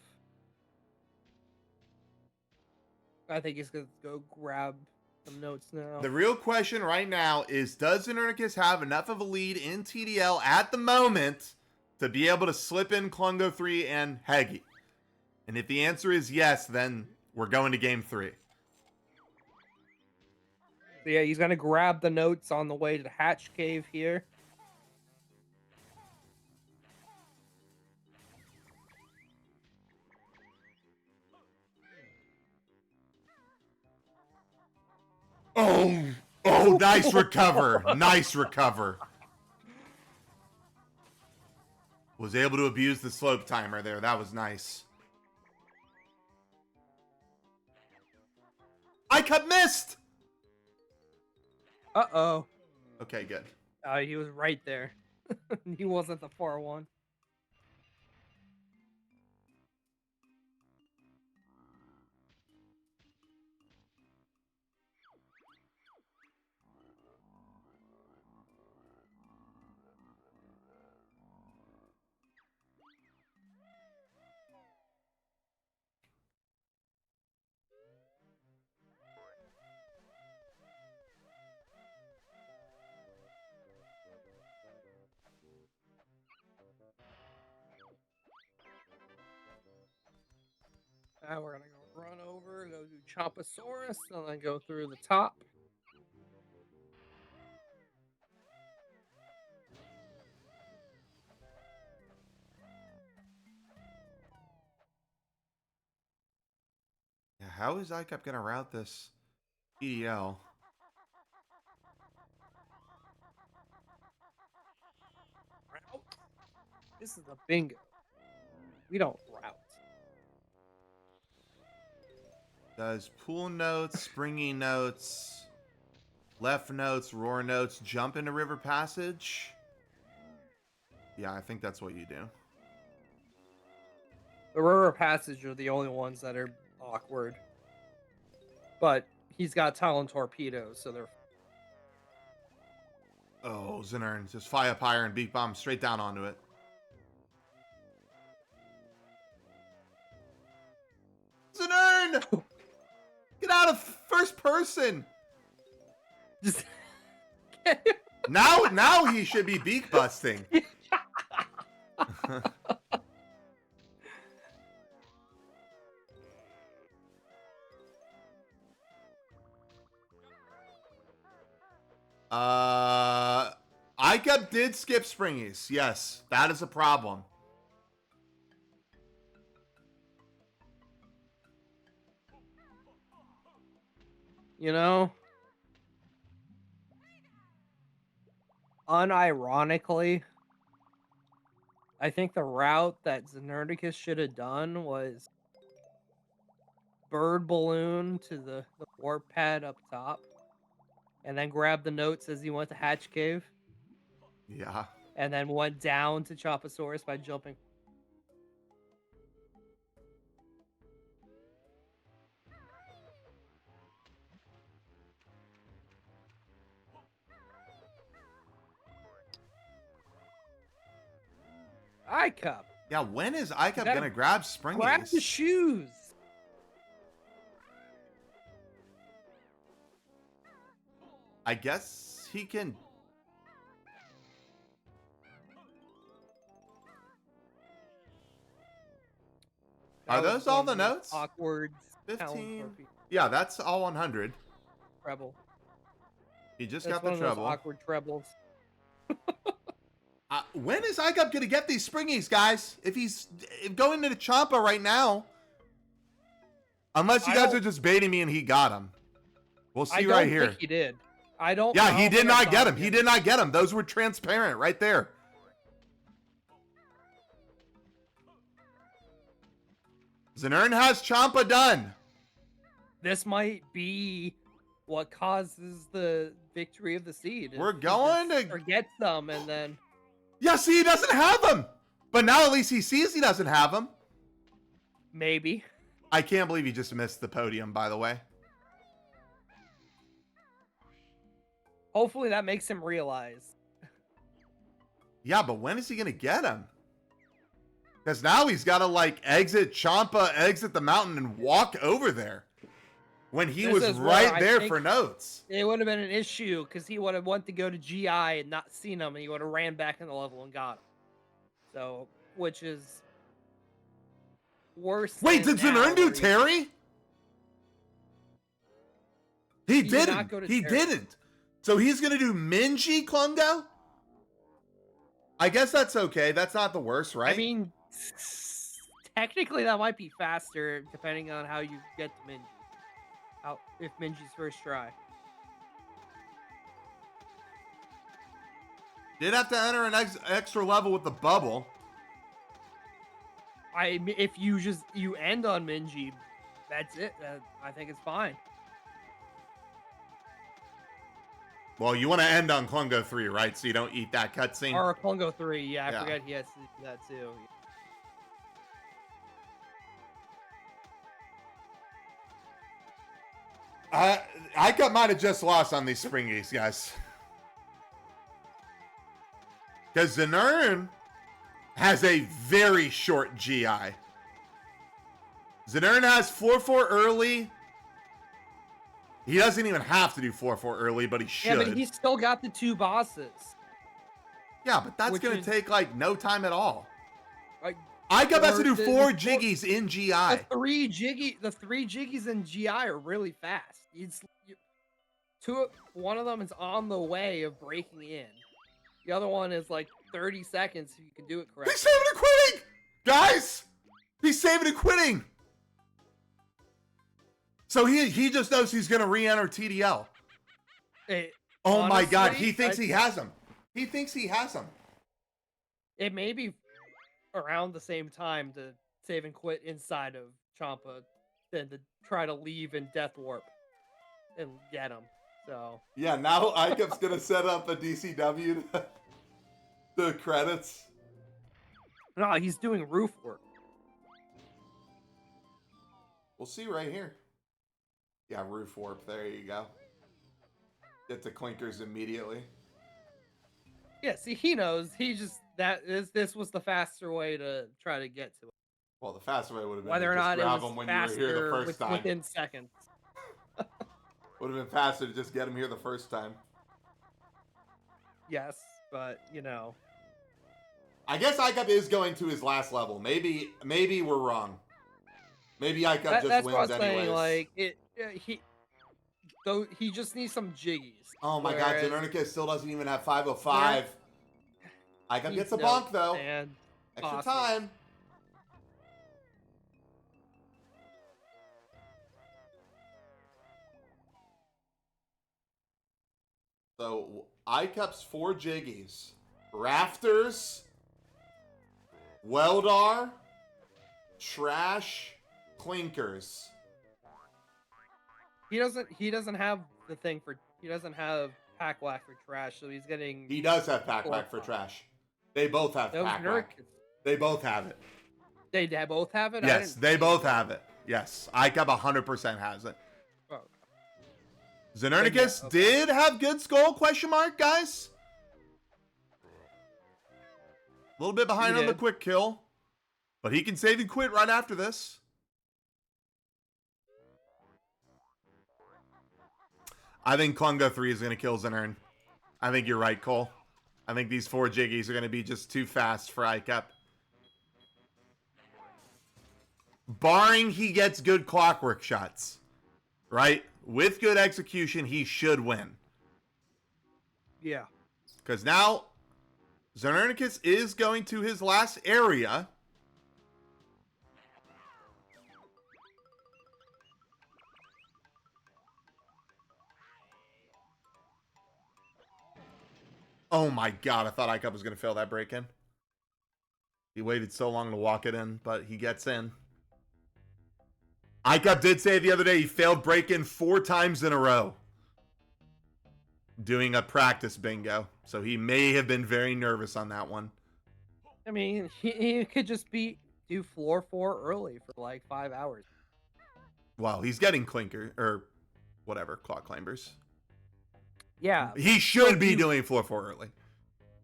[SPEAKER 4] I think he's going to go grab some notes now.
[SPEAKER 1] The real question right now is, does Znernicus have enough of a lead in TDL at the moment to be able to slip in Klungo 3 and Heggy? And if the answer is yes, then we're going to game 3.
[SPEAKER 4] So yeah, he's going to grab the notes on the way to the Hatch Cave here.
[SPEAKER 1] Oh, nice recover. Nice recover. Was able to abuse the slope timer there. That was nice. iCup missed!
[SPEAKER 4] Uh-oh.
[SPEAKER 1] Okay, good.
[SPEAKER 4] He was right there. He wasn't the far one. Now we're gonna go run over, go do Chomposaurus, and then go through the top.
[SPEAKER 1] Yeah, how is iCup gonna route this EDL?
[SPEAKER 4] Route. This is a bingo. We don't route.
[SPEAKER 1] Does pool notes, springy notes, left notes, roar notes jump into river passage? Yeah, I think that's what you do.
[SPEAKER 4] The river passage are the only ones that are awkward. But he's got Talon torpedoes, so they're.
[SPEAKER 1] Oh, Znern just fly up higher and beak bomb straight down onto it. Znern! Get out of first person!
[SPEAKER 4] Just.
[SPEAKER 1] Now he should be beak busting. iCup did skip springies. Yes, that is a problem.
[SPEAKER 4] You know, unironically, I think the route that Znernicus should have done was bird balloon to the warp pad up top, and then grab the notes as he went to Hatch Cave,
[SPEAKER 1] Yeah.
[SPEAKER 4] and then went down to Chomposaurus by jumping. iCup.
[SPEAKER 1] Yeah, when is iCup
[SPEAKER 4] gotta
[SPEAKER 1] gonna grab springies?
[SPEAKER 4] Grab the shoes.
[SPEAKER 1] I guess he can. Are
[SPEAKER 4] That was
[SPEAKER 1] those all
[SPEAKER 4] one
[SPEAKER 1] the
[SPEAKER 4] of those
[SPEAKER 1] notes?
[SPEAKER 4] Awkward. Talon
[SPEAKER 1] 15.
[SPEAKER 4] torpedo
[SPEAKER 1] Yeah, that's all 100.
[SPEAKER 4] treble.
[SPEAKER 1] He just
[SPEAKER 4] That's
[SPEAKER 1] got
[SPEAKER 4] one
[SPEAKER 1] the
[SPEAKER 4] of those
[SPEAKER 1] treble.
[SPEAKER 4] awkward trebles.
[SPEAKER 1] When is iCup gonna get these springies, guys? If he's going into Champa right now, unless you guys are just baiting me and he got him, we'll see right here.
[SPEAKER 4] I don't think he did. I don't.
[SPEAKER 1] Yeah,
[SPEAKER 4] I
[SPEAKER 1] he
[SPEAKER 4] don't
[SPEAKER 1] did
[SPEAKER 4] think I
[SPEAKER 1] not
[SPEAKER 4] saw
[SPEAKER 1] get
[SPEAKER 4] him
[SPEAKER 1] him. He did not get him. Those were transparent right there. Znern has Champa done.
[SPEAKER 4] This might be what causes the victory of the seed.
[SPEAKER 1] We're
[SPEAKER 4] He
[SPEAKER 1] going
[SPEAKER 4] just
[SPEAKER 1] to-
[SPEAKER 4] forget them and then.
[SPEAKER 1] Yeah, see, he doesn't have him. But now at least he sees he doesn't have him.
[SPEAKER 4] Maybe.
[SPEAKER 1] I can't believe he just missed the podium, by the way.
[SPEAKER 4] Hopefully that makes him realize.
[SPEAKER 1] Yeah, but when is he going to get him? Because now he's got to, like, exit Champa, exit the mountain, and walk over there. When he
[SPEAKER 4] This
[SPEAKER 1] was
[SPEAKER 4] is where
[SPEAKER 1] right
[SPEAKER 4] I
[SPEAKER 1] there
[SPEAKER 4] think
[SPEAKER 1] for notes.
[SPEAKER 4] It would have been an issue because he would have wanted to go to GI and not seen him, and he would have ran back in the level and got him. So, which is worse.
[SPEAKER 1] Wait,
[SPEAKER 4] than
[SPEAKER 1] did
[SPEAKER 4] now
[SPEAKER 1] Znern do
[SPEAKER 4] where he-
[SPEAKER 1] Terry? He
[SPEAKER 4] did not
[SPEAKER 1] didn't.
[SPEAKER 4] go to
[SPEAKER 1] He
[SPEAKER 4] Terry.
[SPEAKER 1] didn't. So he's going to do Minji Klungo? I guess that's okay. That's not the worst, right?
[SPEAKER 4] I mean, technically that might be faster depending on how you get to Minji. If Minji's first try.
[SPEAKER 1] Did have to enter an extra level with the bubble.
[SPEAKER 4] If you end on Minji, that's it. I think it's fine.
[SPEAKER 1] Well, you want to end on Klungo 3, right? So you don't eat that cutscene.
[SPEAKER 4] Or Kongo 3, yeah, I
[SPEAKER 1] Yeah.
[SPEAKER 4] forgot he has that too.
[SPEAKER 1] I might have just lost on these springies, guys. Because Znern has a very short GI. Znern has 4-4 early. He doesn't even have to do 4-4 early, but he should.
[SPEAKER 4] Yeah, but he's still got the 2 bosses.
[SPEAKER 1] Yeah, but that's
[SPEAKER 4] Which
[SPEAKER 1] going
[SPEAKER 4] is-
[SPEAKER 1] to take, like, no time at all.
[SPEAKER 4] Like,
[SPEAKER 1] ICUP has to do
[SPEAKER 4] the
[SPEAKER 1] 4 jiggies in GI.
[SPEAKER 4] the 3 jiggies in GI are really fast. One of them is on the way of breaking in. The other one is like 30 seconds if you can do it correctly.
[SPEAKER 1] He's saving and quitting! Guys! He's saving and quitting! So he just knows he's going to re-enter TDL. Oh my god,
[SPEAKER 4] honestly,
[SPEAKER 1] he thinks he has him. He thinks he has him.
[SPEAKER 4] It may be around the same time to save and quit inside of Champa than to try to leave in Death Warp and get him. So
[SPEAKER 1] Yeah, now ICUP's going to set up a DCW the credits.
[SPEAKER 4] no, he's doing roof work.
[SPEAKER 1] We'll see right here. Yeah, roof warp. There you go. Get the clinkers immediately.
[SPEAKER 4] Yeah, see, he knows. He just this was the faster way to try to get to it.
[SPEAKER 1] Well, the faster way would have been
[SPEAKER 4] Whether
[SPEAKER 1] to
[SPEAKER 4] or
[SPEAKER 1] just
[SPEAKER 4] not it
[SPEAKER 1] grab
[SPEAKER 4] was
[SPEAKER 1] him when you were here the
[SPEAKER 4] faster
[SPEAKER 1] first time.
[SPEAKER 4] within seconds.
[SPEAKER 1] Would have been faster to just get him here the first time.
[SPEAKER 4] Yes, but you know.
[SPEAKER 1] I guess ICUP is going to his last level. Maybe we're wrong. Maybe ICUP just
[SPEAKER 4] That's
[SPEAKER 1] wins
[SPEAKER 4] what I was
[SPEAKER 1] anyways.
[SPEAKER 4] saying. Like he just needs some jiggies.
[SPEAKER 1] Oh my god,
[SPEAKER 4] whereas
[SPEAKER 1] Znernicus still doesn't even have 505. ICUP
[SPEAKER 4] he
[SPEAKER 1] gets a
[SPEAKER 4] knows
[SPEAKER 1] bonk though.
[SPEAKER 4] and
[SPEAKER 1] Extra
[SPEAKER 4] awesome.
[SPEAKER 1] time. So ICUP's 4 jiggies. Rafters, Weldar, Trash, Clinkers.
[SPEAKER 4] He doesn't have the thing for he doesn't have pack whack for trash, so he's getting
[SPEAKER 1] He does have pack whack for trash. They both have
[SPEAKER 4] those
[SPEAKER 1] pack
[SPEAKER 4] Nerd
[SPEAKER 1] whack.
[SPEAKER 4] kids.
[SPEAKER 1] They both have it.
[SPEAKER 4] They both have it.
[SPEAKER 1] Yes, they both have it. Yes, ICUP 100% has it.
[SPEAKER 4] Oh,
[SPEAKER 1] Znernicus
[SPEAKER 4] okay.
[SPEAKER 1] did have good skull, question mark, guys. A little bit behind
[SPEAKER 4] He
[SPEAKER 1] on the
[SPEAKER 4] did.
[SPEAKER 1] quick kill, but he can save and quit right after this. I think Klungo 3 is going to kill Znern. I think you're right, Cole. I think these 4 jiggies are going to be just too fast for ICUP. Barring he gets good clockwork shots, right? With good execution, he should win.
[SPEAKER 4] yeah.
[SPEAKER 1] Because now, Znernicus is going to his last area. Oh my god, I thought ICUP was going to fail that break-in. He waited so long to walk it in, but he gets in. ICUP did say the other day he failed break-in 4 times in a row. Doing a practice bingo. So he may have been very nervous on that one.
[SPEAKER 4] I mean, he could just do floor 4 early for like 5 hours.
[SPEAKER 1] Wow, he's getting clinker, or whatever, clock climbers.
[SPEAKER 4] Yeah.
[SPEAKER 1] He should be
[SPEAKER 4] do-
[SPEAKER 1] doing floor 4 early.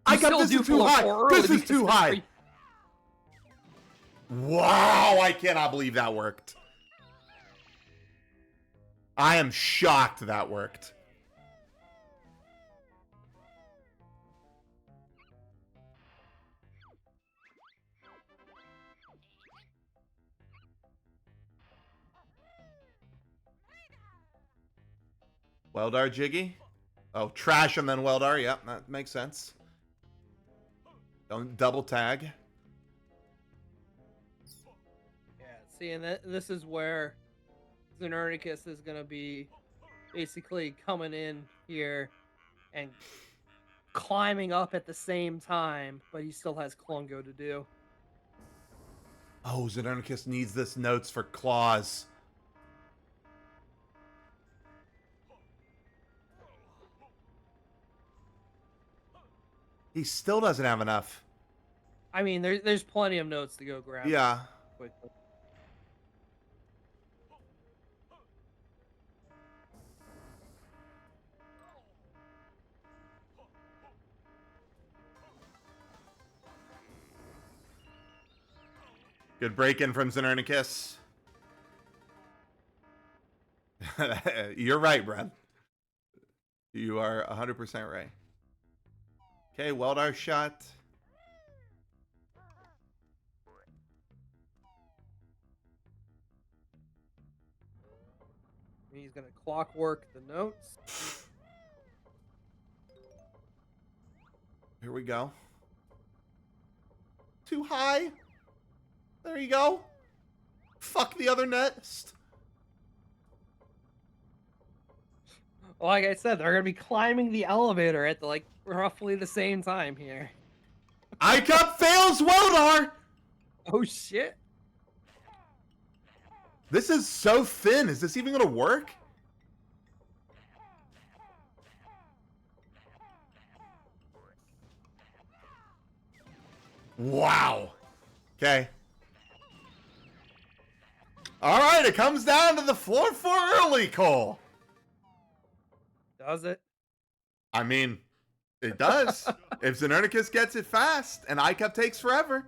[SPEAKER 4] You
[SPEAKER 1] ICUP,
[SPEAKER 4] still
[SPEAKER 1] this
[SPEAKER 4] do
[SPEAKER 1] is too
[SPEAKER 4] floor
[SPEAKER 1] high.
[SPEAKER 4] 4 early
[SPEAKER 1] This is
[SPEAKER 4] because
[SPEAKER 1] too
[SPEAKER 4] the
[SPEAKER 1] high.
[SPEAKER 4] free-
[SPEAKER 1] Wow, I cannot believe that worked. I am shocked that worked. Weldar Jiggy? Oh, trash and then Weldar. Yep, that makes sense. Don't double tag.
[SPEAKER 4] Yeah, see, and this is where Znernicus is going to be basically coming in here and climbing up at the same time, but he still has Klungo to do.
[SPEAKER 1] Oh, Znernicus needs this notes for claws. He still doesn't have enough.
[SPEAKER 4] I mean, there's plenty of notes to go grab.
[SPEAKER 1] Yeah.
[SPEAKER 4] Quickly.
[SPEAKER 1] Good break in from Znernicus. You're right, Brad. You are 100% right. Okay, Weldar shot.
[SPEAKER 4] He's gonna clockwork the notes.
[SPEAKER 1] Here we go. Too high. There you go. Fuck the other nest.
[SPEAKER 4] Like I said, they're gonna be climbing the elevator at the, roughly the same time here.
[SPEAKER 1] iCup fails Weldar.
[SPEAKER 4] Oh shit!
[SPEAKER 1] This is so thin. Is this even gonna work? Wow. Okay. All right, it comes down to the floor for early, Cole.
[SPEAKER 4] Does it?
[SPEAKER 1] I mean, it does. If Znernicus gets it fast and iCup takes forever.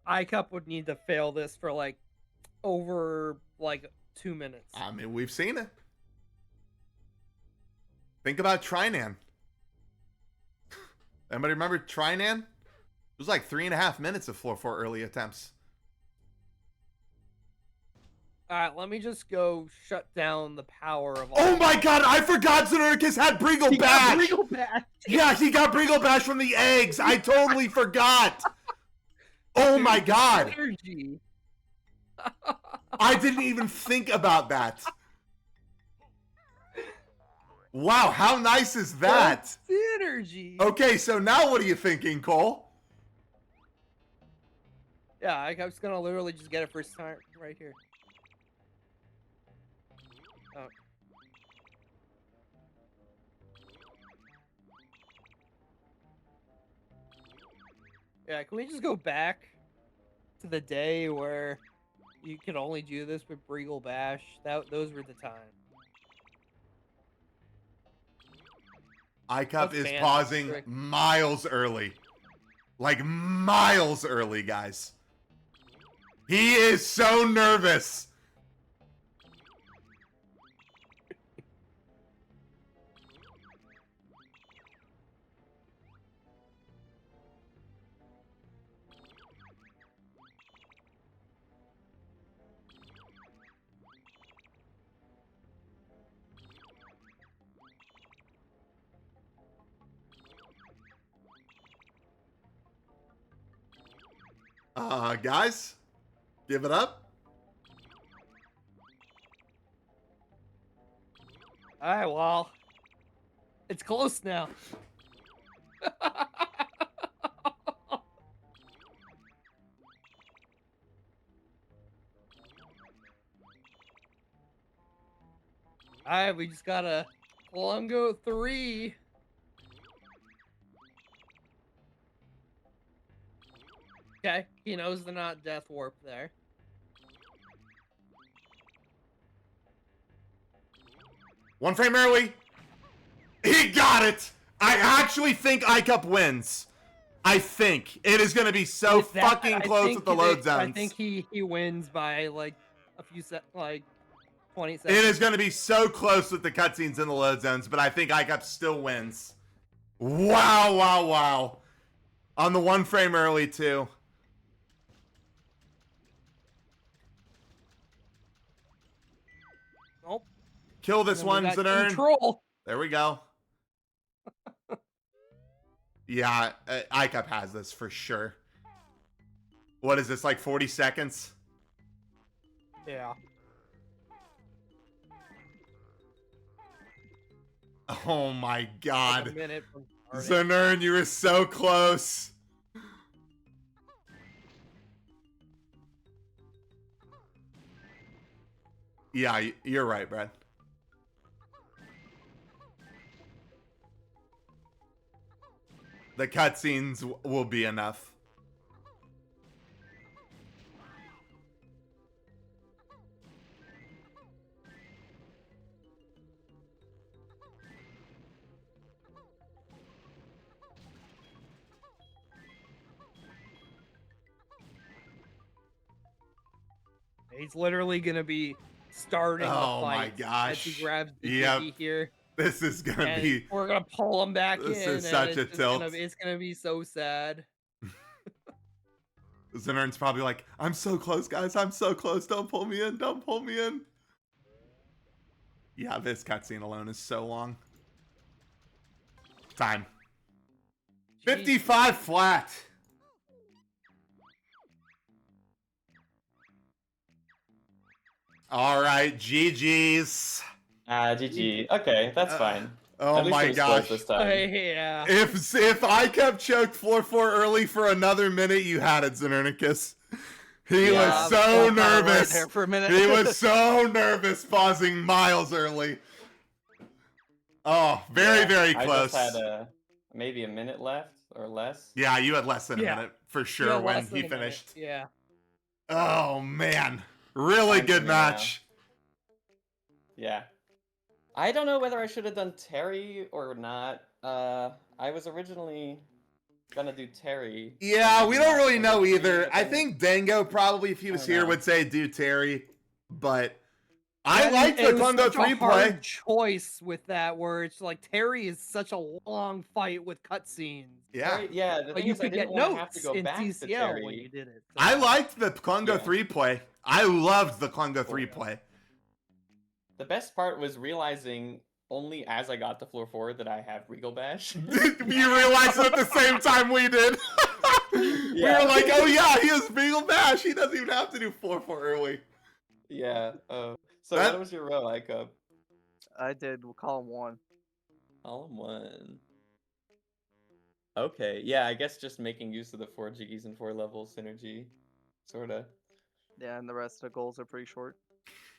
[SPEAKER 4] iCup would need to fail this for over 2 minutes.
[SPEAKER 1] I mean, we've seen it. Think about Trinan. Anybody remember Trinan? It was like 3.5 minutes of floor 4 early attempts.
[SPEAKER 4] Alright, let me just go shut down the power of all.
[SPEAKER 1] Oh my god, I forgot Znernicus had Briggle
[SPEAKER 4] He got
[SPEAKER 1] Bash!
[SPEAKER 4] Briggle Bash!
[SPEAKER 1] Yeah, he got Briggle Bash from the eggs! I totally forgot! Oh
[SPEAKER 4] Dude,
[SPEAKER 1] my
[SPEAKER 4] the
[SPEAKER 1] god!
[SPEAKER 4] Energy.
[SPEAKER 1] I didn't even think about that. Wow, how nice is that?
[SPEAKER 4] Synergy.
[SPEAKER 1] Okay, so now what are you thinking, Cole?
[SPEAKER 4] Yeah, I'm just gonna literally just get it first time right here. Oh. Yeah, can we just go back to the day where you could only do this with Briggle Bash? Those were the times.
[SPEAKER 1] iCup is
[SPEAKER 4] fan
[SPEAKER 1] pausing
[SPEAKER 4] trick.
[SPEAKER 1] miles early. Like miles early, guys. He is so nervous. Guys, give it up.
[SPEAKER 4] Alright, well, it's close now. Alright, we just got a Klungo 3. Okay, he knows they're not Death Warp there.
[SPEAKER 1] One frame early. He got it. I actually think iCup wins. I think it is going to be so
[SPEAKER 4] With that,
[SPEAKER 1] fucking
[SPEAKER 4] I
[SPEAKER 1] close
[SPEAKER 4] think
[SPEAKER 1] with the load zones.
[SPEAKER 4] I think he wins by a few 20 seconds.
[SPEAKER 1] It is going to be so close with the cutscenes and the load zones, but I think iCup still wins. Wow, wow, wow. On the one frame early, too.
[SPEAKER 4] Nope.
[SPEAKER 1] Kill this one, Znern.
[SPEAKER 4] Control.
[SPEAKER 1] There we go. Yeah, iCup has this for sure. What is this, like 40 seconds?
[SPEAKER 4] Yeah.
[SPEAKER 1] Oh my
[SPEAKER 4] Like a
[SPEAKER 1] god.
[SPEAKER 4] minute from starting.
[SPEAKER 1] Znern, you were so close. Yeah, you're right, Brad. The cutscenes will be enough.
[SPEAKER 4] He's literally gonna be starting the
[SPEAKER 1] Oh my
[SPEAKER 4] fight as he
[SPEAKER 1] gosh.
[SPEAKER 4] grabs the
[SPEAKER 1] Yep.
[SPEAKER 4] Jiggy here.
[SPEAKER 1] This is gonna
[SPEAKER 4] And
[SPEAKER 1] be.
[SPEAKER 4] we're gonna pull him back
[SPEAKER 1] This
[SPEAKER 4] in,
[SPEAKER 1] is
[SPEAKER 4] and
[SPEAKER 1] such
[SPEAKER 4] it's
[SPEAKER 1] a
[SPEAKER 4] just
[SPEAKER 1] tilt.
[SPEAKER 4] it's gonna be so sad.
[SPEAKER 1] Znern's probably like, I'm so close, guys. I'm so close. Don't pull me in. Don't pull me in. Yeah, this cutscene alone is so long. Time.
[SPEAKER 4] Jeez.
[SPEAKER 1] 55 flat. All right, GG's.
[SPEAKER 2] GG. Okay, that's fine.
[SPEAKER 1] Oh
[SPEAKER 2] At least
[SPEAKER 1] my
[SPEAKER 2] it was close
[SPEAKER 1] gosh.
[SPEAKER 2] this time.
[SPEAKER 4] Yeah.
[SPEAKER 1] If I kept choked 4-4 early for another minute, you had it, Znernicus. He
[SPEAKER 2] Yeah,
[SPEAKER 1] was so
[SPEAKER 3] Thought right
[SPEAKER 1] nervous.
[SPEAKER 3] there for a minute.
[SPEAKER 1] He was so nervous, pausing miles early. Oh, very,
[SPEAKER 2] Yeah,
[SPEAKER 1] very
[SPEAKER 2] I
[SPEAKER 1] close.
[SPEAKER 2] just had maybe a minute left or less.
[SPEAKER 1] Yeah, you had less than a
[SPEAKER 4] Yeah.
[SPEAKER 1] minute for
[SPEAKER 4] Yeah,
[SPEAKER 1] sure when
[SPEAKER 4] less
[SPEAKER 1] he
[SPEAKER 4] than a minute.
[SPEAKER 1] finished.
[SPEAKER 4] Yeah.
[SPEAKER 1] Oh man, really
[SPEAKER 2] Time
[SPEAKER 1] good
[SPEAKER 2] for me now.
[SPEAKER 1] match.
[SPEAKER 2] Yeah. I don't know whether I should have done Terry or not. I was originally gonna do Terry.
[SPEAKER 1] Yeah,
[SPEAKER 2] and
[SPEAKER 1] we
[SPEAKER 2] maybe
[SPEAKER 1] don't
[SPEAKER 2] not
[SPEAKER 1] really
[SPEAKER 2] Congo
[SPEAKER 1] know
[SPEAKER 2] 3,
[SPEAKER 1] either.
[SPEAKER 2] but
[SPEAKER 1] I
[SPEAKER 2] then-
[SPEAKER 1] think Dango probably, if he was
[SPEAKER 2] I don't
[SPEAKER 1] here,
[SPEAKER 2] know.
[SPEAKER 1] would say do Terry, but I
[SPEAKER 4] And
[SPEAKER 1] like the
[SPEAKER 4] it was
[SPEAKER 1] Congo
[SPEAKER 4] such
[SPEAKER 1] 3
[SPEAKER 4] a
[SPEAKER 1] play.
[SPEAKER 4] hard choice with that, where it's like Terry is such a long fight with cutscenes.
[SPEAKER 1] Yeah,
[SPEAKER 2] Terry, yeah. The
[SPEAKER 4] But
[SPEAKER 2] thing
[SPEAKER 4] you
[SPEAKER 2] is, I
[SPEAKER 4] could
[SPEAKER 2] didn't
[SPEAKER 4] get
[SPEAKER 2] want to have to
[SPEAKER 4] notes
[SPEAKER 2] go
[SPEAKER 4] in
[SPEAKER 2] back to
[SPEAKER 4] TCL when
[SPEAKER 2] Terry.
[SPEAKER 4] you did it.
[SPEAKER 1] I liked the Congo
[SPEAKER 2] Yeah.
[SPEAKER 1] 3 play. I loved the Congo 3
[SPEAKER 2] Cool.
[SPEAKER 1] play.
[SPEAKER 2] The best part was realizing only as I got to floor 4 that I have Regal Bash.
[SPEAKER 1] You realized it at the same time we did. We
[SPEAKER 2] Yeah.
[SPEAKER 1] were like, oh yeah, he has Beagle Bash. He doesn't even have to do 4-4 early.
[SPEAKER 2] Yeah. So
[SPEAKER 1] That-
[SPEAKER 2] what was your row, Icup?
[SPEAKER 3] I did column 1.
[SPEAKER 2] Column 1. Okay. Yeah, I guess just making use of the 4 jiggies and 4 levels synergy, sorta.
[SPEAKER 3] Yeah, and the rest of the goals are pretty short.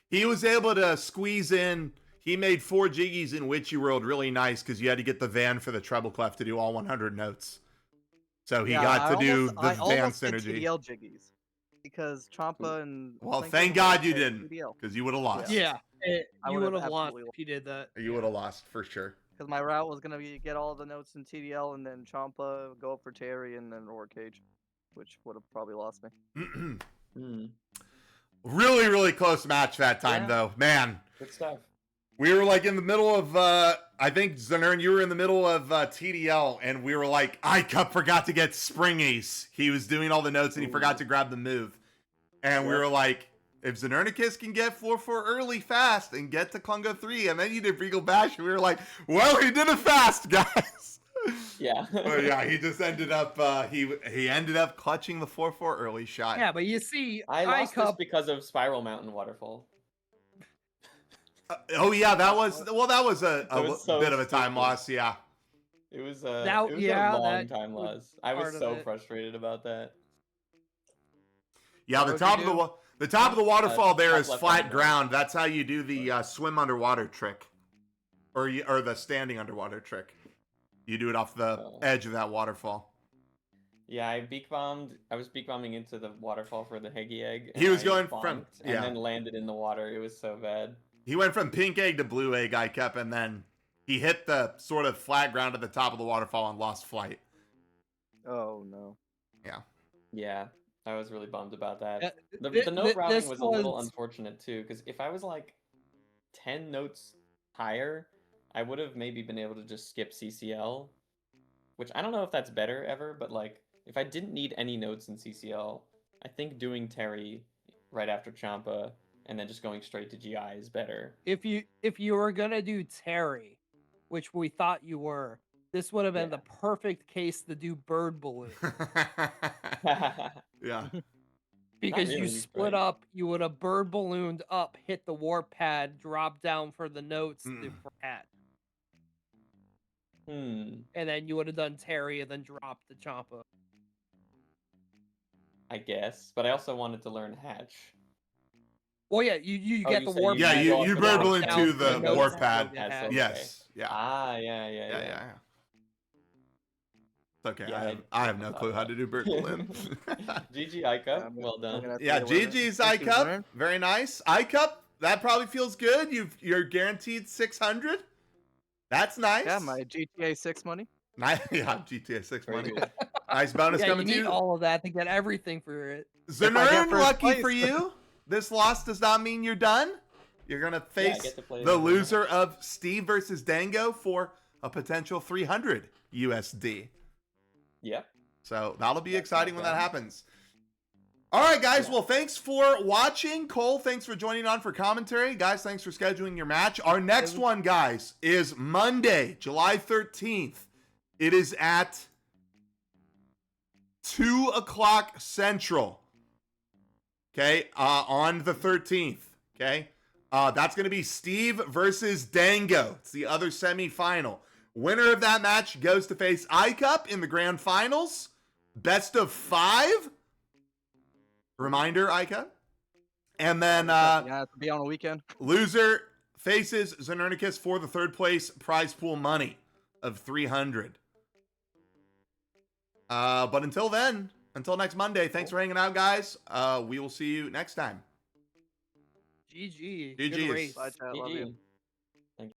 [SPEAKER 1] He was able to squeeze in. He made 4 jiggies in Witchy World really nice because you had to get the van for the treble clef to do all 100 notes. So he
[SPEAKER 3] Yeah,
[SPEAKER 1] got to do the
[SPEAKER 3] I
[SPEAKER 1] van
[SPEAKER 3] almost did
[SPEAKER 1] synergy.
[SPEAKER 3] TDL jiggies because Champa and
[SPEAKER 1] Well,
[SPEAKER 3] Slinko
[SPEAKER 1] thank
[SPEAKER 3] both
[SPEAKER 1] God you
[SPEAKER 3] did
[SPEAKER 1] didn't,
[SPEAKER 3] TDL
[SPEAKER 1] because you would have lost.
[SPEAKER 4] Yeah,
[SPEAKER 3] I
[SPEAKER 4] you
[SPEAKER 3] would've
[SPEAKER 4] would have lost
[SPEAKER 3] absolutely
[SPEAKER 4] if you did that.
[SPEAKER 1] You would have lost for sure.
[SPEAKER 3] because my route was gonna be get all the notes in TDL and then Champa go up for Terry and then Roar Cage, which would have probably lost me.
[SPEAKER 2] Hmm.
[SPEAKER 1] Really, really close match that time,
[SPEAKER 2] Yeah.
[SPEAKER 1] though. Man,
[SPEAKER 2] Good stuff.
[SPEAKER 1] we were like in the middle of, I think, Znern, you were in the middle of TDL, and we were like, Icup forgot to get Spring Ace. He was doing all the notes, and he forgot to grab the move. And we
[SPEAKER 2] Yep.
[SPEAKER 1] were like, if Znernicus can get 4-4 early fast and get to Congo 3, and then you did Regal Bash, and we were like, well, he did it fast, guys.
[SPEAKER 2] Yeah.
[SPEAKER 1] But yeah, he just ended up, he ended up clutching the 4-4 early shot.
[SPEAKER 4] Yeah, but you see,
[SPEAKER 2] I lost this
[SPEAKER 4] Icup,
[SPEAKER 2] because of Spiral Mountain Waterfall.
[SPEAKER 1] Oh yeah, that was, well, that was a
[SPEAKER 2] It was so
[SPEAKER 1] bit of a time
[SPEAKER 2] stupid.
[SPEAKER 1] loss, yeah.
[SPEAKER 2] It was
[SPEAKER 4] That-
[SPEAKER 2] it was
[SPEAKER 4] yeah,
[SPEAKER 2] a long
[SPEAKER 4] that
[SPEAKER 2] time
[SPEAKER 4] was
[SPEAKER 2] loss. I was
[SPEAKER 4] part of
[SPEAKER 2] so
[SPEAKER 4] it.
[SPEAKER 2] frustrated about that.
[SPEAKER 1] Yeah, the
[SPEAKER 3] What'd
[SPEAKER 1] top
[SPEAKER 3] you
[SPEAKER 1] of the
[SPEAKER 3] do?
[SPEAKER 1] the top of the waterfall there
[SPEAKER 2] top
[SPEAKER 1] is
[SPEAKER 2] left
[SPEAKER 1] flat
[SPEAKER 2] hand.
[SPEAKER 1] ground. That's how you do the swim underwater trick, or the standing underwater trick. You do it off the
[SPEAKER 2] Oh.
[SPEAKER 1] edge of that waterfall.
[SPEAKER 2] Yeah, I was beak bombing into the waterfall for the Heggy egg.
[SPEAKER 1] He
[SPEAKER 2] and
[SPEAKER 1] was
[SPEAKER 2] I
[SPEAKER 1] going from-
[SPEAKER 2] bonked
[SPEAKER 1] yeah.
[SPEAKER 2] and then landed in the water. It was so bad.
[SPEAKER 1] He went from pink egg to blue egg, I kept, and then he hit the sort of flat ground at the top of the waterfall and lost flight.
[SPEAKER 3] Oh no.
[SPEAKER 2] Yeah, I was really bummed about that.
[SPEAKER 4] Uh,
[SPEAKER 2] The note routing
[SPEAKER 4] this
[SPEAKER 2] was a little
[SPEAKER 4] was-
[SPEAKER 2] unfortunate too, because if I was like 10 notes higher, I would have maybe been able to just skip CCL, which I don't know if that's better ever, but like if I didn't need any notes in CCL, I think doing Terry right after Champa and then just going straight to GI is better.
[SPEAKER 4] if you were gonna do Terry, which we thought you were, this would have been
[SPEAKER 2] Yeah.
[SPEAKER 4] the perfect case to do Bird Balloon
[SPEAKER 1] Yeah.
[SPEAKER 4] because
[SPEAKER 2] really,
[SPEAKER 4] you split
[SPEAKER 2] right?
[SPEAKER 4] up. You would have bird ballooned up, hit the warp pad, drop down for the notes
[SPEAKER 1] Mm.
[SPEAKER 4] for hat.
[SPEAKER 2] Hmm.
[SPEAKER 4] and then you would have done Terry and then dropped the Champa.
[SPEAKER 2] I guess, but I also wanted to learn Hatch.
[SPEAKER 4] Well, yeah, you
[SPEAKER 2] Oh,
[SPEAKER 4] get
[SPEAKER 2] you
[SPEAKER 4] the
[SPEAKER 2] say
[SPEAKER 4] warp.
[SPEAKER 2] you
[SPEAKER 1] Yeah,
[SPEAKER 2] pad
[SPEAKER 1] you
[SPEAKER 2] off
[SPEAKER 1] you
[SPEAKER 2] the
[SPEAKER 1] burble
[SPEAKER 2] warp
[SPEAKER 1] into
[SPEAKER 2] down
[SPEAKER 1] the
[SPEAKER 2] and notice
[SPEAKER 1] warp
[SPEAKER 2] how
[SPEAKER 1] pad.
[SPEAKER 2] it has, okay.
[SPEAKER 1] Yes. Yeah.
[SPEAKER 2] Yeah.
[SPEAKER 1] Yeah. It's okay.
[SPEAKER 2] Yeah,
[SPEAKER 1] I have
[SPEAKER 2] I
[SPEAKER 1] no
[SPEAKER 2] thought
[SPEAKER 1] clue how
[SPEAKER 2] that.
[SPEAKER 1] to do burgle in.
[SPEAKER 2] GG iCup, well
[SPEAKER 3] I'm
[SPEAKER 2] done.
[SPEAKER 3] gonna have to
[SPEAKER 1] Yeah,
[SPEAKER 3] get with it.
[SPEAKER 1] GG's
[SPEAKER 3] Thank you,
[SPEAKER 1] iCup.
[SPEAKER 3] Zner.
[SPEAKER 1] Very nice. iCup, that probably feels good. You're guaranteed 600. That's nice.
[SPEAKER 3] Yeah, my GTA 6 money.
[SPEAKER 1] Nice. Yeah, GTA 6
[SPEAKER 2] Very
[SPEAKER 1] money.
[SPEAKER 2] good.
[SPEAKER 1] Nice bonus
[SPEAKER 4] Yeah, you
[SPEAKER 1] coming to
[SPEAKER 4] need
[SPEAKER 1] you.
[SPEAKER 4] all of that to get everything for it.
[SPEAKER 3] If I get
[SPEAKER 1] Znern,
[SPEAKER 3] first
[SPEAKER 1] lucky
[SPEAKER 3] place.
[SPEAKER 1] for you. This loss does not mean you're done. You're going to
[SPEAKER 2] Yeah, I
[SPEAKER 1] face
[SPEAKER 2] get to play
[SPEAKER 1] the
[SPEAKER 2] another
[SPEAKER 1] loser of Steve versus Dango for a potential 300 USD.
[SPEAKER 2] Yep.
[SPEAKER 1] So that'll be
[SPEAKER 2] That's
[SPEAKER 1] exciting
[SPEAKER 2] not
[SPEAKER 1] when that
[SPEAKER 2] bad.
[SPEAKER 1] happens. All right, guys.
[SPEAKER 2] Yeah.
[SPEAKER 1] Well, thanks for watching. Cole, thanks for joining on for commentary. Guys, thanks for scheduling your match. Our next one, guys, is Monday, July 13th. It is at 2 o'clock Central. Okay, on the 13th. Okay, that's going to be Steve versus Dango. It's the other semifinal. Winner of that match goes to face iCup in the grand finals. Best of 5. Reminder, iCup. And then
[SPEAKER 3] Yeah, to be on a weekend.
[SPEAKER 1] loser faces Znernicus for the third place prize pool money of 300. But until then, until next Monday, thanks for hanging out, guys. We will see you next time.
[SPEAKER 4] GG.
[SPEAKER 1] GG's.
[SPEAKER 4] Good race.
[SPEAKER 3] Bye, chat. Love you.
[SPEAKER 2] GG.